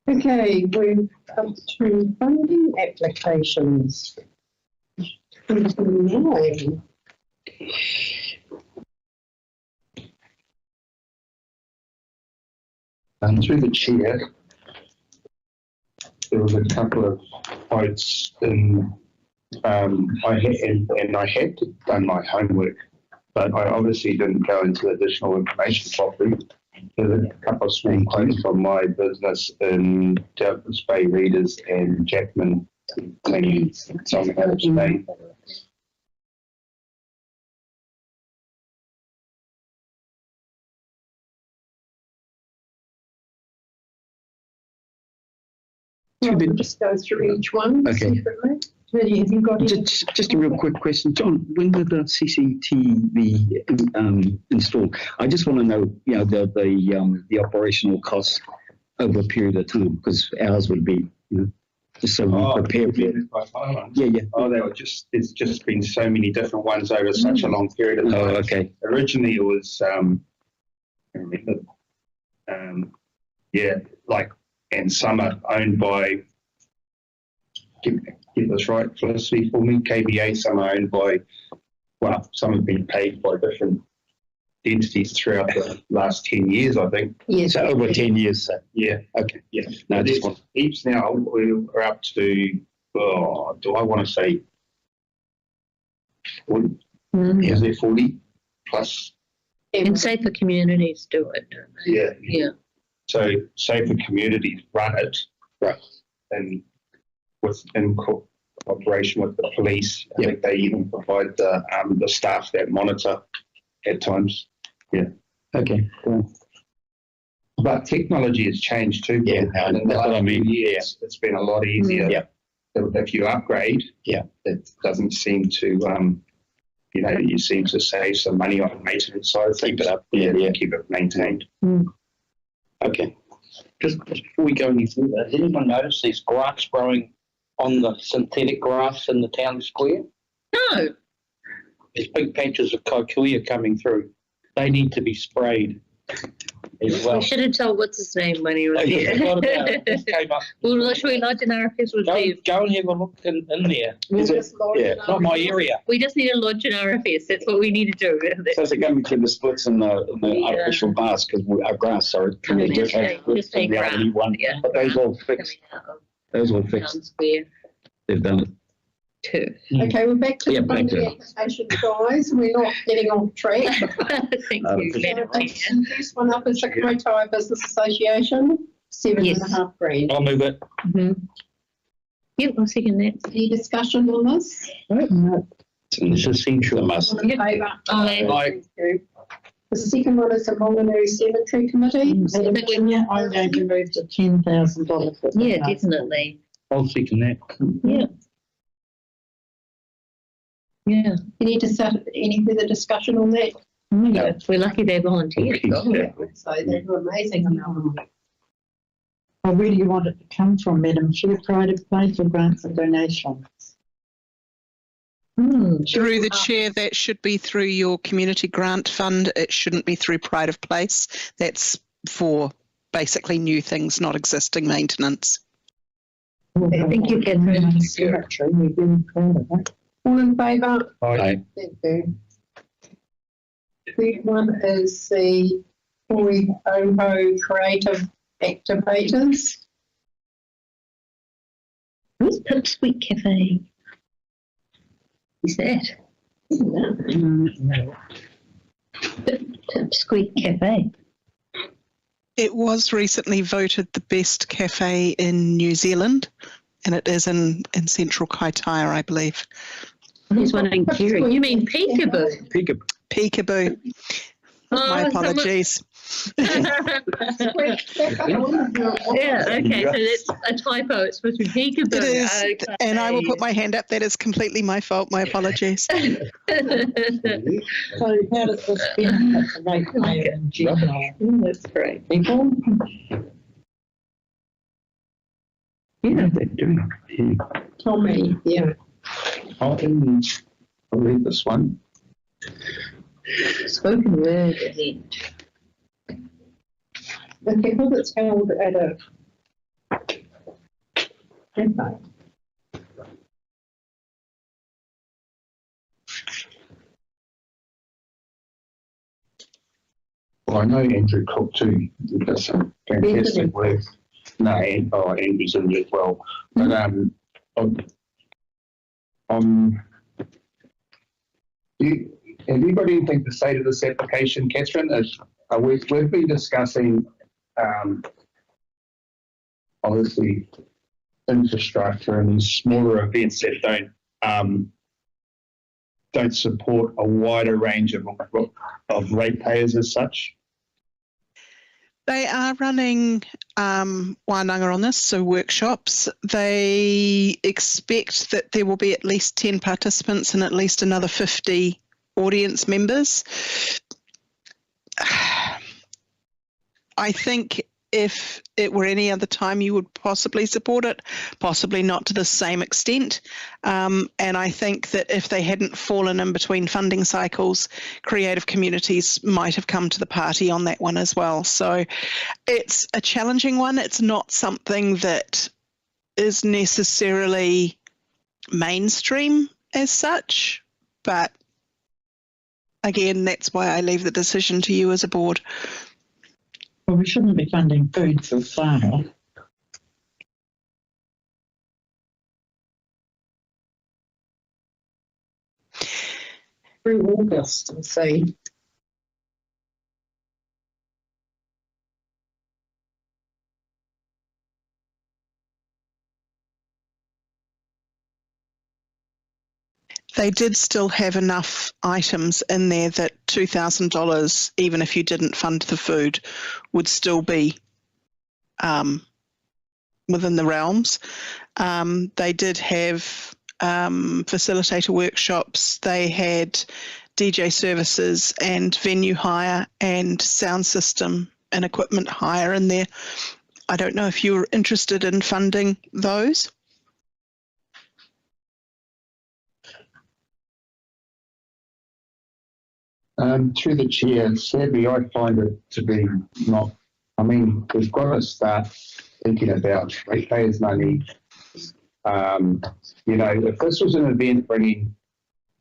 Okay, we've come to funding applications. 29. Through the chair, there was a couple of quotes in, I had done my homework, but I obviously didn't go into additional information properly. There's a couple of small quotes from my business in Doubtless Bay Readers and Jackman Cleaning, something else Bay. We'll just go through each one separately. Really, have you got just a real quick question, John? When did the CCTV installed? I just want to know, the operational costs over a period of time, because ours would be, just so we prepare for it. Yeah. Oh, it's just been so many different ones over such a long period of time. Oh, okay. Originally, it was, I remember, and some are owned by, get this right, Felicity, for me, KBA, some are owned by, some have been paid by different entities throughout the last 10 years, I think. Yes. So over 10 years, so. Yeah. Okay. Yeah. No, There's heaps now. We're up to, do I want to say 40? Is there 40 plus? And safer communities do it, don't they? Yeah. Yeah. So safer communities run it, right? And in cooperation with the police, I think they even provide the staff that monitor at times. Yeah. Okay. Cool. But technology has changed too. Yeah, and in the that's what I last mean. few years, it's been a lot easier. Yeah. If you upgrade, it doesn't seem to, you seem to save some money on the maintenance side of things. Keep it up. Keep it maintained. Okay. Just before we go any further, has anyone noticed there's grass growing on the synthetic grass in the town square? No. There's big patches of kikuyu coming through. They need to be sprayed as well. We should have told what's his name when he was I here. forgot about it. This came up. Well, should we lodge an RFS with Steve? Go and have a look in there. It's not my area. We just need to lodge an RFS. That's what we need to do. So is it going to be the splits in the artificial grass, because our grass, sorry. No, just say grass. One. Yeah. But those all fixed. Those all fixed. Square. They've done it. Okay, we're back to the funding application, guys. We're not getting off track. Thank you. The first one up is the Kaitaia Business Association, $7.5 grand. I'll move it. Yep, I'll second that. Any discussion on this? No. It's essential. A must. All in favour? Aye. Thank you. The second one is the Monganui Cemetery Committee. I'm going to move to $10,000. Yeah, definitely. I'll second that. Yeah. Yeah. Any further discussion on that? Yeah. We're lucky they volunteered. So they were amazing. Well, where do you want it to come from, Madam Chair? Private place or grants and donations? Through the chair, that should be through your community grant fund. It shouldn't be through pride of place. That's for basically new things, not existing maintenance. Thank you, Catherine. We're really proud of that. All in favour? Aye. Thank you. Third one is the Oi Oho Creative Activators. Where's Pipsqueak Cafe? Is that? No. Pipsqueak Cafe. It was recently voted the best cafe in New Zealand, and it is in central Kaitaia, I believe. There's one in Kerry. You mean Peekaboo? Peekaboo. My apologies. Yeah, okay, so that's a typo. It's supposed to be Peekaboo. It is, okay. and I will put my hand up. That is completely my fault. My apologies. So how does this benefit the ratepayer in general? That's great. People? Yeah. Tommy, yeah. I'll read this one. Spoken word event. Because it's held at a Well, I know Andrew Cook too. He does some fantastic work. No, Andrew's in it as well. But have you got anything to say to this application, Catherine? We've been discussing obviously infrastructure and these smaller events that don't support a wider range of ratepayers as such. They are running wānanga on this, so workshops. They expect that there will be at least 10 participants and at least another 50 audience members. I think if it were any other time, you would possibly support it, possibly not to the same extent. And I think that if they hadn't fallen in between funding cycles, creative communities might have come to the party on that one as well. So it's a challenging one. It's not something that is necessarily mainstream as such, but again, that's why I leave the decision to you as a board. Well, we shouldn't be funding food for farmer. Through August and see. They did still have enough items in there that $2,000, even if you didn't fund the food, would still be within the realms. They did have facilitator workshops. They had DJ services and venue hire and sound system and equipment hire in there. I don't know if you were interested in funding those. Through the chair, sadly, I find it to be not. I mean, we've got to start thinking about ratepayers' money. If this was an event bringing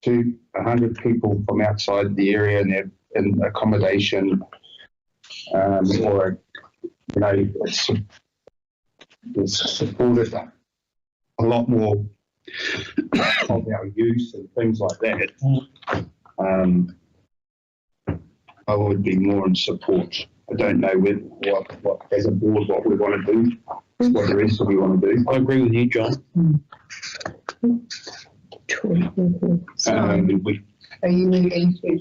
100 people from outside the area and they're in accommodation, or it's supported a lot more of our use and things like that. I would be more in support. I don't know what as a board what we want to do, what the rest of we want to do. I agree with you, John. Are you moving to?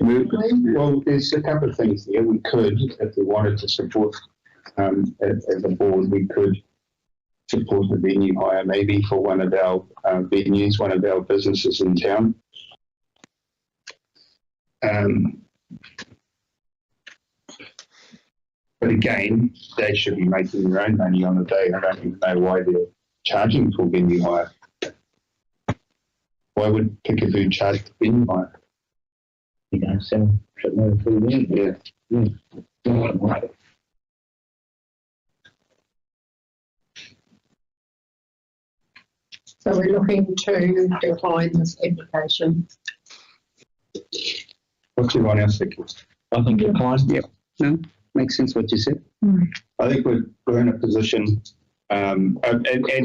Well, there's a couple of things here. We could, if we wanted to support as a board, we could support the venue hire maybe for one of our venues, one of our businesses in town. But again, they should be making their own money on the day. I don't even know why they're charging for venue hire. Why would Peekaboo charge for venue hire? You know, sell food in. Yeah. So we're looking to decline this application. What's everyone else thinking? I think you're fine. Yep. No, makes sense what you said. I think we're in a position, and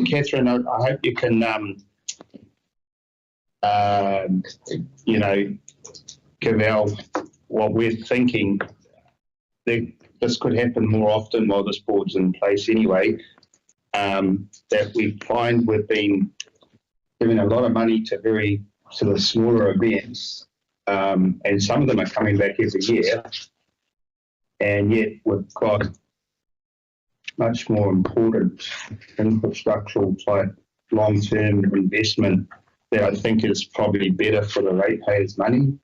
Catherine, I hope you can, you know, give our what we're thinking. This could happen more often while this board's in place anyway. That we find we've been giving a lot of money to very sort of smaller events, and some of them are coming back every year, and yet we've got much more important infrastructural type long-term investment that I think is probably better for the ratepayers' money.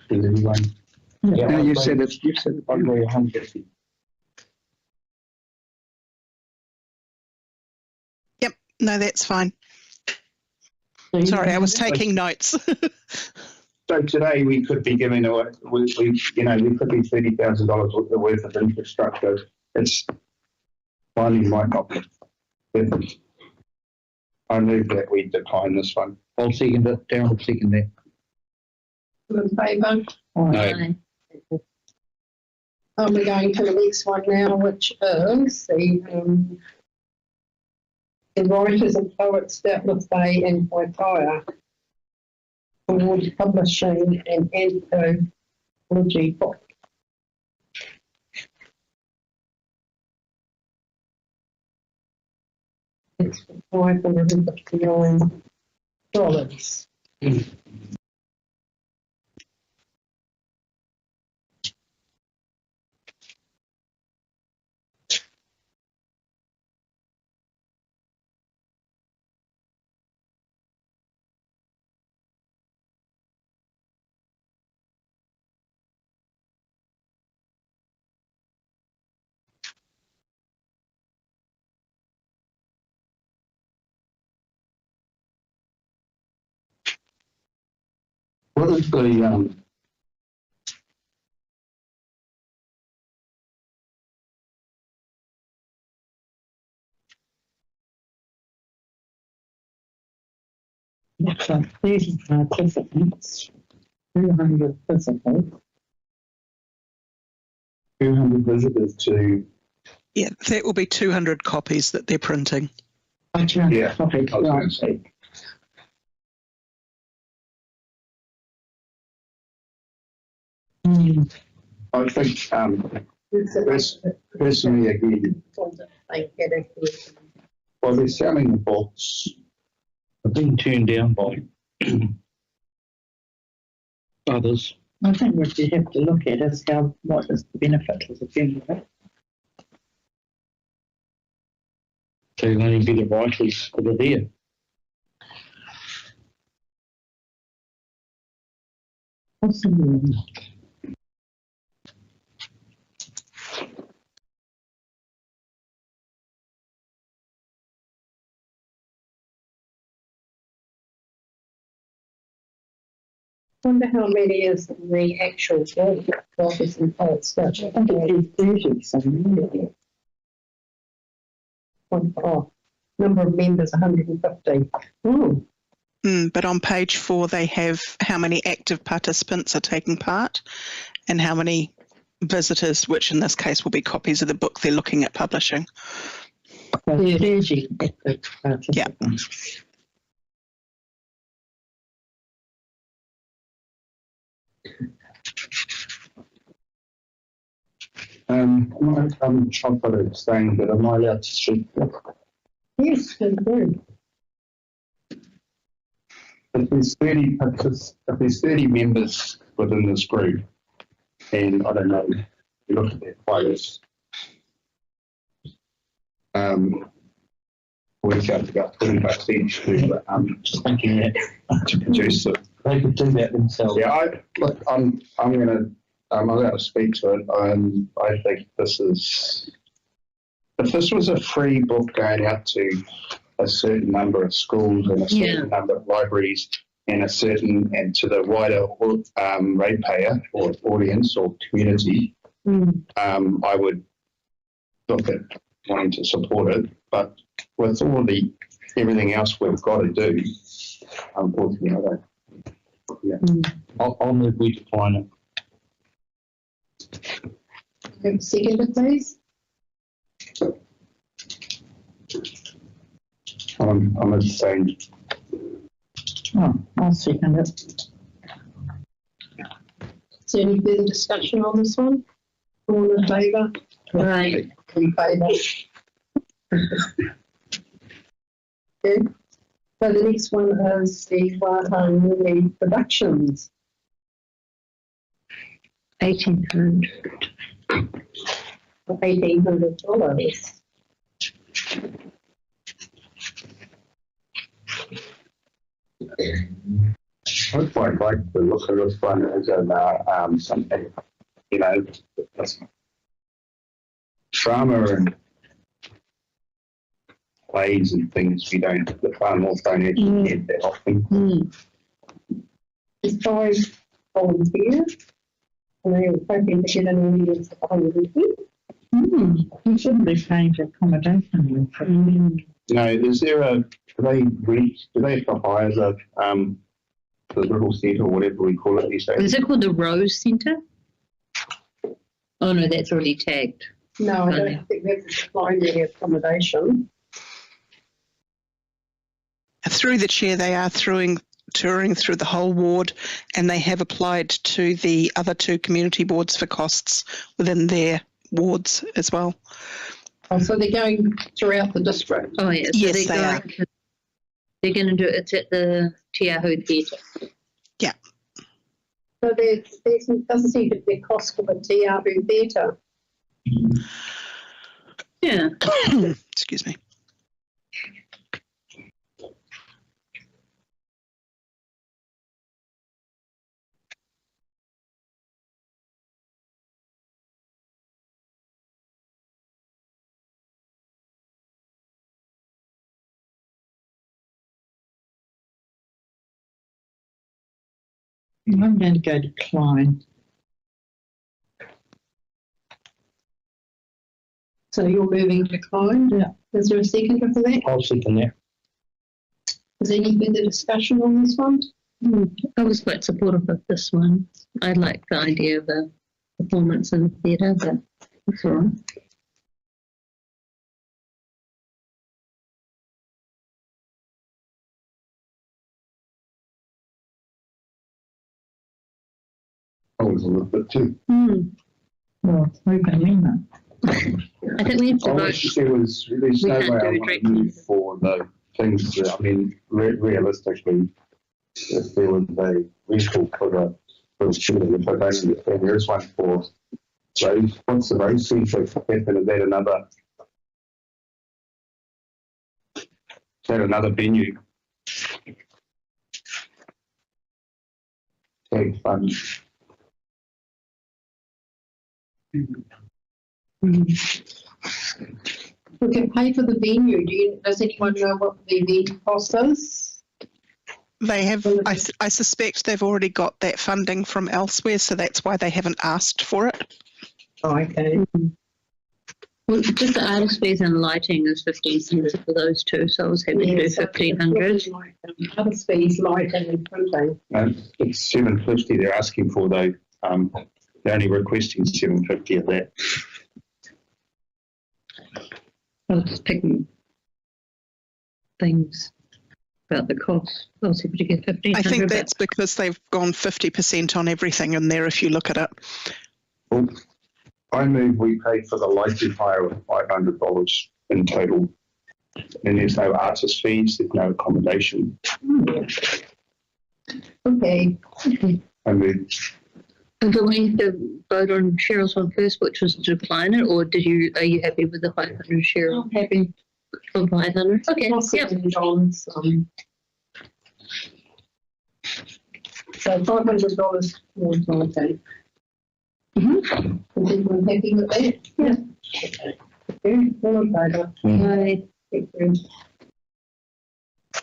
Does anyone? Yeah, no, you said it. You said it. I agree 100%. Yep, no, that's fine. Sorry, I was taking notes. So today we could be giving away, we could be $30,000 worth of infrastructure. It's finally might not be perfect. I move that we decline this one. I'll second it. Darren will second that. All in favour? No. We're going to the next one now, which is the Writers and Poets Doubtless Bay and Waikaia towards publishing an anthology book. It's $559. What is the That's like 30 participants, 200 visitors. 200 visitors to? Yeah, that will be 200 copies that they're printing. Yeah. Copies, right. I think personally again, well, they're selling the books. I've been turned down by others. I think what you have to look at is what is the benefit of the general. So you'll only be the writers that are there. Possibly not. Wonder how many is the actual book, Writers and Poets Doubtless. I think it is 30, something. Number of members, 150. But on page 4, they have how many active participants are taking part and how many visitors, which in this case will be copies of the book they're looking at publishing. 30 active participants. Yeah. I'm got to abstain, but am I allowed to speak? Yes, good. If there's 30 members within this group, and I don't know, you look at their photos, works out about $20 each to Just thinking that to produce it. they could do that themselves. Yeah, I'm allowed to speak to it. I think this is, if this was a free book going out to a certain number of schools and a certain number of libraries and to the wider ratepayer or audience or community, I would look at wanting to support it. But with all the everything else we've got to do, unfortunately, I don't. Yeah. I'll move we decline it. Second, please. I'm at the same. Oh, I'll second it. Is there any further discussion on this one? All in favour? Right. In favour. Good. So the next one is the Waitangi Productions. 1,800. $1,800. I'd quite like the look of this one as something, you know, drama and plays and things the farmers don't actually get that often. It's 5 volunteers. And they were hoping to get an audience of 150. You shouldn't be paying for accommodation. You know, is there do they have to hire the little centre or whatever we call it these days? Is it called the Rose Centre? Oh no, that's already tagged. No, I don't think they've declined any accommodation. Through the chair, they are touring through the whole ward, and they have applied to the other 2 community boards for costs within their wards as well. Oh, so they're going throughout the district? Oh yeah, so Yes, they are. They're going to do it at the Te Ahu Theatre. Yeah. So there doesn't seem to be a cost for the Te Ahu Theatre. Yeah. Excuse me. I'm going to go decline. So you're moving decline? Yeah. Is there a second for that? I'll second that. Is there any further discussion on this one? I was quite supportive of this one. I like the idea of the performance in the theatre, but that's all right. I was a little bit too. Well, we can mean that. I think we have to vote. There's We no can't way do I it want to move for the things that, I mean, realistically, if there was a rental for the children, if I don't understand, there is one for Rose. What's the Rose Centre happen? Is that another venue? Okay, fun. We can pay for the venue. Does anyone know what the venue cost is? They have, I suspect they've already got that funding from elsewhere, so that's why they haven't asked for it. Oh, okay. Well, just the artist fees and lighting is 1,500 for those 2, so I was happy to do 1,500. Artist fees, lighting and printing. It's 750 they're asking for though. They're only requesting 750 of that. I was just picking things about the cost. I was happy to get 1,500. I think that's because they've gone 50% on everything in there if you look at it. Well, I move we pay for the lighting hire of $500 in total. And there's no artist fees, there's no accommodation. Okay. I move. And do we have to vote on Cheryl's one first, which was to decline it, or are you happy with the 500, Cheryl? I'm happy. For 500? Okay, yep. So $500 towards my take. Is everyone happy with that? Yeah. Okay, all in favour? Aye.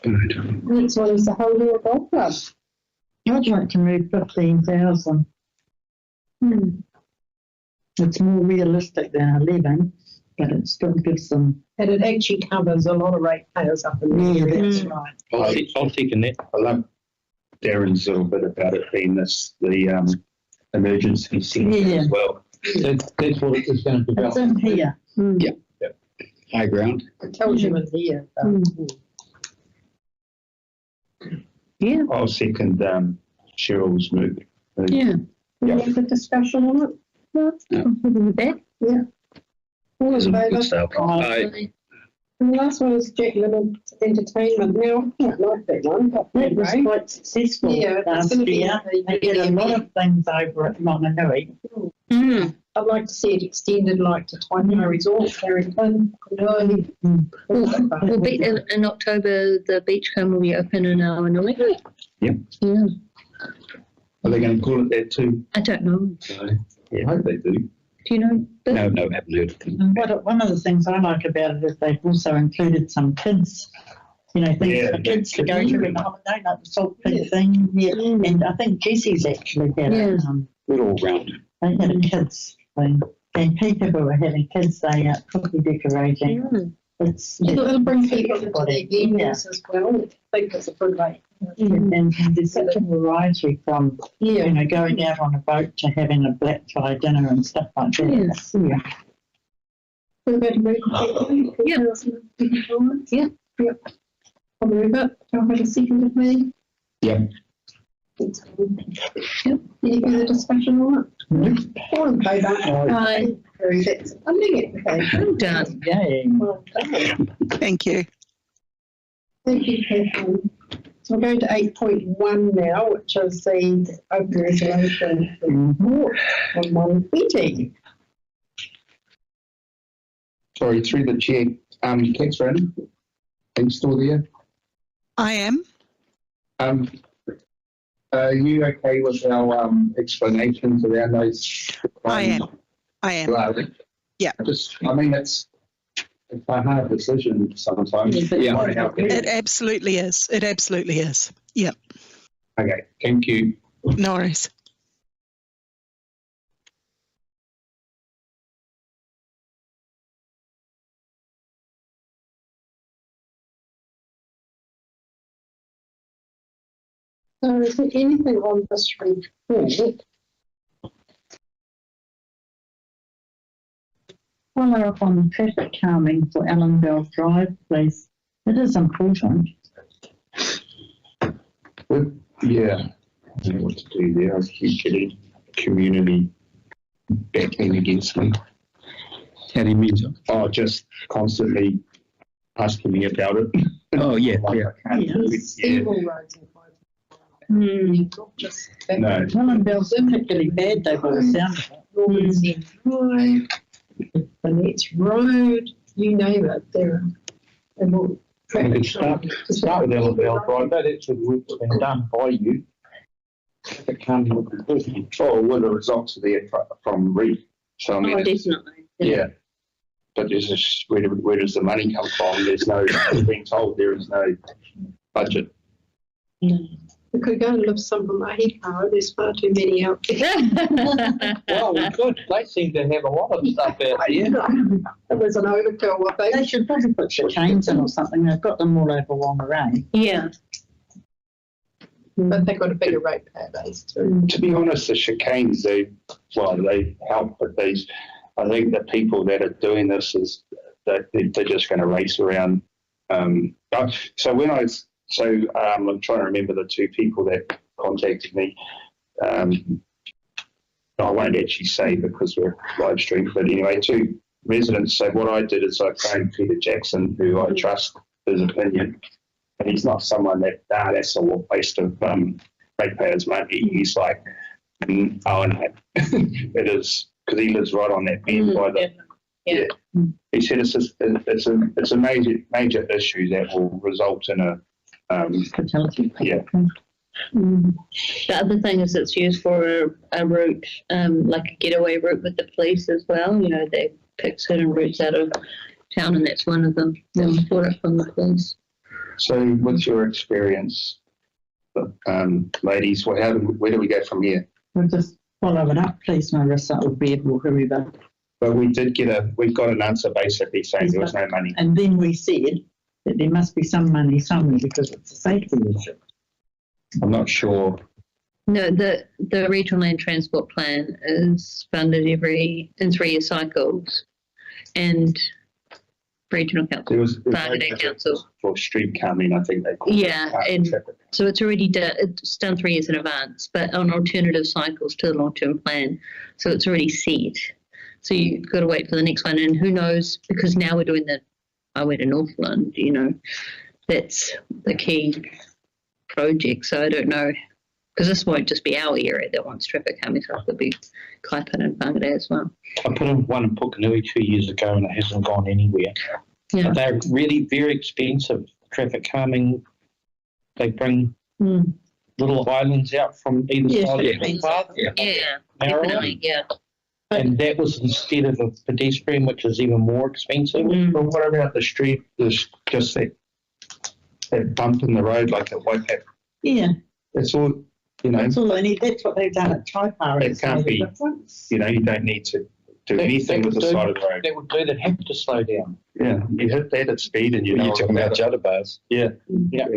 Next one is the Holder Golf Club. I'd like to move 15,000. It's more realistic than 11. but it still gives them. And it actually covers a lot of ratepayers up in the Yeah, area. that's right. I'll second that. I love Darren's little bit about it being the emergency centre as well. That's what it was going to It's develop. in here. Yeah. High ground. It tells you in here. Yeah. I'll second Cheryl's move. Yeah. Any other discussion on it? That? Yeah. All in favour? stuff. Aye. And the last one is Jack Limited Entertainment. Now, I quite like that one. That was quite successful Yeah, it's last gonna be year. They did a lot of things over at Monganui. I'd like to see it extended like to Tainara Resort, Carrington, Konoi. Well, in October, the beachcomb will be open in Awanui. Yep. Yeah. Are they going to call it that too? I don't know. I hope they do. Do you know? No, haven't heard. And one of the things I like about it is they've also included some kids, things for kids to go to in holiday, like the salt pig thing. Yeah. And I think Jesse's actually had it. We're all round. They had a kids thing. And people who are having kids, they are cookie decorating. It'll bring people into their Yeah. games as well. I think it's a good way. And there's such a variety from, going out on a boat to having a black tie dinner and stuff like that. Yes. Yeah. We're going to move quickly. Yeah. Yep. I'll move it. I'll have a second with me. Yep. Yep. Any further discussion on it? All in favour? Aye. That's funding it. Okay. Well done. Yay. Well done. Thank you. Thank you, Catherine. So we're going to 8.1 now, which is the open resolution report on 120. Sorry, through the chair. Catherine, are you still there? I am. Are you okay with our explanations around those? I am. Well, Yeah. It's a hard decision sometimes. Yeah. It absolutely is. It absolutely is. Yep. Okay, thank you. No worries. So is there anything on this report? Follow up on the traffic calming for Allenville Drive, please. It is important. Yeah, I don't know what to do there. I keep getting community backing against me. How do you mean, John? Oh, just constantly asking me about it. Oh, yeah. I can't do it. Several roads in not just No. Allenville's particularly bad though by the sound of it. Norman's Drive, Burnet's Road, you name it, there. And we'll Start with Ellenvale Drive. That actually would have been done by you. It can't be good. Oh, well, the results are there from REIT. So, I mean, Definitely. yeah. But there's just, where does the money come from? There's no, being told there is no budget. We could go and live some from Ahikara, there's far too many out there. Well, we could. They seem to have a lot of stuff out there. It was an overkill, I think. They should probably put chicanes in or something. They've got them all over Whangarei. Yeah. But they've got a bigger rate payer base too. To be honest, the chicanes, they help, but I think the people that are doing this is that they're just going to race around. I'm trying to remember the two people that contacted me. I won't actually say because we're live streamed, but anyway, two residents. So what I did is I phoned Peter Jackson, who I trust his opinion, and he's not someone that's a waste of ratepayers' money. He's like, oh no, it is, because he lives right on that bend by the. Yeah. He said it's a major issue that will result in a fatality. Yeah. The other thing is it's used for a route, like a getaway route with the police as well. They pick certain routes out of town, and that's one of them. They'll report it from the police. So, what's your experience, ladies? Where do we go from here? We'll just follow it up, please, Marissa or Bev or whoever. But we've got an answer basically saying there was no money. And then we said that there must be some money somewhere because it's a safety issue. I'm not sure. No, the regional land transport plan is funded in 3-year cycles, and regional council, There was Whānau council. For street calming, I think they call Yeah, it. and so it's already done. It's done 3 years in advance, but on alternative cycles to the long-term plan, so it's already set. So you've got to wait for the next one, and who knows? Because now we're doing the Highway to Northland. You know, that's the key project. So I don't know. Because this won't just be our area that wants traffic calming stuff, it'll be Kaipara and Whangarei as well. I put in one in Pukenui 2 years ago and it hasn't gone anywhere. Yeah. But they're really very expensive. Traffic calming, they bring little islands out from either side of the path. Yeah, definitely, yeah. And that was instead of a pedestrian, which is even more expensive. But what about the street? There's just that bump in the road, like it won't have. Yeah. It's all, you know. That's all they need. That's what they've done at Taipara. It can't be, you know, you don't need to do anything with the side of the road. That would do that, have to slow down. Yeah, you hit that at speed and you know. You're talking about judder bars. Yeah. Yeah.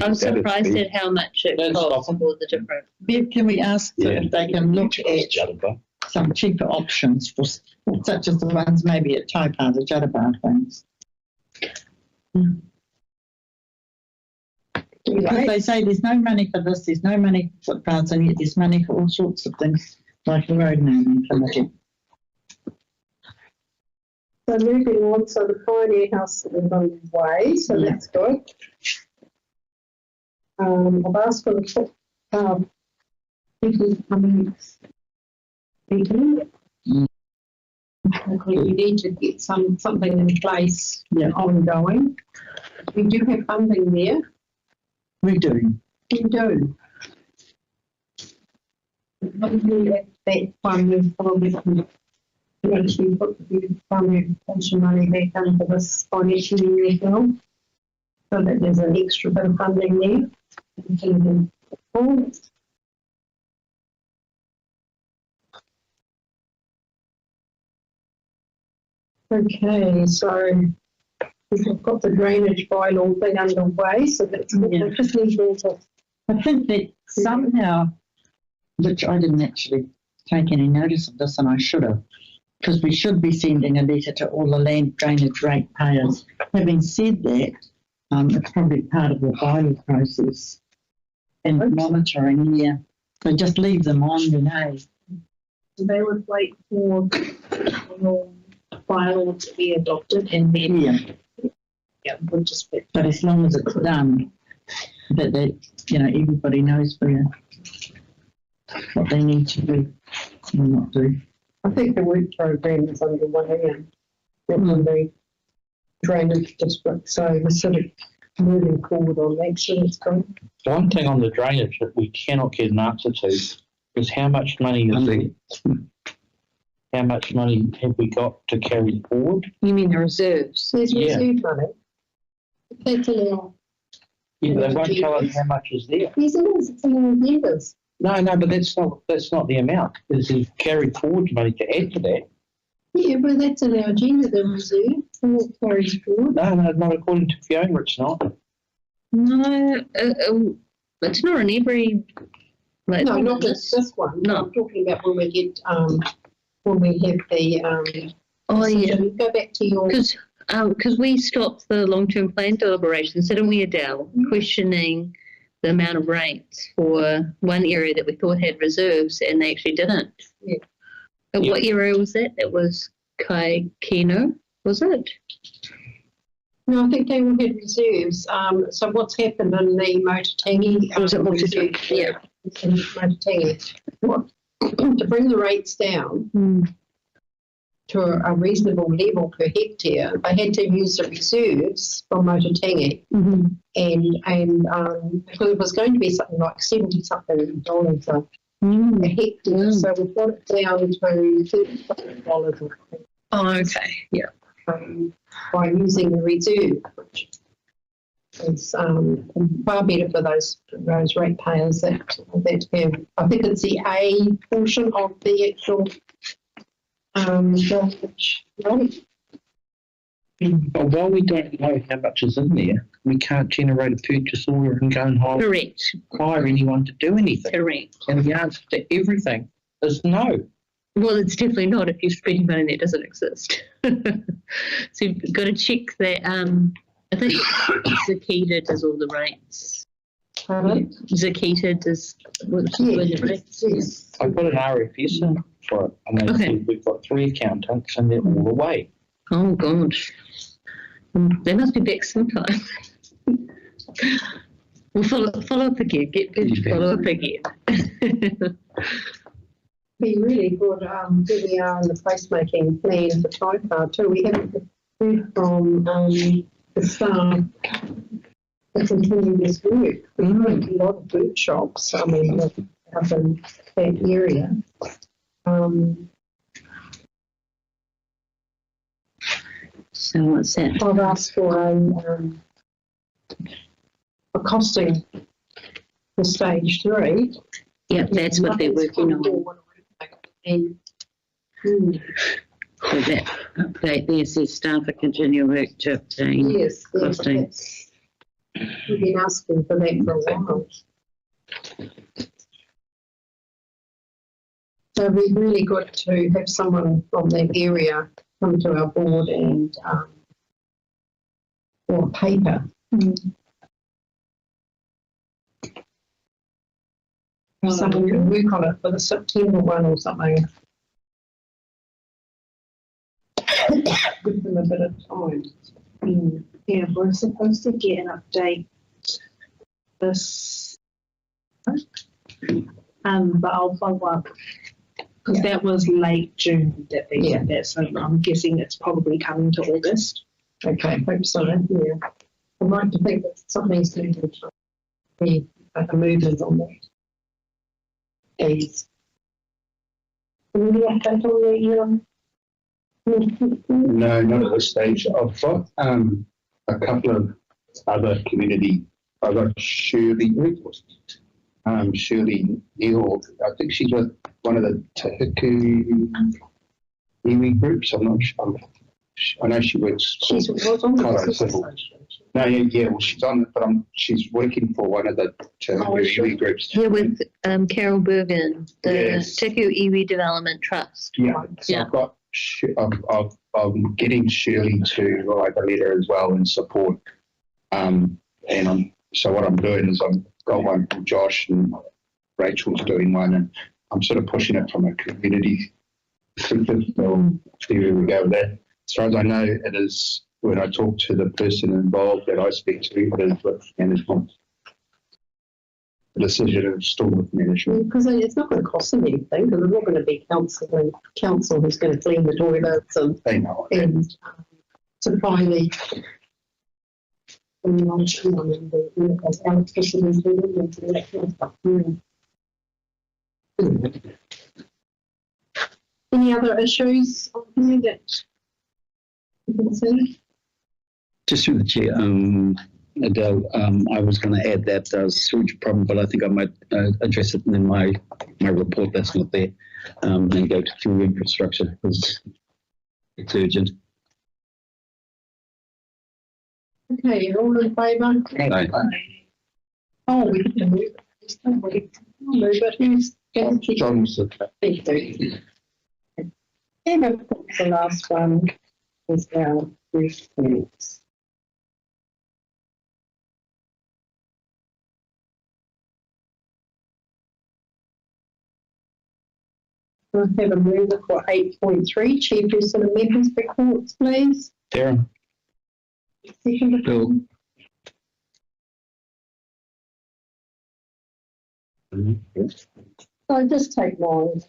I'm surprised at how much it costs for the different. Bev, can we ask them if they can look at some cheaper options for such as the ones maybe at Taipara, the Judderbar things? Because they say there's no money for this, there's no money for footpaths, and yet there's money for all sorts of things like the road naming committee. So moving on, so the Pioneer House is underway, so that's good. I've asked for the people coming speaking. We need to get something in place ongoing. We do have funding there. We do. We do. That one we've probably actually put the primary pension money back into this financial year as well, so that there's an extra bit of funding there. Okay, so we've got the drainage bylaw thing underway, so that's good. Just need to. I think that somehow, which I didn't actually take any notice of this, and I should have, because we should be sending a letter to all the land drainage rate payers. Having said that, it's probably part of the bylaw process and monitoring, yeah. So just leave them on, you know. So they would wait for the bylaw to be adopted and then we'll just wait. But as long as it's done, that you know, everybody knows what they need to do or not do. I think the work program is underway and the drainage district, so we're sort of moving forward on that, so it's good. One thing on the drainage that we cannot get an answer to is how much money how much money have we got to carry forward? You mean the reserves? There's reserve money. That's allowed. Yeah, they won't tell us how much is there. Yes, it is. It's in the reserves. No, but that's not the amount. It's the carried forward money to add to that. Yeah, but that's in our agenda, the reserve, and it carries forward. No, not according to Fiona, it's not. No, it's not in every. Like, No, not just this one. No, I'm talking about when we get when we have the Oh yeah. Go back to your. Because we stopped the long-term plan deliberations, didn't we, Adele? Questioning the amount of rates for one area that we thought had reserves, and they actually didn't. Yeah. What area was that? That was Kino, was it? No, I think they all had reserves. So what's happened in the Motatangi? Was it Motatangi? Yeah. Motatangi. To bring the rates down to a reasonable level per hectare, they had to use the reserves from Motatangi, and because it was going to be something like $70-something a hectare, so we got it down to $30. Oh, okay, yeah. By using the reserve, which is far better for those ratepayers that have. I think it's the A portion of the actual But while we don't know how much is in there, we can't generate a purchase order and go and hire anyone to do anything. Correct. And the answer to everything is no. Well, it's definitely not if you're spending money that doesn't exist. So you've got to check that. I think Zakita does all the rates. Zakita does the rates. Yes. I've got an RFS in for it, and they said we've got 3 accountants and they're all away. Oh, God. They must be back sometime. We'll follow up again. Get good to follow up again. Be really good where we are in the placemaking plan for TIFAR too. We haven't heard from the staff to continue this work. We've got a lot of workshops, up in that area. So what's that? I've asked for a costing for stage 3. Yep, that's what they're working on. And, So that there's their staff are continuing work to obtain yes, costing. we've been asking for that for a while. So we've really got to have someone from that area come to our board and or paper. Someone can work on it for the September one or something. Give them a bit of time. Yeah, we're supposed to get an update this, but I'll follow up. Because that was late June that they did that, so I'm guessing it's probably coming to August. Okay, hope so, yeah. I'd like to think that something's going to be a movement on that. Please. Any update on the No, not at this stage. I've got a couple of other community. I've got Shirley Neal. I think she's with one of the Hiku iwi groups. I'm not sure. I know she works. She's on the civil. No, yeah. Well, she's on it, but she's working for one of the iwi groups. Here with Carol Bergen, the Yes. Tiku Iwi Development Trust. Yeah. So I've got. I'm getting Shirley to write a letter as well in support. So what I'm doing is I've got one from Josh and Rachel's doing one, and I'm sort of pushing it from a community perspective. So see where we go with that. As far as I know, it is when I talk to the person involved that I speak to, it is with management. The decision is still with management. Because it's not going to cost them anything, because it's not going to be council who's going to clean the toilets and supply the Any other issues on here that you can see? Just through the chair, Adele, I was going to add that sewage problem, but I think I might address it in my report that's not there, and go to through infrastructure because it's urgent. Okay, you're all in favour? Aye. Oh, we can move it. Move it. Who's going to? Johnson. Thank you. And of course, the last one is our roof plans. We'll have a mover for 8.3, Chairperson and members reports, please. Darren. Second. Bill. So just take mine.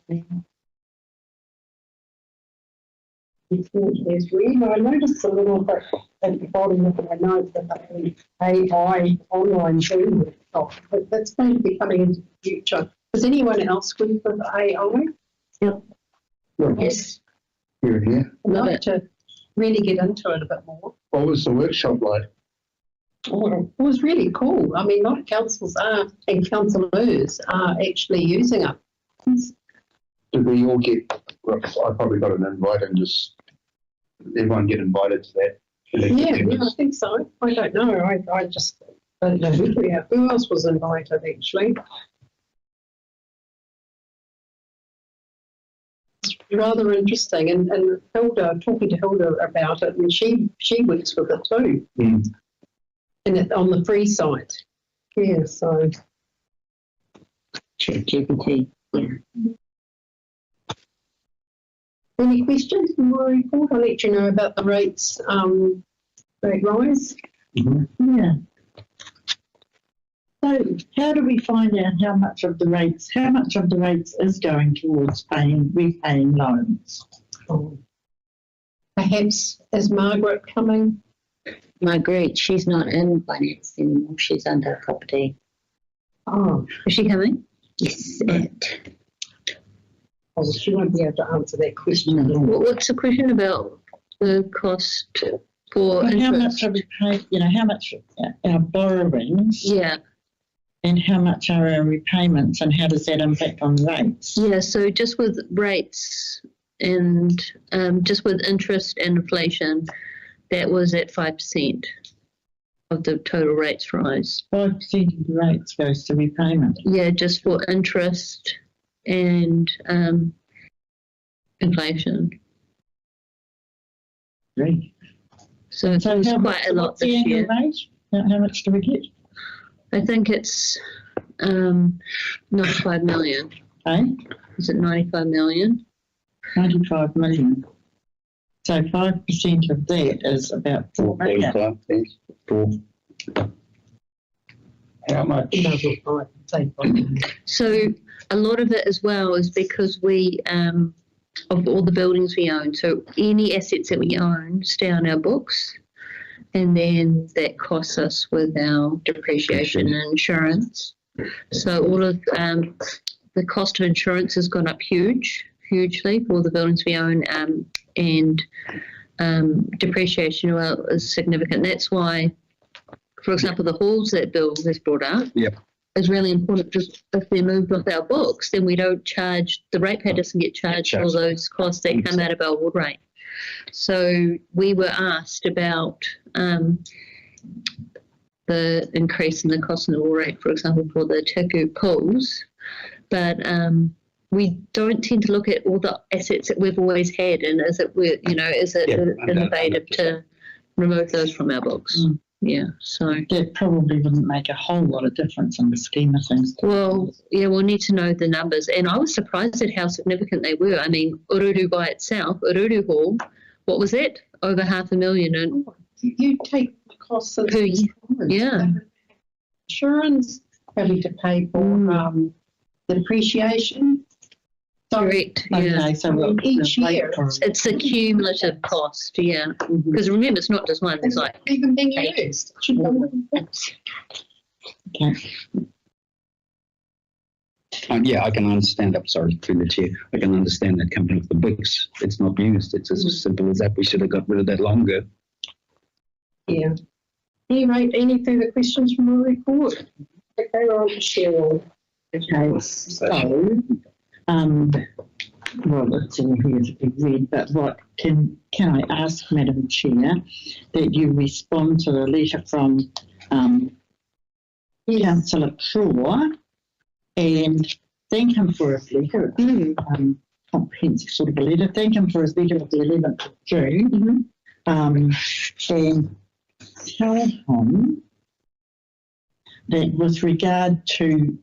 There's really, I noticed a little bit at the bottom of my notes about the AI online Zoom stuff, but that's going to be coming into the future. Does anyone else work with AI? Yep. Yes. Here, yeah. I'd like to really get into it a bit more. What was the workshop like? Oh, it was really cool. I mean, a lot of councils are and councillors are actually using it. Did we all get, well, I probably got an invite and just, everyone get invited to that? Yeah, I think so. I don't know. I just don't know who else was invited actually. It's rather interesting, and Hilda, talking to Hilda about it, and she works with it too, and it on the free site. Yeah, so ChatGPT. Yeah. Any questions from my report? I'll let you know about the rates, rate rise. Yeah. So how do we find out how much of the rates is going towards repaying loans? Perhaps is Margaret coming? Margaret, she's not in finance anymore. She's under property. Oh, is she coming? Yes. Oh, she won't be able to answer that question. No. What's the question about the cost for How interest? much are we paying? You know, how much our borrowings? Yeah. And how much are our repayments, and how does that impact on rates? Yeah, so just with rates and just with interest and inflation, that was at 5% of the total rates rise. 5% of the rates goes to repayment. Yeah, just for interest and inflation. Great. So it's quite a lot this year. Rate? How much do we get? I think it's 95 million. Eh? Is it 95 million? 95 million. So 5% of that is about 4 million. How much? So a lot of it as well is because we, of all the buildings we own, so any assets that we own stay on our books, and then that costs us with our depreciation and insurance. So all of the cost of insurance has gone up hugely for the buildings we own, and depreciation is significant. That's why, for example, the halls that Bill has brought up is really important, because if they're moved off our books, then we don't charge, the ratepayer doesn't get charged for those costs that come out of our ward rate. So we were asked about the increase in the cost of the ward rate, for example, for the Hiku pools, but we don't tend to look at all the assets that we've always had, and is it innovative to remove those from our books? Yeah, so that probably wouldn't make a whole lot of difference in the scheme of things. Well, yeah, we'll need to know the numbers, and I was surprised at how significant they were. I mean, Ururu by itself, Ururu Hall, what was it? Over $500,000. And you take the costs of insurance, having to pay for the depreciation. Correct. Okay, Yeah. so each year it's a cumulative cost. Yeah, because remember, it's not just one. It's like even being used. Okay. Yeah, I can understand. I'm sorry, through the chair. I can understand that coming off the books. It's not used. It's as simple as that. We should have got rid of that longer. Yeah. Anyway, any further questions from the report? Okay, we're on to Cheryl. Okay, so, well, it's all here to be read, but what can I ask, Madam Chair, that you respond to the letter from Councillor Shaw and thank him for his letter, comprehensive sort of a letter, thank him for his letter of the 11th of June, and tell him that with regard to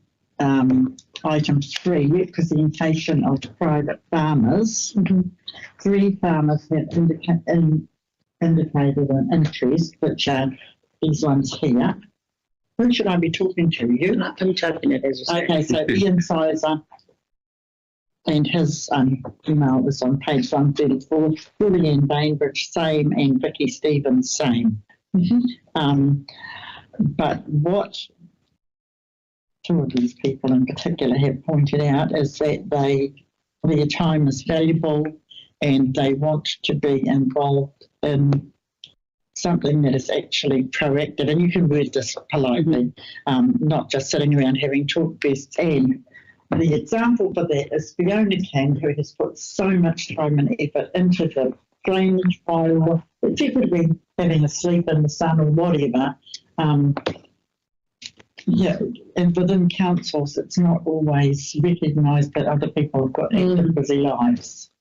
item 3, representation of private farmers, 3 farmers have indicated an interest, which are these ones here. Who should I be talking to? You? I'm typing it as a Okay, so Ian Sizer and his email is on page 134. Julianne Bainbridge, same, and Vicky Stevens, same. But what 2 of these people in particular have pointed out is that their time is valuable and they want to be involved in something that is actually proactive. And you can word this politely, not just sitting around having talk fests. And the example for that is Fiona King, who has put so much time and effort into the drainage bylaw that she could have been having a sleep in the sun or whatever. Yeah, and within councils, it's not always recognised that other people have got active, busy lives,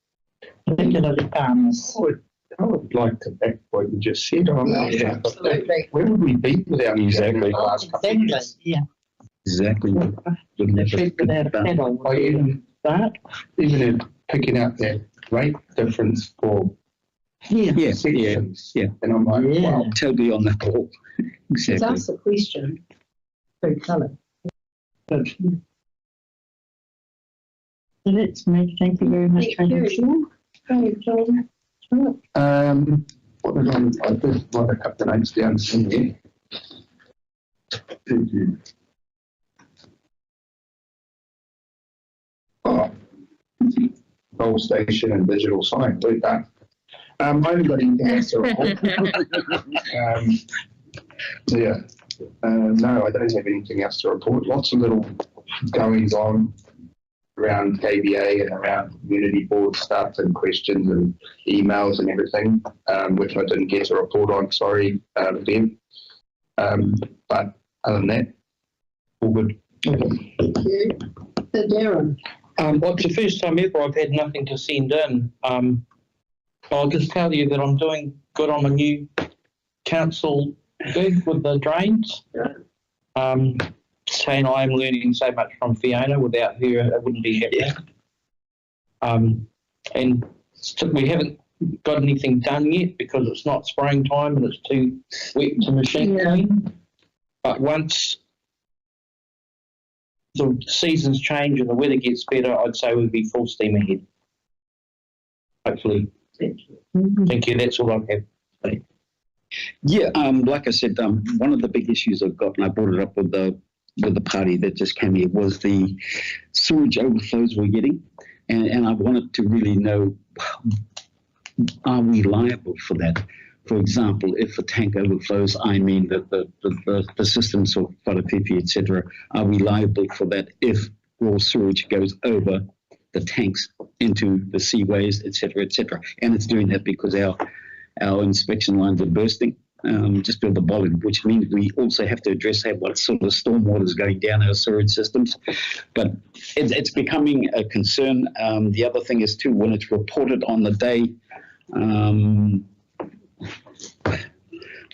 particularly farmers. I would like to back what you just said on that. Yeah, absolutely. Where would we be without Exactly. the last couple of years? Yeah. Exactly. Wouldn't have Sheep without a pedal. Or even That. even in picking up that rate difference for Yeah. sections. Yeah. And I'm like, wow. Totally on the ball. It's Exactly. asked the question. Through colour. So that's me. Thank you very much. Thank you. What was on? I did write a couple of names down somewhere. Thank you. Oh, goal station and digital sign. We're done. I haven't got anything else to report. Yeah. No, I don't have anything else to report. Lots of little goings on around KBA and around community board stuff and questions and emails and everything, which I didn't get to report on. Sorry, Ben. But other than that, all good. Darren. Well, it's the first time ever I've had nothing to send in. I'll just tell you that I'm doing good on a new council gig with the drains. Saying I'm learning so much from Fiona. Without her, it wouldn't be happening. And we haven't got anything done yet because it's not spraying time and it's too wet to machine clean. But once the seasons change and the weather gets better, I'd say we'll be full steam ahead. Hopefully. Thank you. That's all I have. Yeah, like I said, one of the big issues I've got, and I brought it up with the party that just came here, was the sewage overflows we're getting, and I wanted to really know, are we liable for that? For example, if a tank overflows, I mean that the systems of Wharapipi, etc., are we liable for that if raw sewage goes over the tanks into the seaways, etc., etc.? And it's doing that because our inspection lines are bursting, just build the volume, which means we also have to address what sort of stormwater is going down our sewage systems. But it's becoming a concern. The other thing is too, when it's reported on the day,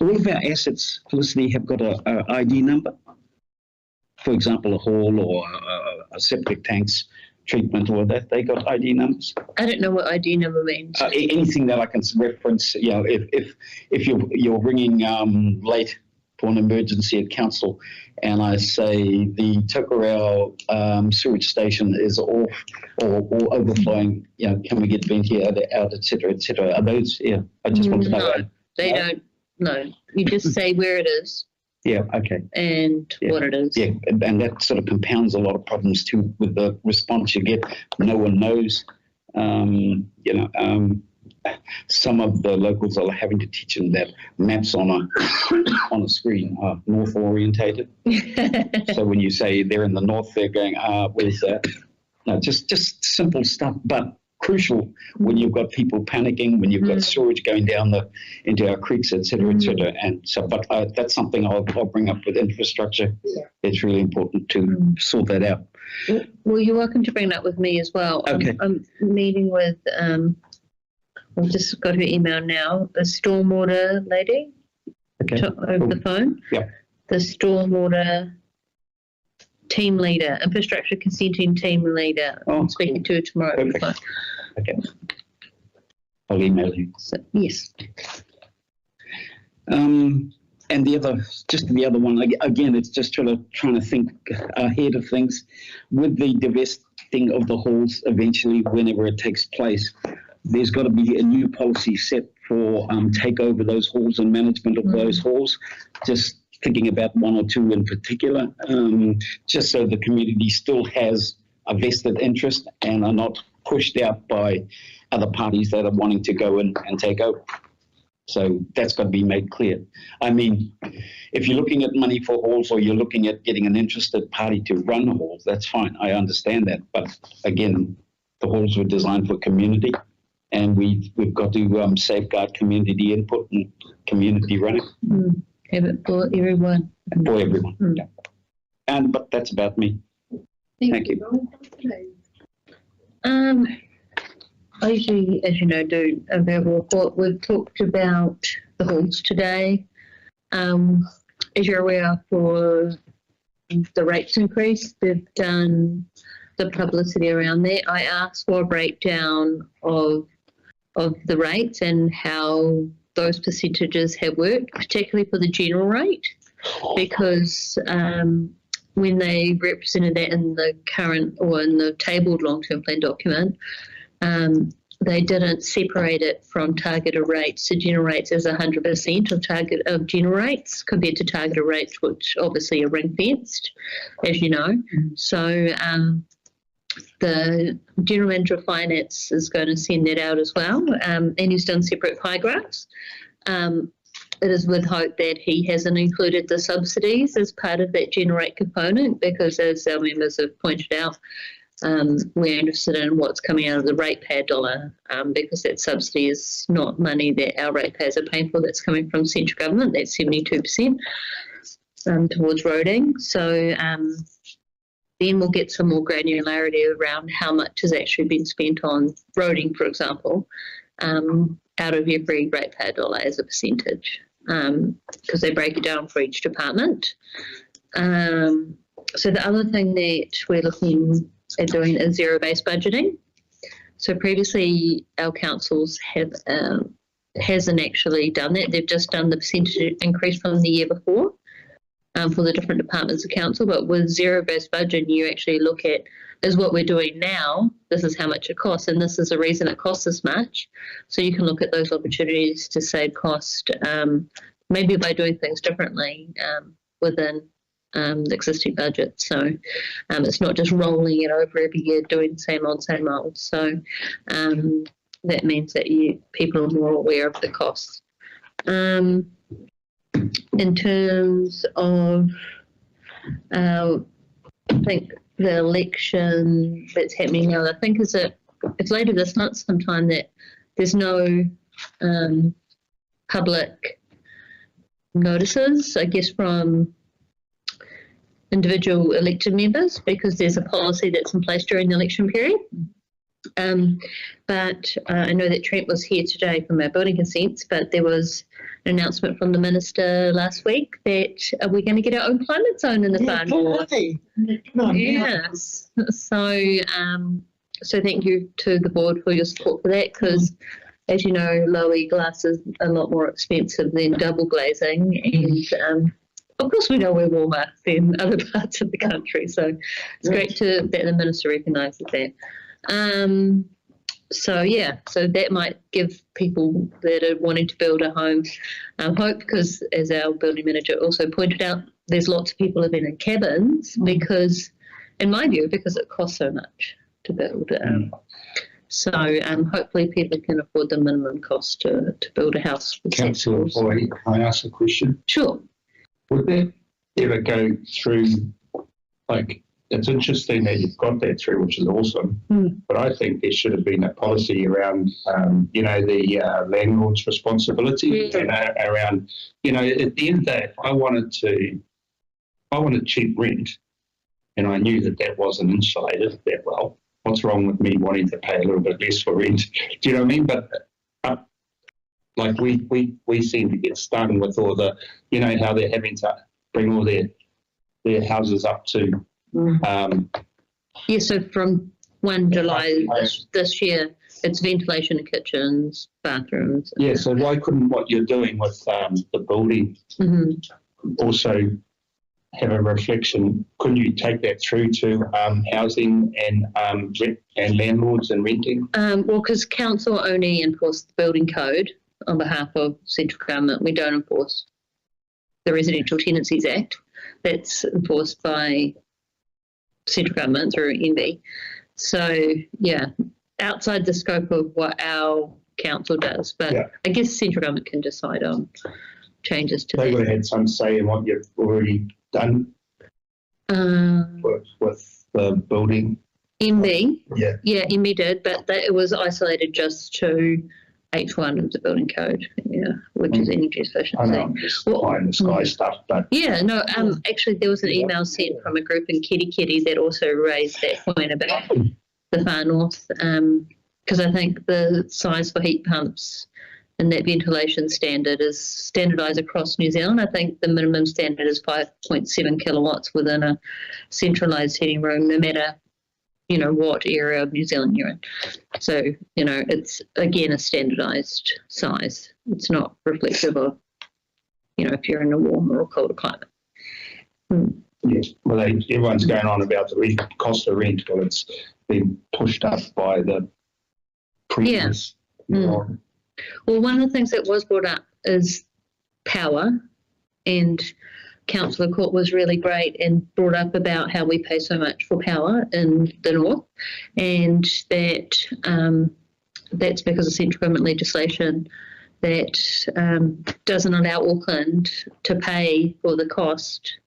all of our assets, Felicity, have got a ID number. For example, a hall or a septic tanks treatment or that, they got ID numbers. I don't know what ID number means. Anything that I can reference, if you're ringing late for an emergency at council, and I say the Tokerau sewage station is off or overflowing, can we get ventilated out, etc., etc. Are those? Yeah, I just want to know. No, they don't. No, you just say where it is. Yeah, okay. And what it is. Yeah, and that sort of compounds a lot of problems too with the response you get. No one knows. Some of the locals are having to teach them that maps on a screen are north orientated. So when you say they're in the north, they're going, where's that? No, just simple stuff, but crucial when you've got people panicking, when you've got sewage going down into our creeks, etc., etc. And so, but that's something I'll bring up with infrastructure. Yeah. It's really important to sort that out. Well, you're welcome to bring that with me as well. Okay. I'm meeting with, I've just got her email now, the stormwater lady over the phone. Yeah. The stormwater team leader, infrastructure consenting team leader. I'm speaking to her tomorrow. Perfect. Okay. I'll email you. So, yes. And the other one, again, it's just trying to think ahead of things. With the divesting of the halls eventually, whenever it takes place, there's got to be a new policy set for take over those halls and management of those halls. Just thinking about one or two in particular, just so the community still has a vested interest and are not pushed out by other parties that are wanting to go in and take over. So that's got to be made clear. I mean, if you're looking at money for halls or you're looking at getting an interested party to run halls, that's fine. I understand that. But again, the halls were designed for community, and we've got to safeguard community input and community running. Have it for everyone. For everyone, yeah. But that's about me. Thank you. I usually, as you know, do a verbal report. We've talked about the halls today. As you're aware, for the rates increase, they've done the publicity around that. I asked for a breakdown of the rates and how those percentages have worked, particularly for the general rate, because when they represented that in the current or in the tabled long-term plan document, they didn't separate it from targeted rates. So general rates is 100% of general rates compared to targeted rates, which obviously are ring-fenced, as you know. So the General Manager of Finance is going to send that out as well, and he's done separate pie graphs. It is with hope that he hasn't included the subsidies as part of that general rate component, because as our members have pointed out, we're interested in what's coming out of the ratepayer dollar, because that subsidy is not money that our ratepayers are paying for, that's coming from central government, that's 72% towards roading. So then we'll get some more granularity around how much has actually been spent on roading, for example, out of every ratepayer dollar as a percentage, because they break it down for each department. So the other thing that we're looking at doing is zero-based budgeting. So previously our councils hasn't actually done that. They've just done the percentage increase from the year before for the different departments of council. But with zero-based budgeting, you actually look at, is what we're doing now, this is how much it costs, and this is the reason it costs this much. So you can look at those opportunities to save cost, maybe by doing things differently within the existing budget. So it's not just rolling it over every year, doing same old. So that means that people are more aware of the costs. In terms of, I think the election that's happening now, I think it's later this month sometime, that there's no public notices, I guess, from individual elected members, because there's a policy that's in place during the election period. But I know that Trent was here today from our building consents, but there was an announcement from the Minister last week that we're going to get our own climate zone in the farm. Yes. So thank you to the board for your support for that, because as you know, low-E glass is a lot more expensive than double glazing, and of course we know we're warmer than other parts of the country, so it's great that the Minister recognises that. So that might give people that are wanting to build a home hope, because as our building manager also pointed out, there's lots of people living in cabins because, in my view, because it costs so much to build. So hopefully people can afford the minimum cost to build a house. Councillor, can I ask a question? Sure. Would that ever go through, like, it's interesting that you've got that through, which is awesome, but I think there should have been a policy around, the landlord's responsibility and around, at the end of the day, if I wanted cheap rent, and I knew that wasn't insulated that well, what's wrong with me wanting to pay a little bit less for rent? Do you know what I mean? But like we seem to get stung with all the, how they're having to bring all their houses up to. So from 1 July this year, it's ventilation in kitchens, bathrooms. Yeah, so why couldn't what you're doing with the building also have a reflection? Couldn't you take that through to housing and landlords and renting? Well, because council only enforce the building code on behalf of central government. We don't enforce the Residential Tenancies Act. That's enforced by central government through NB. So, outside the scope of what our council does, but Yeah. I guess central government can decide on changes to They that. would have had some say in what you've already done with the building. MB, Yeah. yeah, MB did, but it was isolated just to H1 of the building code, yeah, which is energy efficiency. I know, just pie in the sky stuff, but Yeah, no, actually there was an email sent from a group in Kitty that also raised that point about the far north, because I think the size for heat pumps and that ventilation standard is standardised across New Zealand. I think the minimum standard is 5.7 kilowatts within a centralised heating room, no matter, you know, what area of New Zealand you're in. So, you know, it's, again, a standardised size. It's not reflective of, you know, if you're in a warmer or colder climate. yes, well, everyone's going on about the cost of rent. Well, it's been pushed up by the previous. Well, one of the things that was brought up is power, and Councillor Court was really great and brought up about how we pay so much for power in the north, and that that's because of central government legislation that doesn't allow Auckland to pay for the cost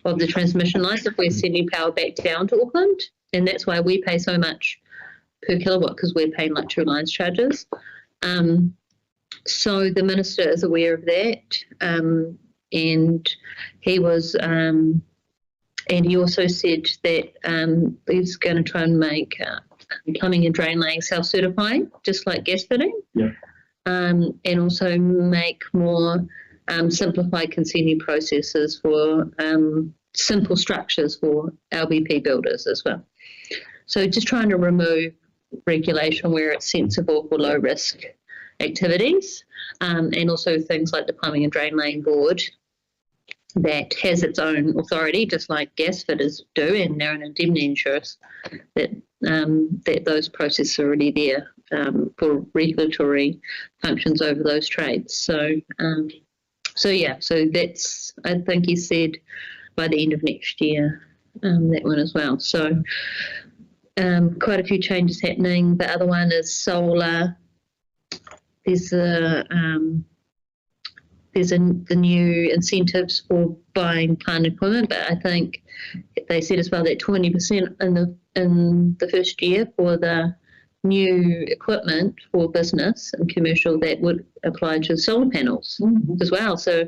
of the transmission lines if we're sending power back down to Auckland, and that's why we pay so much per kilowatt, because we're paying like true lines charges. So the minister is aware of that, and he was, and he also said that he's going to try and make plumbing and drain laying self-certifying, just like gas fitting, and also make more simplified consenting processes for simple structures for LBP builders as well. So just trying to remove regulation where it's sensible for low risk activities, and also things like the Plumbing and Drain Laying Board that has its own authority, just like gas fitters do, and they're an indemnity insurance, that those processes are already there for regulatory functions over those trades. So that's, I think he said, by the end of next year, that one as well. So quite a few changes happening. The other one is solar. There's the new incentives for buying plant equipment, but I think they said as well that 20% in the first year for the new equipment for business and commercial, that would apply to solar panels as well. So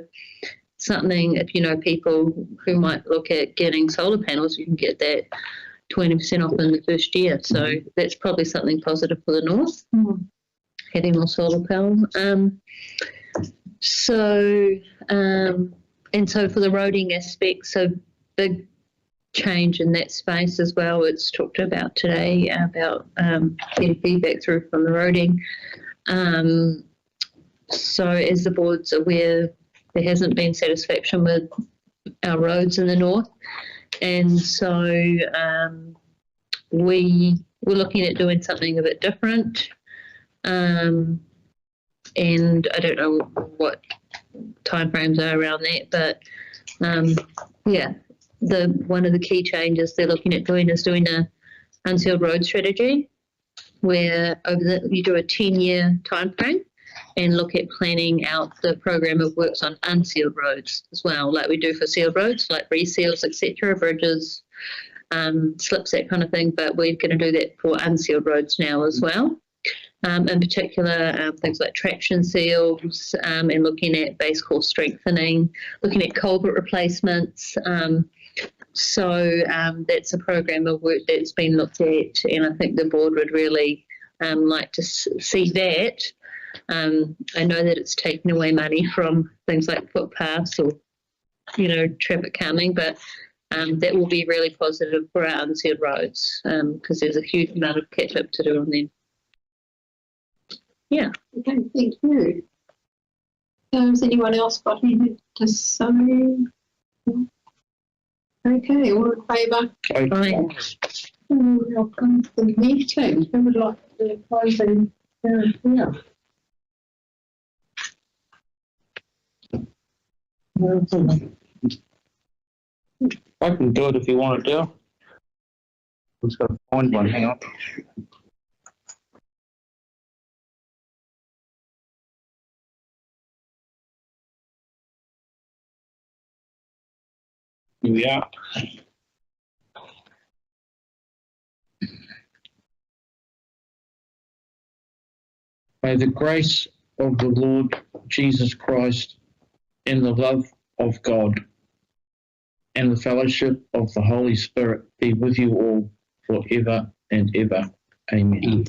something, if you know people who might look at getting solar panels, you can get that 20% off in the first year. So that's probably something positive for the north, having more solar power. And so for the roading aspect, so big change in that space as well. It's talked about today about getting feedback through from the roading. So as the board's aware, there hasn't been satisfaction with our roads in the north, and so we're looking at doing something a bit different. And I don't know what timeframes are around that, but one of the key changes they're looking at doing is doing a unsealed road strategy, where you do a 10-year timeframe and look at planning out the program of works on unsealed roads as well, like we do for sealed roads, like reseals, etc., bridges, slips, that kind of thing. But we're going to do that for unsealed roads now as well. In particular, things like traction seals, and looking at base course strengthening, looking at culvert replacements. So that's a program of work that's been looked at, and I think the board would really like to see that. I know that it's taken away money from things like footpaths or, traffic calming, but that will be really positive for our unsealed roads, because there's a huge amount of catch up to do on them. Yeah. Okay, thank you. Has anyone else got anything to say? Okay, all in favour? Aye. Welcome to the meeting. Who would like to close in? Yeah. I can do it if you want it to. I'm just going to find one. Hang on. Here we are. May the grace of the Lord Jesus Christ and the love of God and the fellowship of the Holy Spirit be with you all forever and ever. Amen.